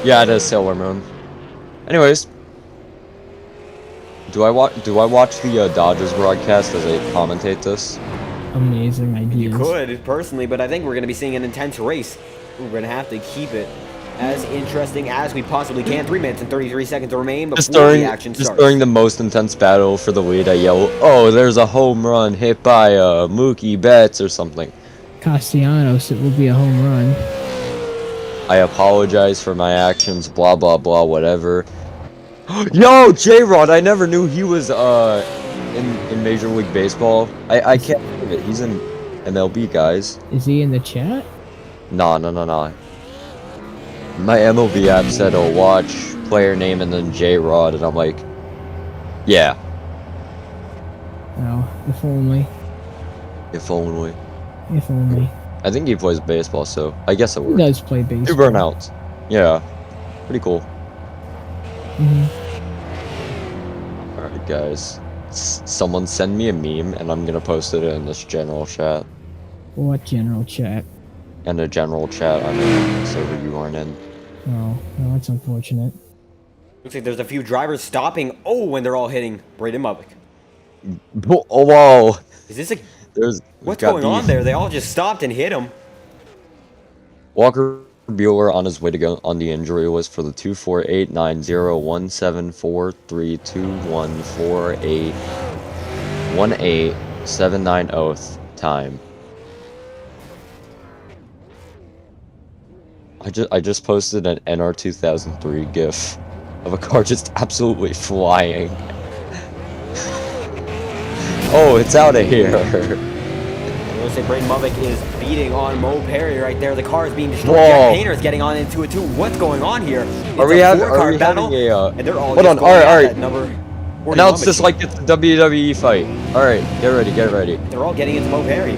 Yeah, it is Sailor Moon. Anyways, do I watch the Dodgers broadcast as I commentate this? Amazing ideas. You could, personally, but I think we're going to be seeing an intense race. We're going to have to keep it as interesting as we possibly can. 3 minutes and 33 seconds remain before the action starts. Just during the most intense battle for the lead, I yell, "Oh, there's a home run hit by Mookie Betts or something." Castellanos, it will be a home run. I apologize for my actions, blah blah blah, whatever. Yo, J-Rod, I never knew he was in Major League Baseball. I can't believe it. He's in MLB, guys. Is he in the chat? Nah. My MLB app said, "Oh, watch player name and then J-Rod," and I'm like, yeah. Oh, if only. If only. If only. I think he plays baseball, so I guess it works. He does play baseball. 2 burnouts. Yeah. Pretty cool. Mm-hmm. Alright, guys. Someone send me a meme, and I'm gonna post it in this general chat. What general chat? And a general chat I'm in, server you aren't in. Oh, no, that's unfortunate. Looks like there's a few drivers stopping. Oh, when they're all hitting Braden Mubbock. Oh, whoa. Is this a... We've What's got going on beef. there? They all just stopped and hit him. Walker Bueller on his way to go on the injury list for the 24890174321481879 time. I just posted an NR2003 GIF of a car just absolutely flying. Oh, it's out of here. Looks like Braden Mubbock is beating on Mo Perry right there. The car is being destroyed. Whoa. Jack Painter is getting on into it too. What's going on here? It's Are we a having four-car battle, a and they're all hold just on, alright. number 41 Now it's just machine. like it's a WWE fight. Alright, get ready. They're all getting into Mo Perry.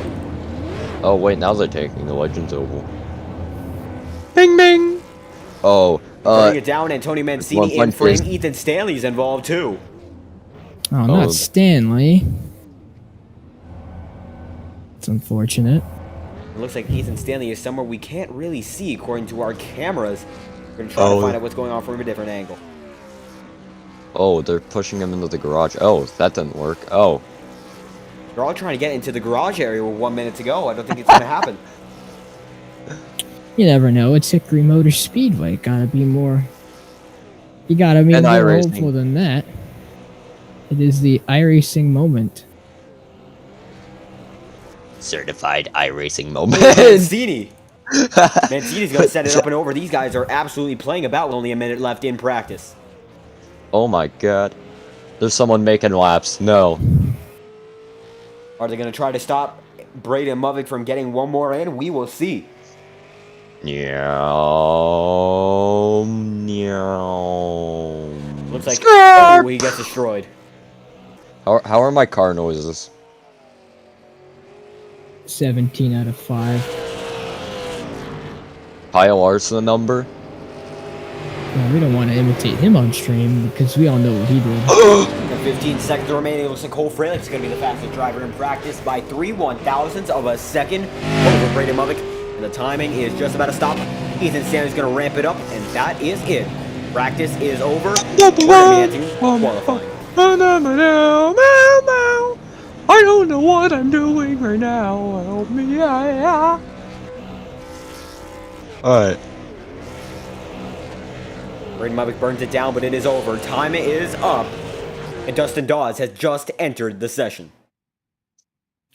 Oh wait, now they're taking the Legends Oval. Bing bing! Oh, Putting it down, Antonio Mancini in frame. is- Ethan Stanley's involved too. Oh, not Stanley. It's unfortunate. It looks like Ethan Stanley is somewhere we can't really see according to our cameras. We're gonna try to find out what's going on from a different angle. Oh, they're pushing him into the garage. Oh, that didn't work. Oh. They're all trying to get into the garage area with 1 minute to go. I don't think it's gonna happen. You never know. It's Hickory Motor Speedway. Gotta be more. You gotta be And more iRacing. hopeful than that. It is the iRacing moment. Certified iRacing moment. Mancini! Mancini's gonna set it up and over. These guys are absolutely playing about with only a minute left in practice. Oh my god. There's someone making laps. No. Are they gonna try to stop Braden Mubbock from getting one more in? We will see. Yeah. Looks like oh, he gets destroyed. How are my car noises? 17 out of 5. Kyle Larson number? Well, we don't want to imitate him on stream because we all know what he did. 15 seconds remaining. It looks like Cole Freilich going to be the fastest driver in practice by 3/1000ths of a second over Braden Mubbock. And the timing is just about to stop. Ethan Stanley's going to ramp it up, and that is it. Practice is over. We're going to be entering qualifying. I don't know what I'm doing right now. Help me. Alright. Braden Mubbock burns it down, but it is over. Time is up. And Dustin Dawes has just entered the session.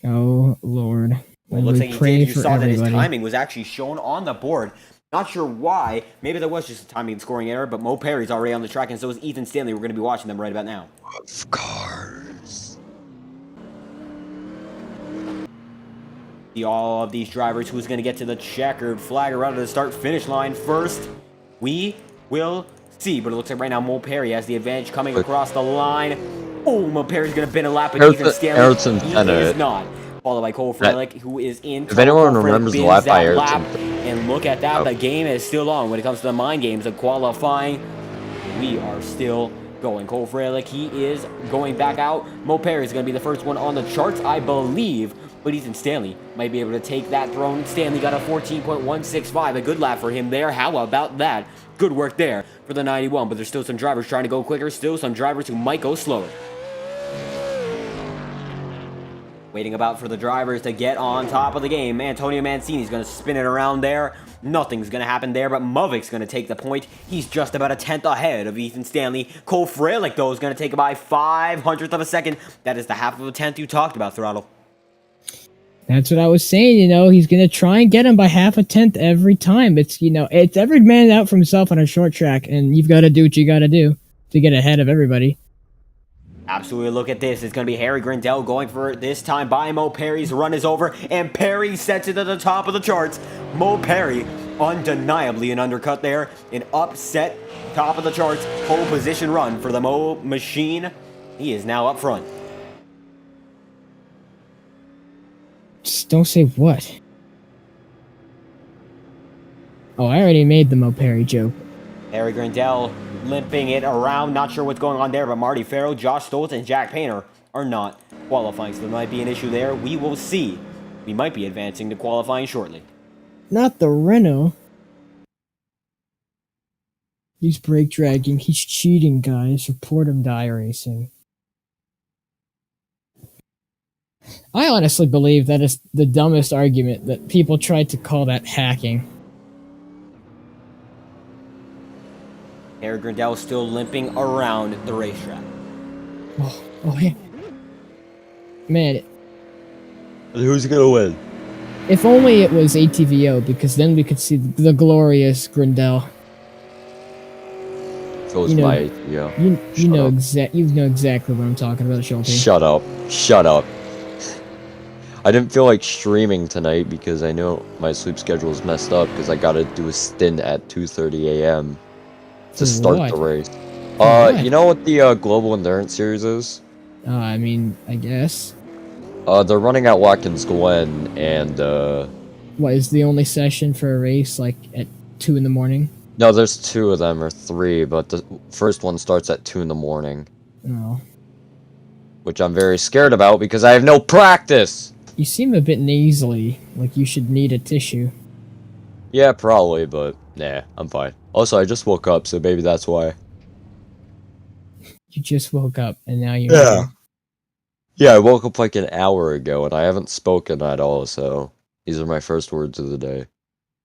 Oh, Lord. Well, it looks like he pray did. You for saw that his everybody. timing was actually shown on the board. Not sure why. Maybe there was just a timing and scoring error, but Mo Perry's already on the track, and so is Ethan Stanley. We're going to be watching them right about now. Of course. See all of these drivers. Who's going to get to the checkered flag around the start-finish line first? We will see, but it looks like right now Mo Perry has the advantage coming across the line. Oh, Mo Perry's going to bin a lap at Ethan Stanley. He is not. Followed by Cole Freilich, who is in. If anyone remembers the lap by Ayrton. And look at that, the game is still on when it comes to the mind games of qualifying. We are still going. Cole Freilich, he is going back out. Mo Perry is going to be the first one on the charts, I believe. But Ethan Stanley might be able to take that throne. Stanley got a 14.165, a good lap for him there. How about that? Good work there for the 91, but there's still some drivers trying to go quicker, still some drivers who might go slower. Waiting about for the drivers to get on top of the game. Antonio Mancini's going to spin it around there. Nothing's going to happen there, but Mubbock's going to take the point. He's just about a tenth ahead of Ethan Stanley. Cole Freilich, though, is going to take it by 500th of a second. That is the half of a tenth you talked about, Throttle. That's what I was saying, he's going to try and get him by half a tenth every time. It's, it's every man out for himself on a short track, and you've got to do what you got to do to get ahead of everybody. Absolutely, look at this. It's going to be Harry Grindell going for it this time by Mo Perry's run is over, and Perry sets it to the top of the charts. Mo Perry, undeniably an undercut there. An upset top of the charts, pole position run for the Mo machine. He is now up front. Just don't say what. Oh, I already made the Mo Perry joke. Harry Grindell limping it around. Not sure what's going on there, but Marty Farrow, Josh Stoltz, and Jack Painter are not qualifying, so there might be an issue there. We will see. We might be advancing to qualifying shortly. Not the Renault. He's brake dragging. He's cheating, guys. Report him to iRacing. I honestly believe that is the dumbest argument, that people tried to call that hacking. Harry Grindell still limping around the racetrack. Oh, yeah. Man, Who's gonna win? if only it was ATVO, because then we could see the glorious Grindell. So it's You know- my You Shut know up. you know exactly what I'm talking about, Shelby. Shut up. Shut up. I didn't feel like streaming tonight because I know my sleep schedule is messed up because I gotta do a stint at 2:30 a.m. For to start what? the race. what? You know what the Global Endurance Series is? I mean, I guess. They're running at Watkins Glen, and What is the only session for a race, like at 2 in the morning? no, there's 2 of them or 3, but the first one starts at 2 in the morning, No. which I'm very scared about because I have no practice. You seem a bit nasally, like you should need a tissue. Yeah, probably, but nah, I'm fine. Also, I just woke up, so maybe that's why. You just woke up and now you're Yeah. here. Yeah, I woke up like an hour ago, and I haven't spoken at all, so these are my first words of the day.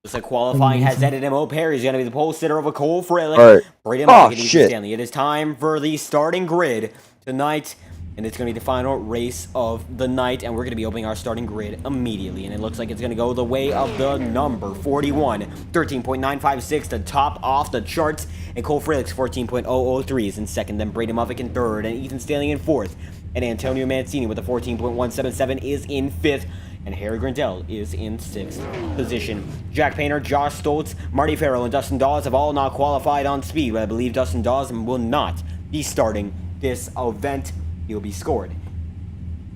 Looks like qualifying has ended, and Mo Perry is going to be the pole sitter over Cole Frelick. Alright. Braden Oh, Moffitt and Ethan shit. Stanley. It is time for the starting grid tonight, and it's going to be the final race of the night, and we're going to be opening our starting grid immediately, and it looks like it's going to go the way of the number 41, 13.956 to top off the charts, and Cole Frelick's 14.003 is in second, then Braden Moffitt in third, and Ethan Stanley in fourth, and Antonio Mancini with a 14.177 is in fifth, and Harry Grindell is in sixth position. Jack Painter, Josh Stoltz, Marty Farrell, and Dustin Dawes have all not qualified on speed, but I believe Dustin Dawes will not be starting this event. He'll be scored.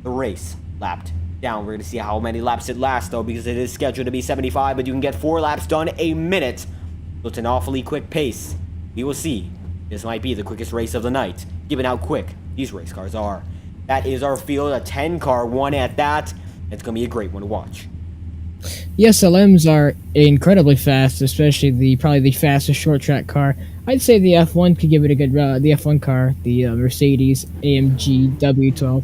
The race lapped down. We're going to see how many laps it lasts, though, because it is scheduled to be 75, but you can get 4 laps done a minute. So it's an awfully quick pace. We will see. This might be the quickest race of the night, given how quick these race cars are. That is our field, a 10-car one at that. It's going to be a great one to watch. The SLMs are incredibly fast, especially probably the fastest short track car. I'd say the F1 could give it a good run. The F1 car, the Mercedes AMG W12.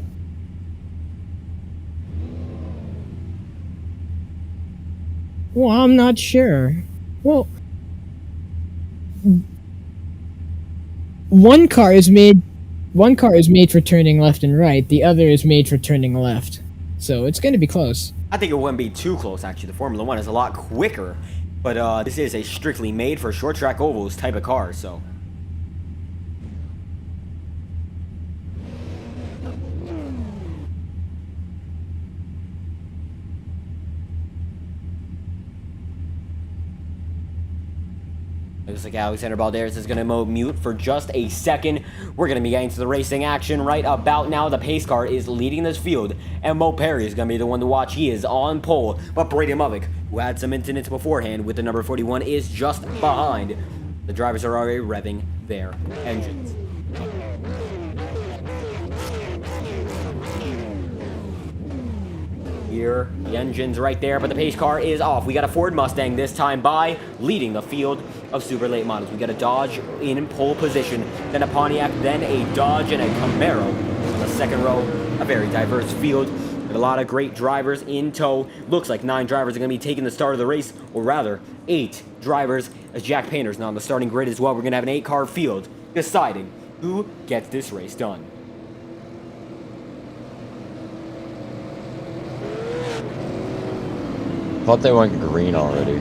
Well, I'm not sure. Well, one car is made for turning left and right. The other is made for turning left. So it's going to be close. I think it wouldn't be too close, actually. The Formula One is a lot quicker, but this is a strictly made for short track ovals type of car, so. Looks like Alexander Balderas is going to mute for just a second. We're going to be getting to the racing action right about now. The pace car is leading this field, and Mo Perry is going to be the one to watch. He is on pole, but Brady Movick, who had some incidents beforehand with the number 41, is just behind. The drivers are already revving their engines. Here, the engine's right there, but the pace car is off. We got a Ford Mustang this time by leading the field of super late models. We got a Dodge in pole position, then a Pontiac, then a Dodge, and a Camaro on the second row. A very diverse field with a lot of great drivers in tow. Looks like 9 drivers are going to be taking the start of the race, or rather, 8 drivers, as Jack Painter's now on the starting grid as well. We're going to have an 8-car field deciding who gets this race done. Thought they went green already.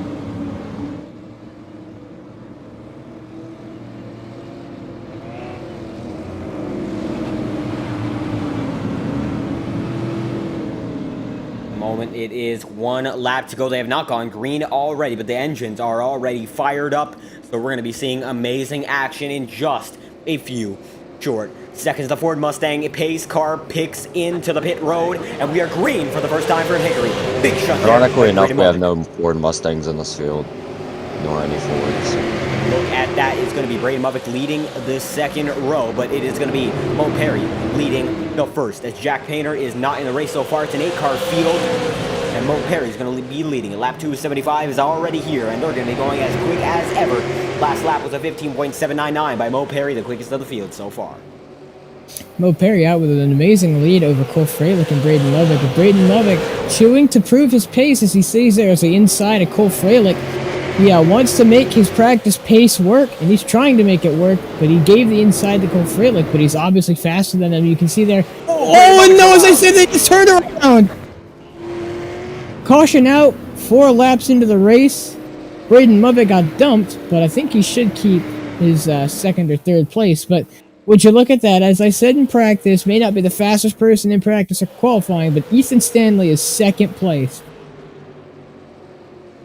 Moment, it is 1 lap to go. They have not gone green already, but the engines are already fired up. So we're going to be seeing amazing action in just a few short seconds. The Ford Mustang pace car picks into the pit road, and we are green for the first time for Hickory. Big shut there. Ironically enough, we have no Ford Mustangs in this field, nor any Fords. Look at that. It's going to be Braden Movick leading the second row, but it is going to be Mo Perry leading the first, as Jack Painter is not in the race so far. It's an 8-car field. And Mo Perry's going to be leading. Lap 275 is already here, and they're going to be going as quick as ever. Last lap was a 15.799 by Mo Perry, the quickest of the field so far. Mo Perry out with an amazing lead over Cole Freilich and Braden Lovick. But Braden Lovick chewing to prove his pace as he stays there as the inside of Cole Freilich. He wants to make his practice pace work, and he's trying to make it work, but he gave the inside to Cole Freilich, but he's obviously faster than him. You can see there. Oh, and no, as I said, they just turned around. Caution out, 4 laps into the race. Braden Lovick got dumped, but I think he should keep his second or third place. But would you look at that? As I said in practice, may not be the fastest person in practice or qualifying, but Ethan Stanley is second place.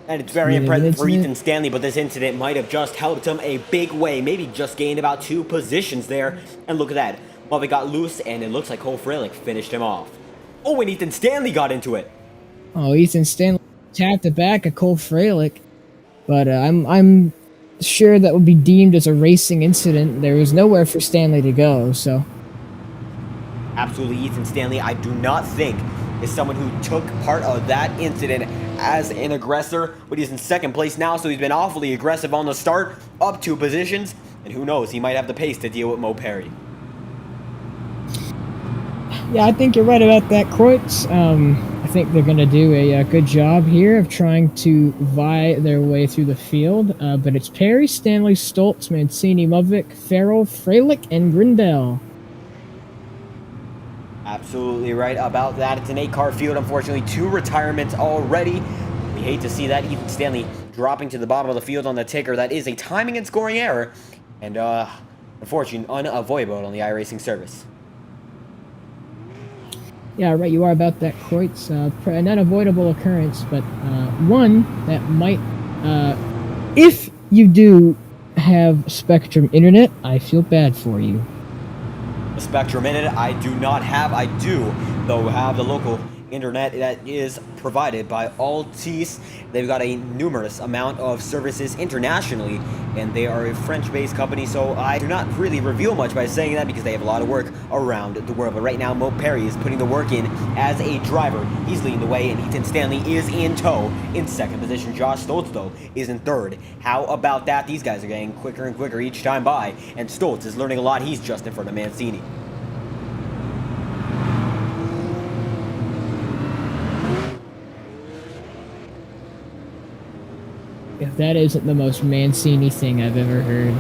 And it's very impressive for Ethan Stanley, but this incident might have just helped him a big way. Maybe just gained about 2 positions there. And look at that. Lovick got loose, and it looks like Cole Freilich finished him off. Oh, and Ethan Stanley got into it. Oh, Ethan Stanley tapped the back of Cole Freilich, but I'm sure that would be deemed as a racing incident. There was nowhere for Stanley to go, so. Absolutely, Ethan Stanley, I do not think is someone who took part of that incident as an aggressor, but he's in second place now, so he's been awfully aggressive on the start, up 2 positions, and who knows, he might have the pace to deal with Mo Perry. Yeah, I think you're right about that, Kreutz. I think they're going to do a good job here of trying to vie their way through the field, but it's Perry, Stanley, Stoltz, Mancini, Lovick, Farrell, Freilich, and Grindel. Absolutely right about that. It's an 8-car field, unfortunately 2 retirements already. We hate to see that. Ethan Stanley dropping to the bottom of the field on the ticker. That is a timing and scoring error, and unfortunately unavoidable on the iRacing service. Yeah, right, you are about that, Kreutz. An unavoidable occurrence, but one that might... if you do have Spectrum Internet, I feel bad for you. Spectrum Internet I do not have. I do, though, have the local internet that is provided by Altice. They've got a numerous amount of services internationally, and they are a French-based company, so I do not really reveal much by saying that because they have a lot of work around the world. But right now, Mo Perry is putting the work in as a driver. He's leading the way, and Ethan Stanley is in tow in second position. Josh Stoltz, though, is in third. How about that? These guys are getting quicker and quicker each time by, and Stoltz is learning a lot. He's just in front of Mancini. If that isn't the most Mancini thing I've ever heard.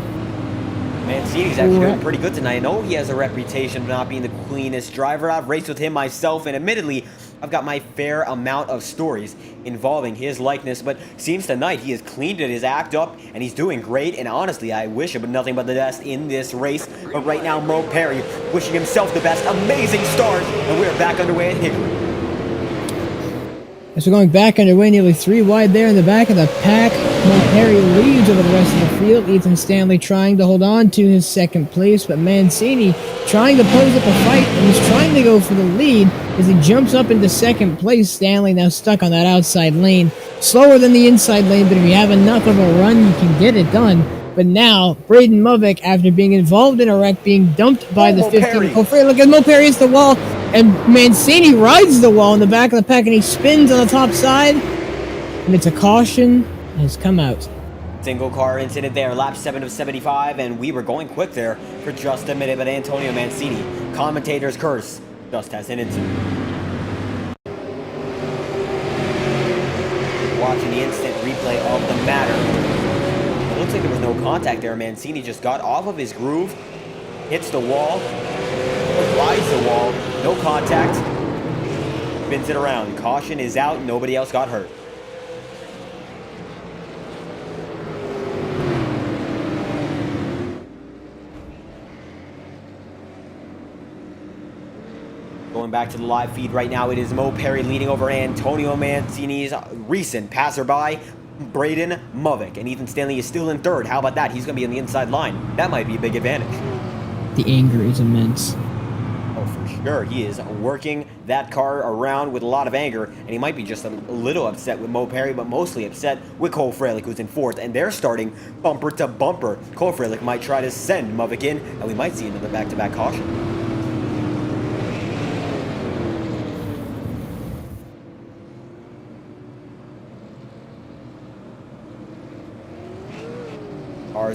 Mancini's actually doing pretty good tonight. I know he has a reputation of not being the cleanest driver. I've raced with him myself, and admittedly, I've got my fair amount of stories involving his likeness, but seems tonight he has cleaned his act up, and he's doing great, and honestly, I wish him nothing but the best in this race. But right now, Mo Perry wishing himself the best. Amazing start, and we're back underway at Hickory. As we're going back underway, nearly 3 wide there in the back of the pack. Mo Perry leads over the rest of the field. Ethan Stanley trying to hold on to his second place, but Mancini trying to pose up a fight, and he's trying to go for the lead as he jumps up into second place. Stanley now stuck on that outside lane. Slower than the inside lane, but if you have enough of a run, you can get it done. But now, Braden Lovick, after being involved in a wreck, being dumped by the 15. Look at Mo Perry hits the wall, and Mancini rides the wall in the back of the pack, and he spins on the top side. And it's a caution has come out. Single car incident there, lap 7 of 75, and we were going quick there for just a minute, but Antonio Mancini, commentator's curse, just has an incident. Watching the instant replay of the matter. It looks like there was no contact there. Mancini just got off of his groove, hits the wall, rides the wall, no contact, spins it around. Caution is out, nobody else got hurt. Going back to the live feed right now, it is Mo Perry leading over Antonio Mancini's recent passerby, Braden Lovick, and Ethan Stanley is still in third. How about that? He's going to be on the inside line. That might be a big advantage. The anger is immense. Oh, for sure. He is working that car around with a lot of anger, and he might be just a little upset with Mo Perry, but mostly upset with Cole Freilich, who's in fourth, and they're starting bumper to bumper. Cole Freilich might try to send Lovick in, and we might see another back-to-back caution.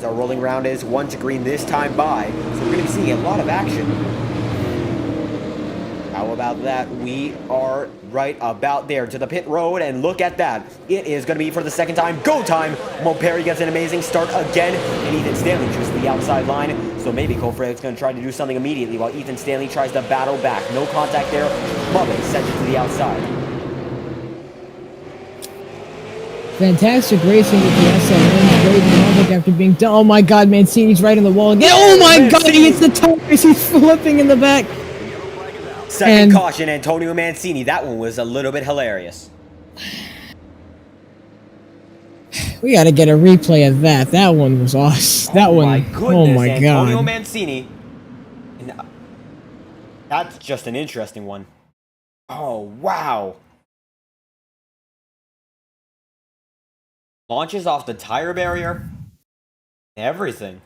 our rolling round is 1 to green this time by, so we're going to be seeing a lot of action. How about that? We are right about there to the pit road, and look at that. It is going to be for the second time, go time. Mo Perry gets an amazing start again, and Ethan Stanley chooses the outside line. So maybe Cole Frelick's going to try to do something immediately while Ethan Stanley tries to battle back. No contact there. Mullins sends it to the outside. Fantastic racing with the SLM. Braden Harvick after being done. Oh my god, Mancini's right on the wall again. Oh my god, he hits the tires. He's flipping in the back. Second caution, Antonio Mancini. That one was a little bit hilarious. We gotta get a replay of that. That one was awesome. That one. My goodness, oh my Antonio god. Mancini. And that's just an interesting one. Oh, wow. Launches off the tire barrier. Everything.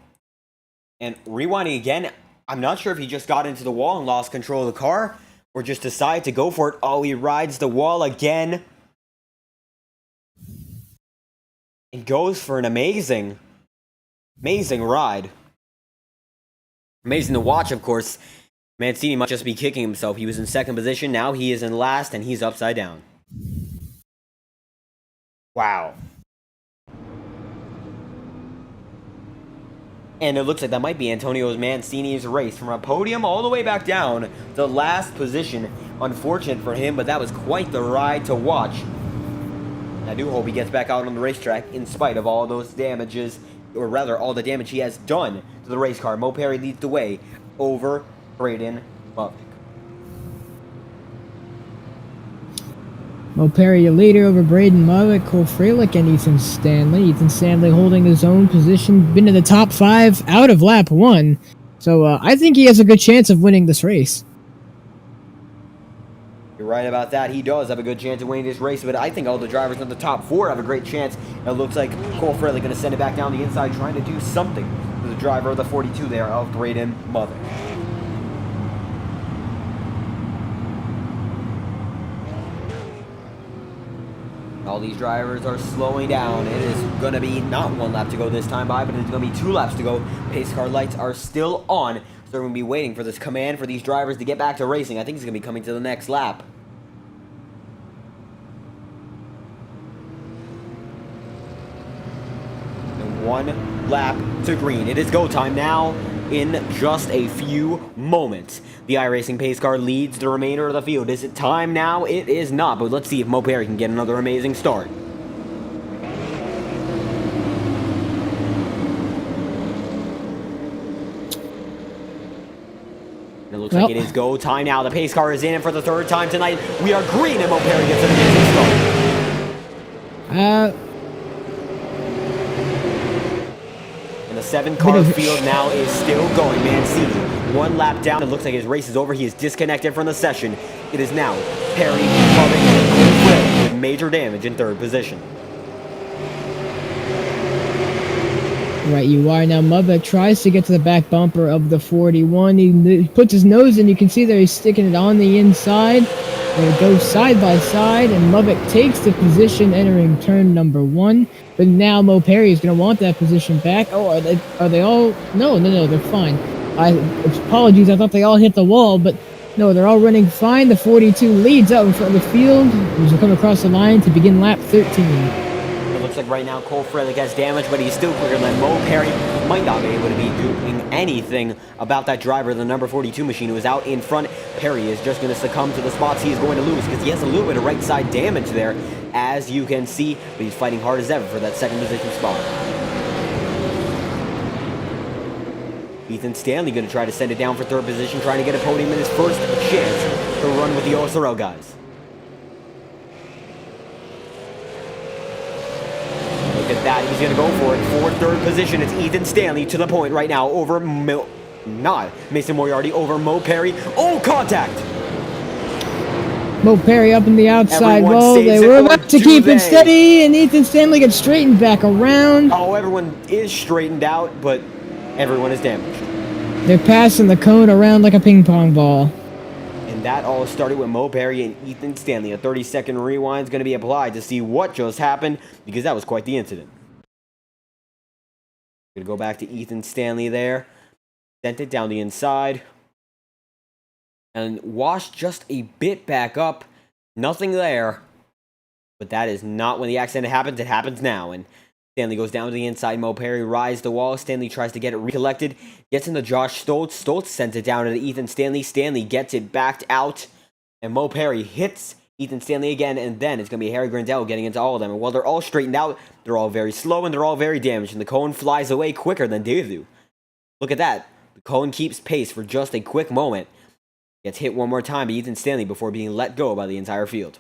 And rewinding again, I'm not sure if he just got into the wall and lost control of the car, or just decided to go for it. Oh, he rides the wall again. And goes for an amazing ride. Amazing to watch, of course. Mancini might just be kicking himself. He was in second position, now he is in last, and he's upside down. Wow. And it looks like that might be Antonio Mancini's race from a podium all the way back down to last position. Unfortunate for him, but that was quite the ride to watch. I do hope he gets back out on the racetrack in spite of all those damages, or rather all the damage he has done to the race car. Mo Perry leads the way over Braden Harvick. Mo Perry, a leader over Braden Harvick, Cole Frelick, and Ethan Stanley. Ethan Stanley holding his own position, been in the top 5 out of lap 1. So I think he has a good chance of winning this race. You're right about that. He does have a good chance of winning this race, but I think all the drivers in the top 4 have a great chance. It looks like Cole Frelick going to send it back down the inside, trying to do something to the driver of the 42 there of Braden Harvick. All these drivers are slowing down. It is going to be not 1 lap to go this time by, but it's going to be 2 laps to go. Pace car lights are still on, so we're going to be waiting for this command for these drivers to get back to racing. I think it's going to be coming to the next lap. And 1 lap to green. It is go time now in just a few moments. The iRacing pace car leads the remainder of the field. Is it time now? It is not, but let's see if Mo Perry can get another amazing start. And it looks like it is go time now. The pace car is in, and for the 3rd time tonight, we are green, and Mo Perry gets an amazing start. And the 7-car field now is still going. Mancini 1 lap down. It looks like his race is over. He is disconnected from the session. It is now Perry, Harvick, and Cole Frelick with major damage in 3rd position. Right, you are. Now Mubek tries to get to the back bumper of the 41. He puts his nose in. You can see there he's sticking it on the inside. And it goes side by side, and Mubek takes the position entering turn number 1. But now Mo Perry is going to want that position back. Oh, are they all? No, they're fine. Apologies, I thought they all hit the wall, but no, they're all running fine. The 42 leads out in front of the field. He's come across the line to begin lap 13. It looks like right now Cole Frelick has damage, but he's still quicker than Mo Perry. Might not be able to be doing anything about that driver, the number 42 machine, who is out in front. Perry is just going to succumb to the spots he is going to lose because he has a little bit of right side damage there, as you can see, but he's fighting hard as ever for that 2nd position spot. Ethan Stanley going to try to send it down for 3rd position, trying to get a podium in his first chance to run with the OSRL guys. Look at that, he's going to go for it for 3rd position. It's Ethan Stanley to the point right now over Mason Moriarty over Mo Perry. Oh, contact! Mo Perry up in the outside wall. They were about to keep it steady, and Ethan Stanley gets straightened back around. Oh, everyone is straightened out, but everyone is damaged. They're passing the cone around like a ping pong ball. And that all started with Mo Perry and Ethan Stanley. A 30-second rewind is going to be applied to see what just happened, because that was quite the incident. Gonna go back to Ethan Stanley there. Sent it down the inside. And washed just a bit back up. Nothing there. But that is not when the accident happens. It happens now. And Stanley goes down to the inside. Mo Perry rides the wall. Stanley tries to get it recollected. Gets into Josh Stoltz. Stoltz sends it down to Ethan Stanley. Stanley gets it backed out. And Mo Perry hits Ethan Stanley again. And then it's going to be Harry Grandel getting into all of them. And while they're all straightened out, they're all very slow and they're all very damaged. And the cone flies away quicker than they do. Look at that. The cone keeps pace for just a quick moment. Gets hit one more time by Ethan Stanley before being let go by the entire field.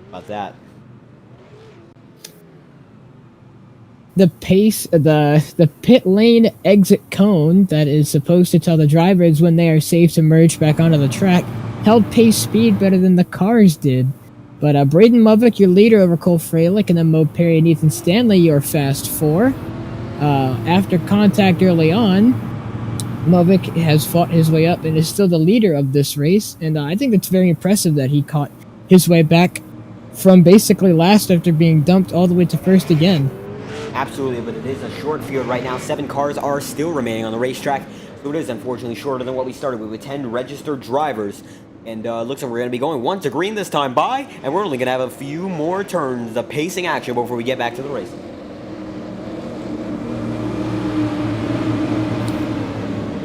About that. The pace, the pit lane exit cone that is supposed to tell the drivers when they are safe to merge back onto the track held pace speed better than the cars did. But Braden Movick, your leader over Cole Freilich, and then Mo Perry and Ethan Stanley, your fast four. After contact early on, Movick has fought his way up and is still the leader of this race. And I think it's very impressive that he caught his way back from basically last after being dumped all the way to first again. Absolutely, but it is a short field right now. 7 cars are still remaining on the racetrack, so it is unfortunately shorter than what we started with 10 registered drivers. And looks like we're going to be going 1 to green this time by, and we're only going to have a few more turns of pacing action before we get back to the race.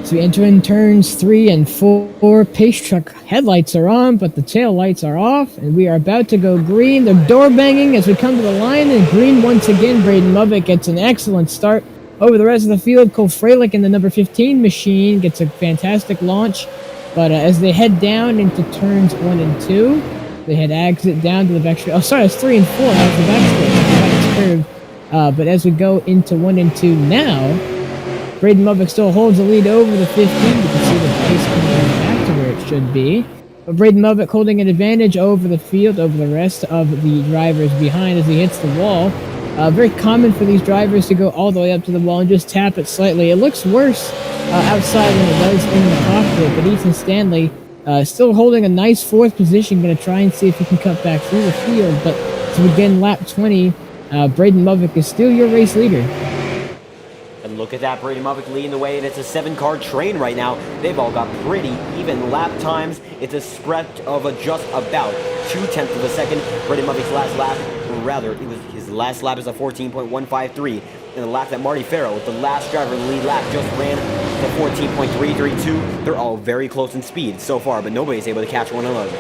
So we enter in turns 3 and 4. Pace truck headlights are on, but the tail lights are off, and we are about to go green. The door banging as we come to the line, and green once again. Braden Movick gets an excellent start over the rest of the field. Cole Freilich in the number 15 machine gets a fantastic launch, but as they head down into turns 1 and 2, they head exit down to the back straight. Oh, sorry, it's 3 and 4. That was the back straight. The curve. But as we go into 1 and 2 now, Braden Movick still holds the lead over the 15. You can see the pace coming back to where it should be. But Braden Movick holding an advantage over the field, over the rest of the drivers behind as he hits the wall. Very common for these drivers to go all the way up to the wall and just tap it slightly. It looks worse outside than it does in the cockpit, but Ethan Stanley still holding a nice 4th position, going to try and see if he can cut back through the field. But to begin lap 20, Braden Movick is still your race leader. And look at that, Braden Movick leading the way, and it's a 7-car train right now. They've all got pretty even lap times. It's a spread of just about 0.2 of a second. Braden Movick's last lap, or rather, it was his last lap is a 14.153. And the lap that Marty Farrell, with the last driver in the lead lap, just ran to 14.332. They're all very close in speed so far, but nobody's able to catch one another.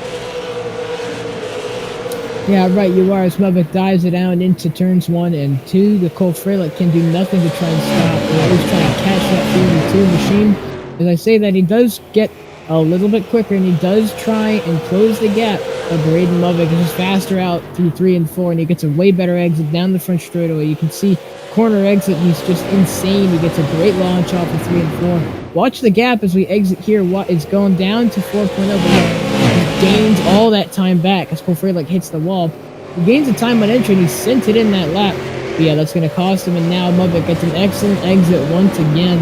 Yeah, right, you are. As Movick dives it down into turns 1 and 2, the Cole Freilich can do nothing to try and stop. He's always trying to catch that 3 and 2 machine. As I say that, he does get a little bit quicker, and he does try and close the gap. But Braden Movick is just faster out through 3 and 4, and he gets a way better exit down the front straightaway. You can see corner exit, he's just insane. He gets a great launch off of 3 and 4. Watch the gap as we exit here. It's going down to 4.0, but he gains all that time back as Cole Freilich hits the wall. He gains the time on entry, and he sent it in that lap. But yeah, that's going to cost him, and now Movick gets an excellent exit once again.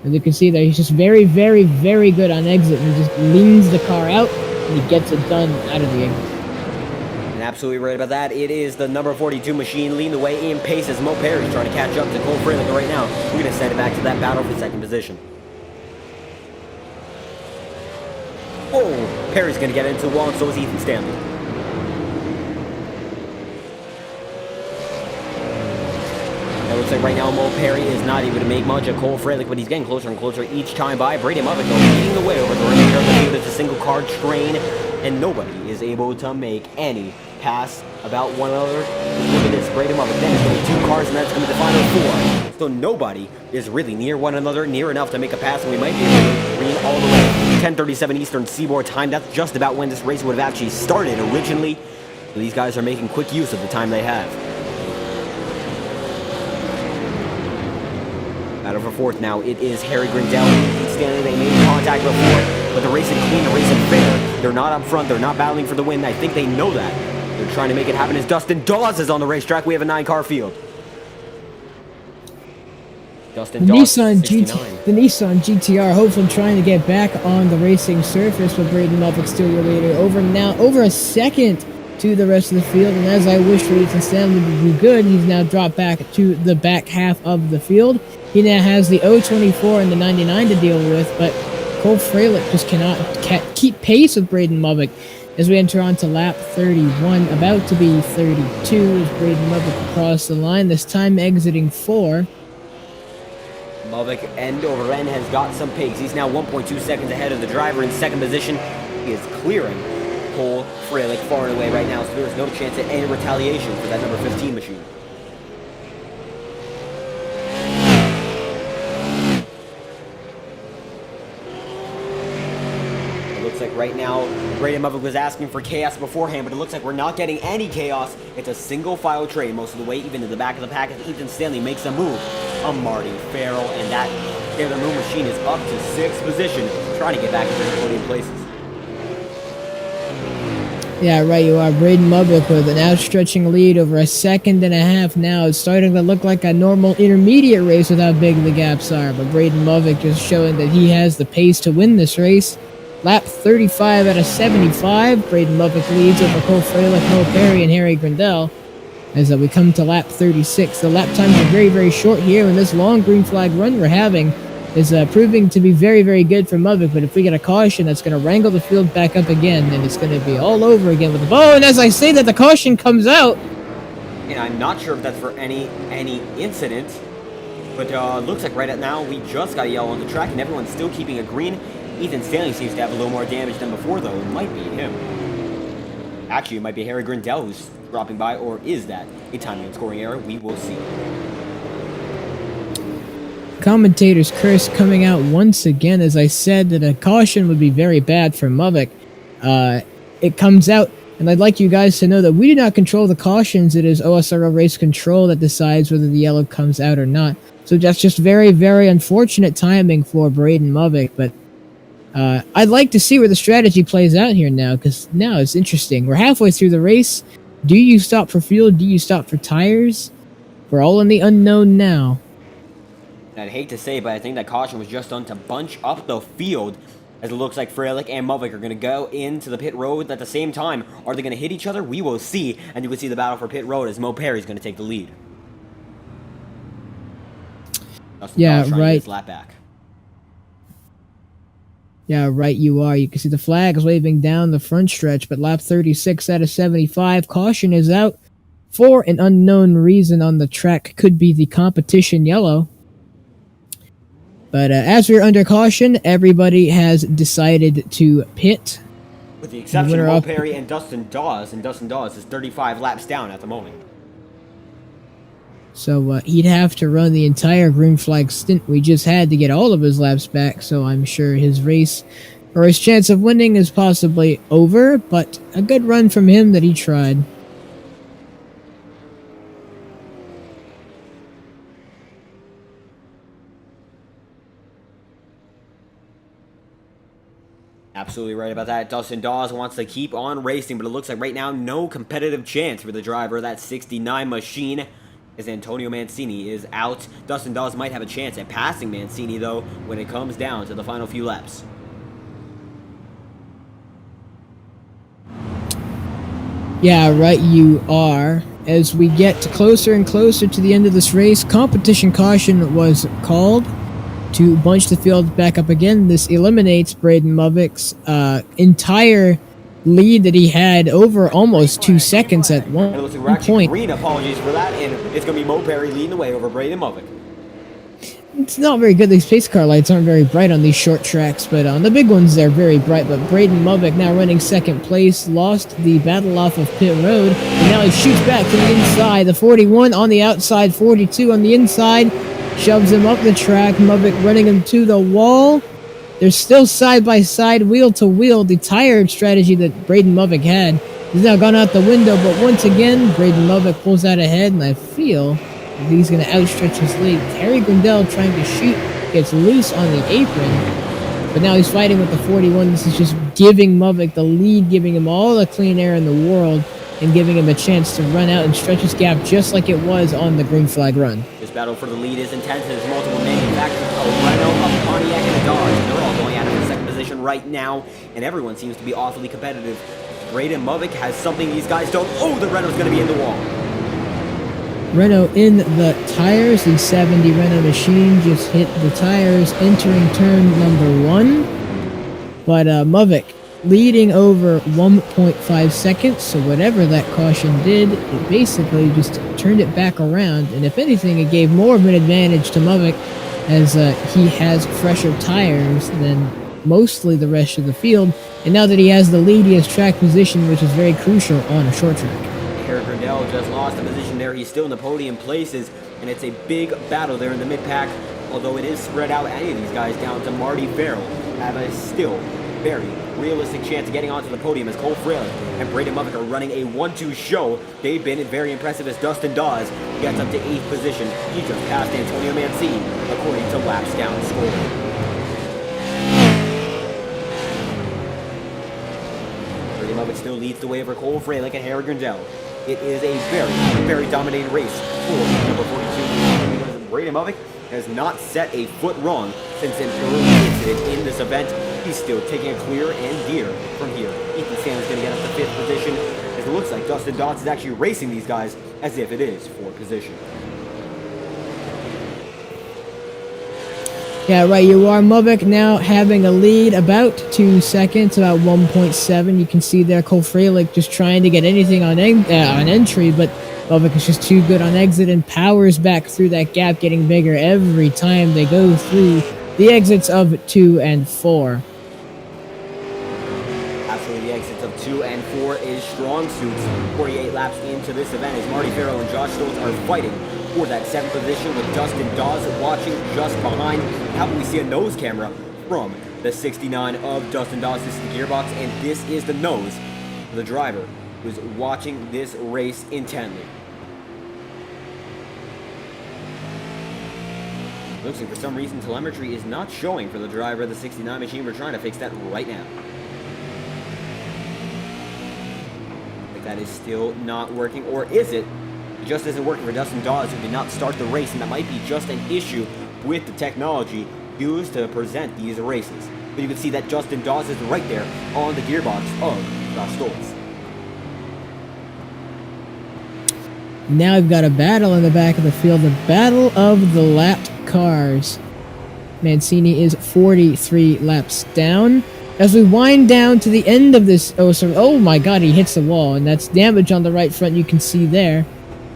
As you can see there, he's just very, very, very good on exit. He just leans the car out, and he gets it done out of the exit. And absolutely right about that. It is the number 42 machine leading the way in pace as Mo Perry's trying to catch up to Cole Freilich right now. We're going to send it back to that battle for 2nd position. Oh, Perry's going to get into the wall, and so is Ethan Stanley. It looks like right now Mo Perry is not able to make much of Cole Freilich, but he's getting closer and closer each time by. Braden Movick leading the way over the remainder of the field. It's a single car train, and nobody is able to make any pass about one another. Look at this, Braden Movick. Then it's going to be 2 cars, and that's going to be the final 4. So nobody is really near one another, near enough to make a pass, and we might be able to green all the way. 10:37 Eastern Seaboard time. That's just about when this race would have actually started originally. So these guys are making quick use of the time they have. Battle for 4th now. It is Harry Grindell and Stanley. They made contact before, but they're racing clean, they're racing fair. They're not up front. They're not battling for the win. I think they know that. They're trying to make it happen as Dustin Dawes is on the racetrack. We have a 9-car field. Dustin Dawes, The Nissan GTR hopefully trying to get back on the racing surface, but Braden Movick still your leader. Over a second to the rest of the field. And as I wish for Ethan Stanley to do good, he's now dropped back to the back half of the field. He now has the 024 and the 99 to deal with, but Cole Freilich just cannot keep pace with Braden Movick as we enter on to lap 31, about to be 32 as Braden Movick across the line, this time exiting 4. Movick end over end has got some pace. He's now 1.2 seconds ahead of the driver in second position. He is clearing Cole Freilich far and away right now, so there's no chance at any retaliation for that number 15 machine. Looks like right now, Braden Movick was asking for chaos beforehand, but it looks like we're not getting any chaos. It's a single file train most of the way, even to the back of the pack as Ethan Stanley makes a move on Marty Farrell, and that Taylor Moon machine is up to 6th position, trying to get back into the podium places. Yeah, right, you are. Braden Movick with an outstretching lead over a second and a half now. It's starting to look like a normal intermediate race with how big the gaps are, but Braden Movick just showing that he has the pace to win this race. Lap 35 out of 75, Braden Movick leads over Cole Freilich, Mo Perry, and Harry Grindell. As we come to lap 36, the lap times are very, very short here, and this long green flag run we're having is proving to be very, very good for Movick. But if we get a caution, that's going to wrangle the field back up again, and it's going to be all over again with the ball. And as I say that, the caution comes out. And I'm not sure if that's for any incident, but looks like right now we just got a yellow on the track, and everyone's still keeping a green. Ethan Stanley seems to have a little more damage than before, though. It might be him. Actually, it might be Harry Grindell who's dropping by, or is that a timing and scoring error? We will see. Commentator's curse coming out once again, as I said that a caution would be very bad for Movick. It comes out, and I'd like you guys to know that we do not control the cautions. It is OSRL Race Control that decides whether the yellow comes out or not. So that's just very, very unfortunate timing for Braden Movick, but I'd like to see where the strategy plays out here now, because now it's interesting. We're halfway through the race. Do you stop for fuel? Do you stop for tires? We're all in the unknown now. And I'd hate to say, but I think that caution was just done to bunch up the field, as it looks like Freilich and Movick are going to go into the pit road at the same time. Are they going to hit each other? We will see, and you can see the battle for pit road as Mo Perry's going to take the lead. Yeah, right. His lap back. Yeah, right, you are. You can see the flags waving down the front stretch, but lap 36 out of 75. Caution is out for an unknown reason on the track. Could be the competition yellow. But as we're under caution, everybody has decided to pit. With the exception of Mo Perry and Dustin Dawes, and Dustin Dawes is 35 laps down at the moment. So he'd have to run the entire green flag stint we just had to get all of his laps back, so I'm sure his race, or his chance of winning, is possibly over, but a good run from him that he tried. Absolutely right about that. Dustin Dawes wants to keep on racing, but it looks like right now no competitive chance for the driver of that 69 machine, as Antonio Mancini is out. Dustin Dawes might have a chance at passing Mancini, though, when it comes down to the final few laps. Yeah, right, you are. As we get closer and closer to the end of this race, competition caution was called to bunch the field back up again. This eliminates Braden Movick's entire lead that he had over almost 2 seconds at one point. Green, apologies for that, and it's going to be Mo Perry leading the way over Braden Movick. It's not very good. These pace car lights aren't very bright on these short tracks, but on the big ones they're very bright. But Braden Movick now running second place, lost the battle off of pit road, and now he shoots back to the inside. The 41 on the outside, 42 on the inside, shoves him up the track. Movick running him to the wall. They're still side by side, wheel to wheel. The tire strategy that Braden Movick had has now gone out the window, but once again, Braden Movick pulls out ahead, and I feel he's going to outstretch his lead. Harry Grindell trying to shoot, gets loose on the apron, but now he's fighting with the 41. This is just giving Movick the lead, giving him all the clean air in the world, and giving him a chance to run out and stretch his gap just like it was on the green flag run. This battle for the lead is intense. There's multiple manufacturers, a Renault, a Pontiac, and a Dodge. They're all going at it in second position right now, and everyone seems to be awfully competitive. Braden Movick has something these guys don't. Oh, the Renault's going to be in the wall. Renault in the tires. The 70 Renault machine just hit the tires entering turn number 1. But Movick leading over 1.5 seconds, so whatever that caution did, it basically just turned it back around, and if anything, it gave more of an advantage to Movick, as he has fresher tires than mostly the rest of the field, and now that he has the lead, he has track position, which is very crucial on a short track. Eric Grindell just lost the position there. He's still in the podium places, and it's a big battle there in the mid-pack, although it is spread out. Any of these guys down to Marty Farrell have a still very realistic chance of getting onto the podium, as Cole Fralick and Braden Movick are running a 1-2 show. They've been very impressive as Dustin Dawes gets up to 8th position. He just passed Antonio Mancini according to laps down score. Braden Movick still leads the way over Cole Fralick and Harry Grindell. It is a very, very dominating race for number 42. Because Braden Movick has not set a foot wrong since an early incident in this event. He's still taking a clear and dear from here. Ethan Stanley's going to get up to 5th position, as it looks like Dustin Dodds is actually racing these guys as if it is for position. Yeah, right, you are. Movick now having a lead about 2 seconds, about 1.7. You can see there Cole Fralick just trying to get anything on entry, but Movick is just too good on exit and powers back through that gap, getting bigger every time they go through the exits of 2 and 4. Absolutely, the exits of 2 and 4 is strong suits. 48 laps into this event as Marty Farrell and Josh Stoltz are fighting for that 7th position, with Dustin Dawes watching just behind. How can we see a nose camera from the 69 of Dustin Dawes? This is the gearbox, and this is the nose of the driver who's watching this race intently. Looks like for some reason telemetry is not showing for the driver of the 69 machine. We're trying to fix that right now. But that is still not working, or is it? It just isn't working for Dustin Dawes, who did not start the race, and that might be just an issue with the technology used to present these races. But you can see that Dustin Dawes is right there on the gearbox of Josh Stoltz. Now we've got a battle in the back of the field, the battle of the lapped cars. Mancini is 43 laps down. As we wind down to the end of this, oh my god, he hits the wall, and that's damage on the right front you can see there.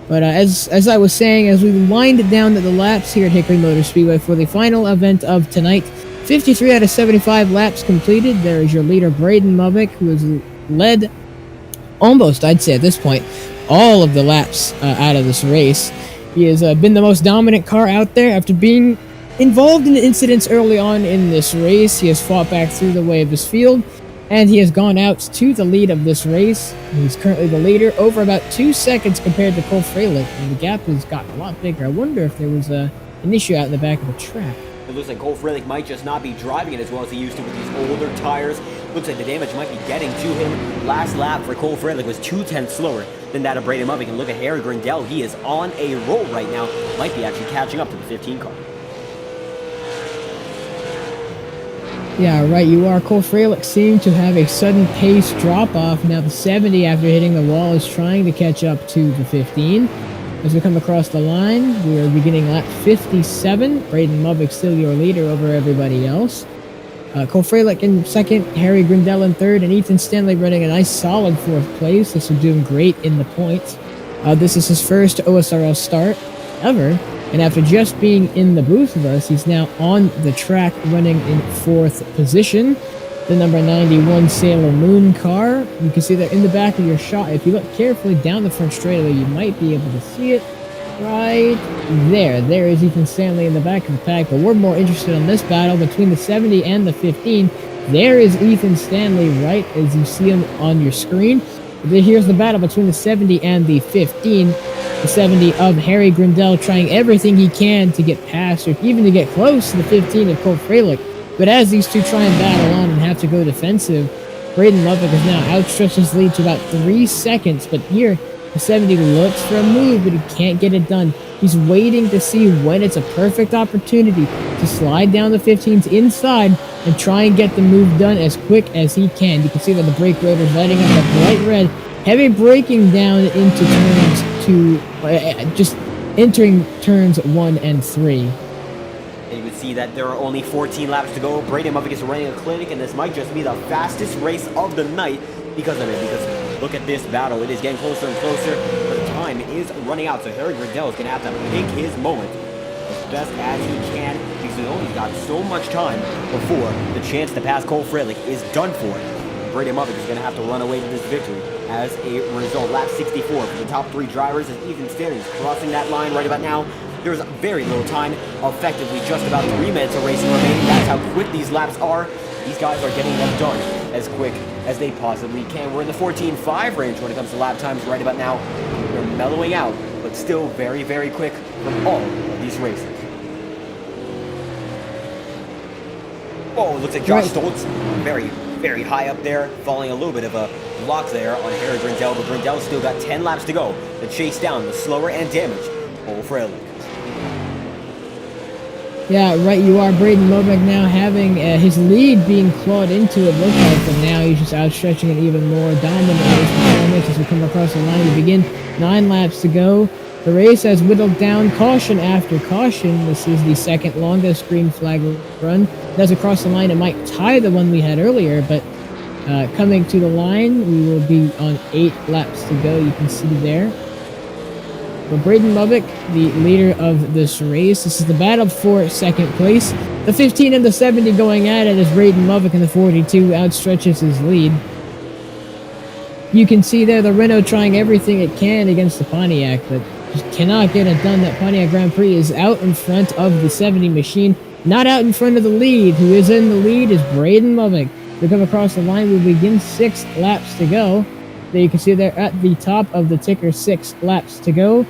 But as I was saying, as we wind down to the laps here at Hickory Motor Speedway for the final event of tonight, 53 out of 75 laps completed. There is your leader, Braden Movick, who has led almost, I'd say at this point, all of the laps out of this race. He has been the most dominant car out there after being involved in incidents early on in this race. He has fought back through the way of his field, and he has gone out to the lead of this race. He's currently the leader over about 2 seconds compared to Cole Fralick, and the gap has gotten a lot bigger. I wonder if there was an issue out in the back of the track. It looks like Cole Fralick might just not be driving it as well as he used to with these older tires. Looks like the damage might be getting to him. Last lap for Cole Fralick was 2/10 slower than that of Braden Movick. And look at Harry Grindell. He is on a roll right now. Might be actually catching up to the 15 car. Yeah, right, you are. Cole Fralick seemed to have a sudden pace drop-off. Now the 70, after hitting the wall, is trying to catch up to the 15. As we come across the line, we are beginning lap 57. Braden Movick still your leader over everybody else. Cole Fralick in second, Harry Grindell in third, and Ethan Stanley running a nice solid 4th place. This is doing great in the points. This is his first OSRL start ever, and after just being in the booth with us, he's now on the track running in 4th position. The number 91 Sailor Moon car. You can see that in the back of your shot. If you look carefully down the front straightaway, you might be able to see it right there. There is Ethan Stanley in the back of the pack, but we're more interested in this battle between the 70 and the 15. There is Ethan Stanley right as you see him on your screen. Here's the battle between the 70 and the 15. The 70 of Harry Grindell trying everything he can to get past or even to get close to the 15 of Cole Fralick. But as these two try and battle on and have to go defensive, Braden Movick has now outstretched his lead to about 3 seconds. But here, the 70 looks for a move, but he can't get it done. He's waiting to see when it's a perfect opportunity to slide down the 15s inside and try and get the move done as quick as he can. You can see that the brake rotor's lighting up a bright red, heavy braking down into turns two, just entering turns 1 and 3. And you can see that there are only 14 laps to go. Braden Muffick is running a clinic, and this might just be the fastest race of the night because of it. Because look at this battle. It is getting closer and closer, but the time is running out. So Harry Grindell is going to have to pick his moment as best as he can because he's got so much time before the chance to pass Cole Freilich is done for. Braden Muffick is going to have to run away with this victory. As a result, lap 64 for the top 3 drivers as Ethan Stanley is crossing that line right about now. There's very little time, effectively just about 3 minutes of racing remaining. That's how quick these laps are. These guys are getting them done as quick as they possibly can. We're in the 14.5 range when it comes to lap times right about now. They're mellowing out, but still very, very quick from all of these races. Oh, it looks like Josh Stoltz very, very high up there, falling a little bit of a block there on Harry Grindell, but Grindell's still got 10 laps to go to chase down the slower and damaged Cole Freilich. Yeah, right you are. Braden Mobeck now having his lead being clawed into it, looked like, but now he's just outstretching it even more. Dominant race performance as we come across the line. We begin 9 laps to go. The race has whittled down caution after caution. This is the second longest green flag run. As across the line, it might tie the one we had earlier, but coming to the line, we will be on 8 laps to go. You can see there. But Braden Lubbock, the leader of this race. This is the battle for second place. The 15 and the 70 going at it as Braden Lubbock in the 42 outstretches his lead. You can see there the Renault trying everything it can against the Pontiac, but just cannot get it done. That Pontiac Grand Prix is out in front of the 70 machine, not out in front of the lead. Who is in the lead is Braden Lubbock. We come across the line, we begin 6 laps to go. There you can see they're at the top of the ticker, 6 laps to go.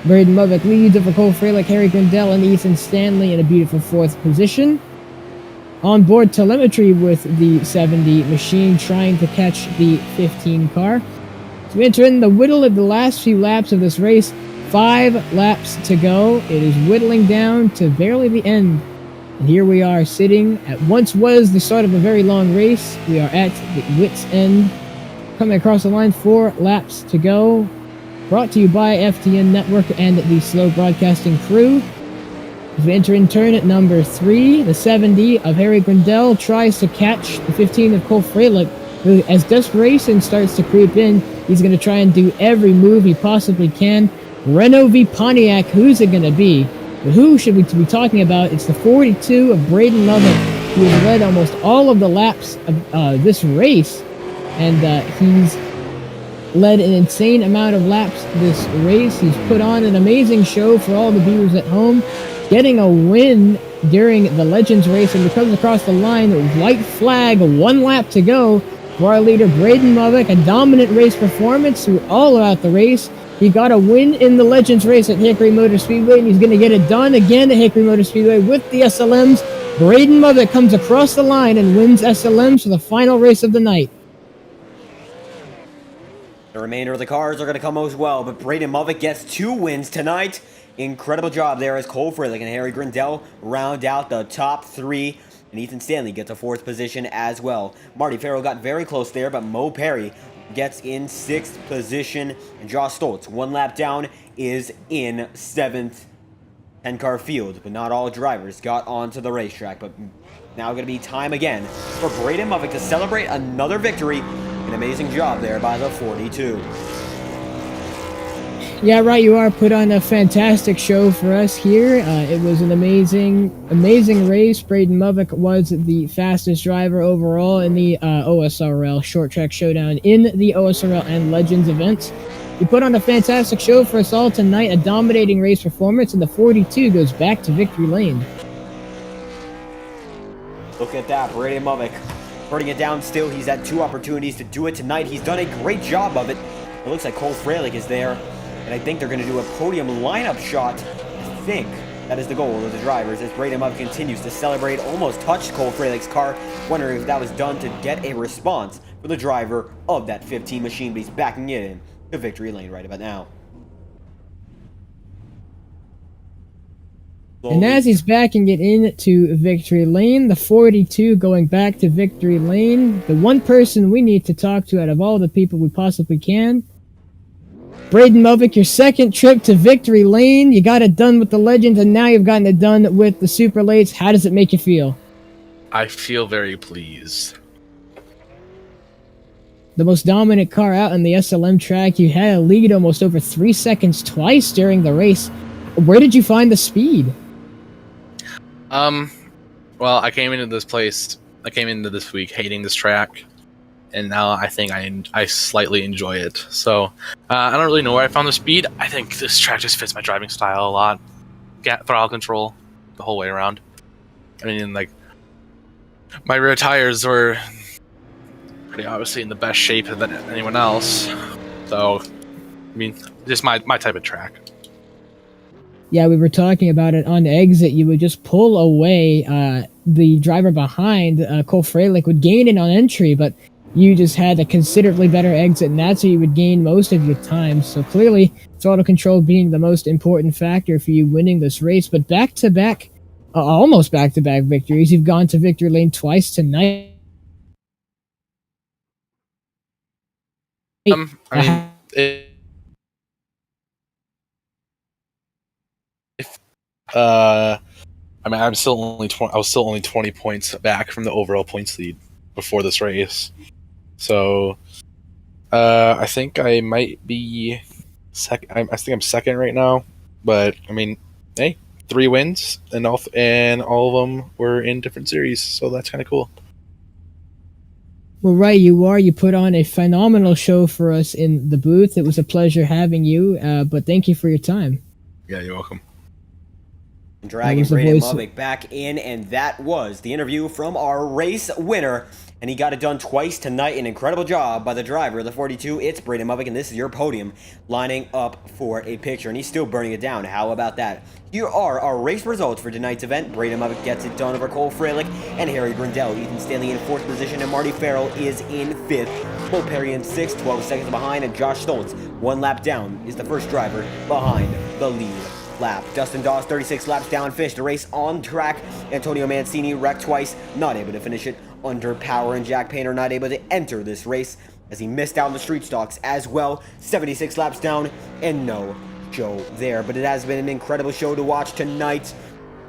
Braden Lubbock leads over Cole Freilich, Harry Grindell, and Ethan Stanley in a beautiful 4th position. On board telemetry with the 70 machine, trying to catch the 15 car. So we enter in the whittle of the last few laps of this race. 5 laps to go. It is whittling down to barely the end. And here we are sitting at once was the start of a very long race. We are at the wit's end. Coming across the line, 4 laps to go. Brought to you by FTN Network and the Slow Broadcasting crew. As we enter in turn at number 3, the 70 of Harry Grindell tries to catch the 15 of Cole Freilich, who, as desperation starts to creep in, he's going to try and do every move he possibly can. Renault v Pontiac, who's it going to be? But who should we be talking about? It's the 42 of Braden Lubbock, who has led almost all of the laps of this race, and he's led an insane amount of laps this race. He's put on an amazing show for all the viewers at home, getting a win during the Legends race, and comes across the line, white flag, 1 lap to go for our leader Braden Lubbock. A dominant race performance through all throughout the race. He got a win in the Legends race at Hickory Motor Speedway, and he's going to get it done again at Hickory Motor Speedway with the SLMs. Braden Lubbock comes across the line and wins SLMs for the final race of the night. The remainder of the cars are going to come as well, but Braden Lubbock gets 2 wins tonight. Incredible job there as Cole Freilich and Harry Grindell round out the top 3, and Ethan Stanley gets a 4th position as well. Marty Farrell got very close there, but Mo Perry gets in 6th position, and Josh Stoltz, 1 lap down, is in 7th. 10-car field, but not all drivers got onto the racetrack, but now going to be time again for Braden Lubbock to celebrate another victory. An amazing job there by the 42. Yeah, right, you are. Put on a fantastic show for us here. It was an amazing race. Braden Lubbock was the fastest driver overall in the OSRL Short Track Showdown in the OSRL and Legends events. He put on a fantastic show for us all tonight, a dominating race performance, and the 42 goes back to victory lane. Look at that, Braden Lubbock putting it down still. He's had 2 opportunities to do it tonight. He's done a great job of it. It looks like Cole Freilich is there, and I think they're going to do a podium lineup shot. I think that is the goal of the drivers as Braden Lubbock continues to celebrate. Almost touched Cole Freilich's car. Wondering if that was done to get a response for the driver of that 15 machine, but he's backing it in to victory lane right about now. And as he's backing it into victory lane, the 42 going back to victory lane, the one person we need to talk to out of all the people we possibly can. Braden Melvick, your second trip to victory lane. You got it done with the Legends, and now you've gotten it done with the Super Lates. How does it make you feel? I feel very pleased. The most dominant car out on the SLM track. You had a lead almost over 3 seconds twice during the race. Where did you find the speed? Well, I came into this week hating this track, and now I think I slightly enjoy it. So, I don't really know where I found the speed. I think this track just fits my driving style a lot. Throttle control the whole way around. I mean, like, my rear tires were pretty obviously in the best shape than anyone else. So, I mean, just my type of track. Yeah, we were talking about it on exit. You would just pull away the driver behind, Cole Freilich, would gain it on entry, but you just had a considerably better exit, and that's where you would gain most of your time. So clearly, throttle control being the most important factor for you winning this race. But back-to-back, almost back-to-back victories. You've gone to victory lane twice tonight. I was still only 20 points back from the overall points lead before this race. So, I think I might be second. I think I'm second right now. But I mean, hey, 3 wins, and all of them were in different series, so that's kind of cool. Well, right, you are. You put on a phenomenal show for us in the booth. It was a pleasure having you, but thank you for your time. Yeah, you're welcome. Dragging Braden Melvick back in, and that was the interview from our race winner. And he got it done twice tonight. An incredible job by the driver of the 42. It's Braden Melvick, and this is your podium lining up for a picture. And he's still burning it down. How about that? Here are our race results for tonight's event. Braden Melvick gets it done over Cole Freilich and Harry Grindell. Ethan Stanley in 4th position, and Marty Farrell is in 5th. Cole Perry in 6th, 12 seconds behind, and Josh Stoltz, 1 lap down, is the first driver behind the lead lap. Dustin Dawes, 36 laps down, finished the race on track. Antonio Mancini wrecked twice, not able to finish it under power, and Jack Painter not able to enter this race as he missed out on the street stocks as well. 76 laps down and no show there, but it has been an incredible show to watch tonight.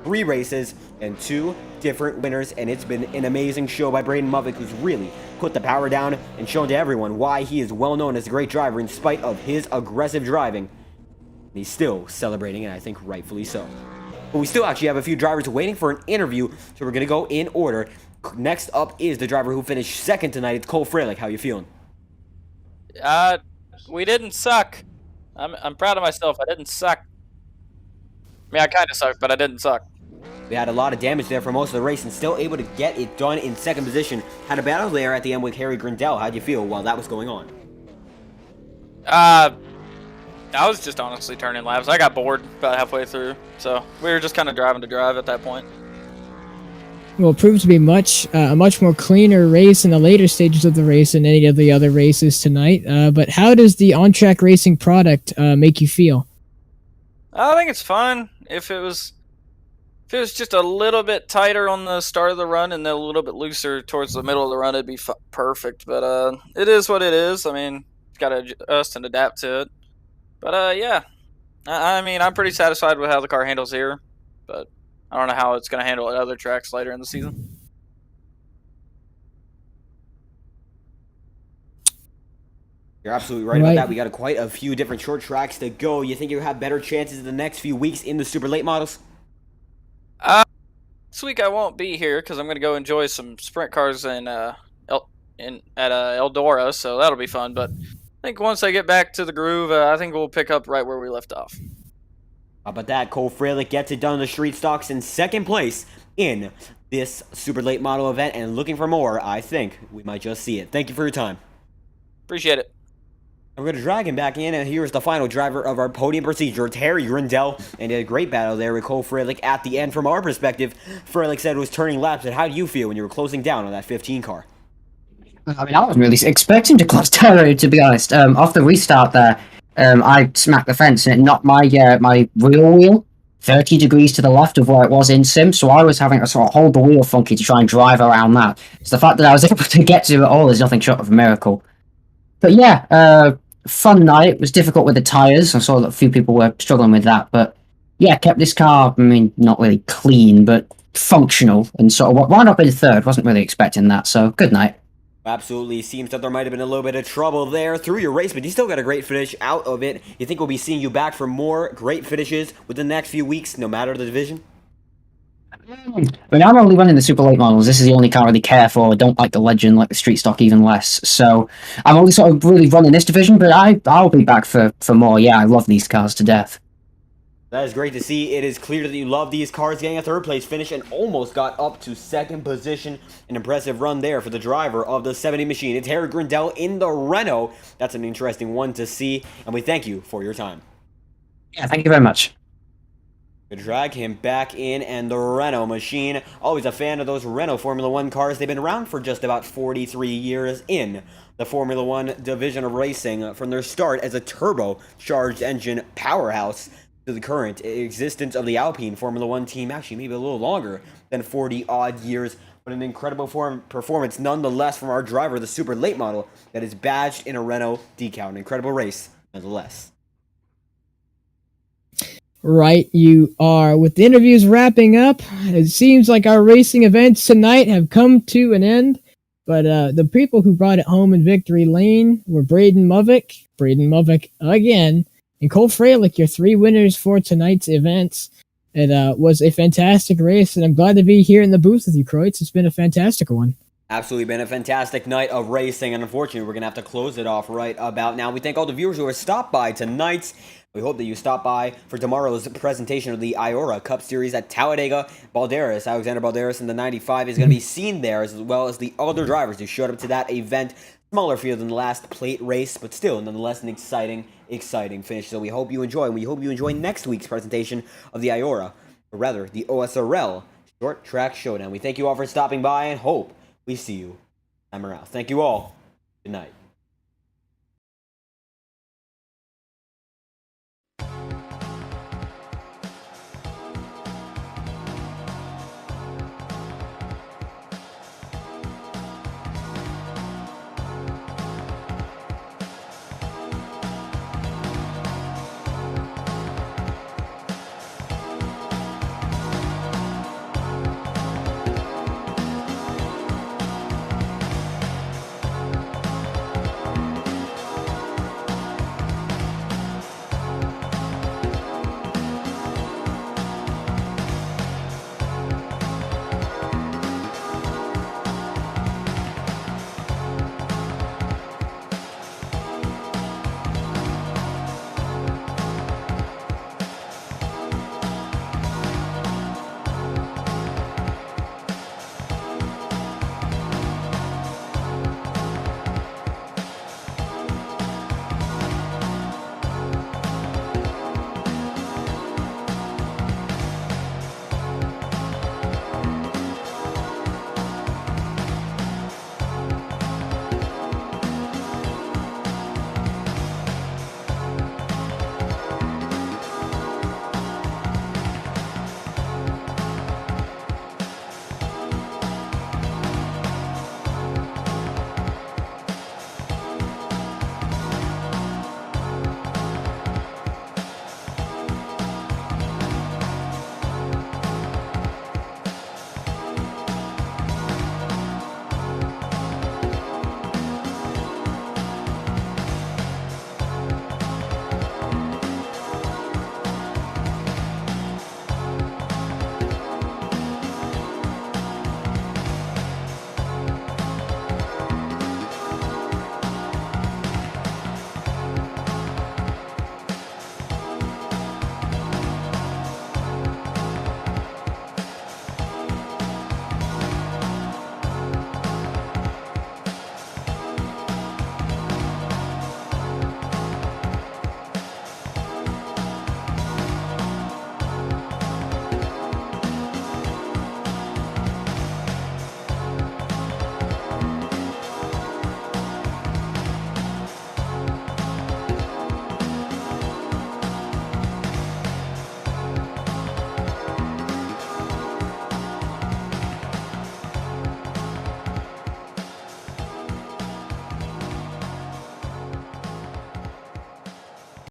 3 races and 2 different winners, and it's been an amazing show by Braden Melvick, who's really put the power down and shown to everyone why he is well known as a great driver in spite of his aggressive driving. He's still celebrating, and I think rightfully so. But we still actually have a few drivers waiting for an interview, so we're going to go in order. Next up is the driver who finished second tonight. It's Cole Freilich. How you feeling? We didn't suck. I'm proud of myself. I didn't suck. I mean, I kind of sucked, but I didn't suck. We had a lot of damage there for most of the race and still able to get it done in second position. Had a battle there at the end with Harry Grindell. How'd you feel while that was going on? I was just honestly turning laps. I got bored about halfway through, so we were just kind of driving to drive at that point. Well, it proved to be a much more cleaner race in the later stages of the race than any of the other races tonight. But how does the on-track racing product make you feel? I think it's fun. If it was just a little bit tighter on the start of the run and then a little bit looser towards the middle of the run, it'd be perfect. But it is what it is. I mean, got to adjust and adapt to it. But yeah, I mean, I'm pretty satisfied with how the car handles here, but I don't know how it's going to handle at other tracks later in the season. You're absolutely right about that. We got quite a few different short tracks to go. You think you'll have better chances in the next few weeks in the super late models? This week I won't be here because I'm going to go enjoy some sprint cars at Eldora, so that'll be fun. But I think once I get back to the groove, I think we'll pick up right where we left off. How about that? Cole Freilich gets it done in the street stocks in second place in this super late model event, and looking for more, I think we might just see it. Thank you for your time. Appreciate it. We're going to drag him back in, and here's the final driver of our podium procedure, Terry Grindell, and a great battle there with Cole Freilich at the end. From our perspective, Freilich said it was turning laps, and how do you feel when you were closing down on that 15 car? I mean, I wasn't really expecting to close down, to be honest. Off the restart there, I smacked the fence, and it knocked my my rear wheel 30 degrees to the left of where it was in sim, so I was having to sort of hold the wheel funky to try and drive around that. So the fact that I was able to get to it all is nothing short of a miracle. But yeah, fun night. It was difficult with the tyres. I saw that a few people were struggling with that, but yeah, kept this car, I mean, not really clean, but functional, and sort of wound up in third. Wasn't really expecting that, so good night. Absolutely. Seems that there might have been a little bit of trouble there through your race, but you still got a great finish out of it. You think we'll be seeing you back for more great finishes within the next few weeks, no matter the division? I mean, I'm only running the super late models. This is the only car I really care for. I don't like the Legend, like the Street Stock even less. So I'm only sort of really running this division, but I'll be back for more. Yeah, I love these cars to death. That is great to see. It is clear that you love these cars, getting a third place finish and almost got up to second position. An impressive run there for the driver of the 70 machine. It's Harry Grindell in the Renault. That's an interesting one to see, and we thank you for your time. Yeah, thank you very much. To drag him back in, and the Renault machine. Always a fan of those Renault Formula 1 cars. They've been around for just about 43 years in the Formula 1 division of racing, from their start as a turbocharged engine powerhouse to the current existence of the Alpine Formula 1 team, actually maybe a little longer than 40-odd years, but an incredible performance nonetheless from our driver, the super late model, that is badged in a Renault decal. An incredible race nonetheless. Right, you are. With the interviews wrapping up, it seems like our racing events tonight have come to an end. But the people who brought it home in victory lane were Braden Movick again, and Cole Freilich, your three winners for tonight's events. It was a fantastic race, and I'm glad to be here in the booth with you, Kreutz. It's been a fantastic one. Absolutely been a fantastic night of racing, and unfortunately, we're going to have to close it off right about now. We thank all the viewers who have stopped by tonight. We hope that you stop by for tomorrow's presentation of the Iora Cup Series at Talladega. Balderas, Alexander Balderas in the 95 is going to be seen there, as well as the other drivers who showed up to that event. Smaller field than the last plate race, but still, nonetheless, an exciting finish. So we hope you enjoy, and we hope you enjoy next week's presentation of the Iora, or rather, the OSRL Short Track Showdown. We thank you all for stopping by, and hope we see you time around. Thank you all. Good night.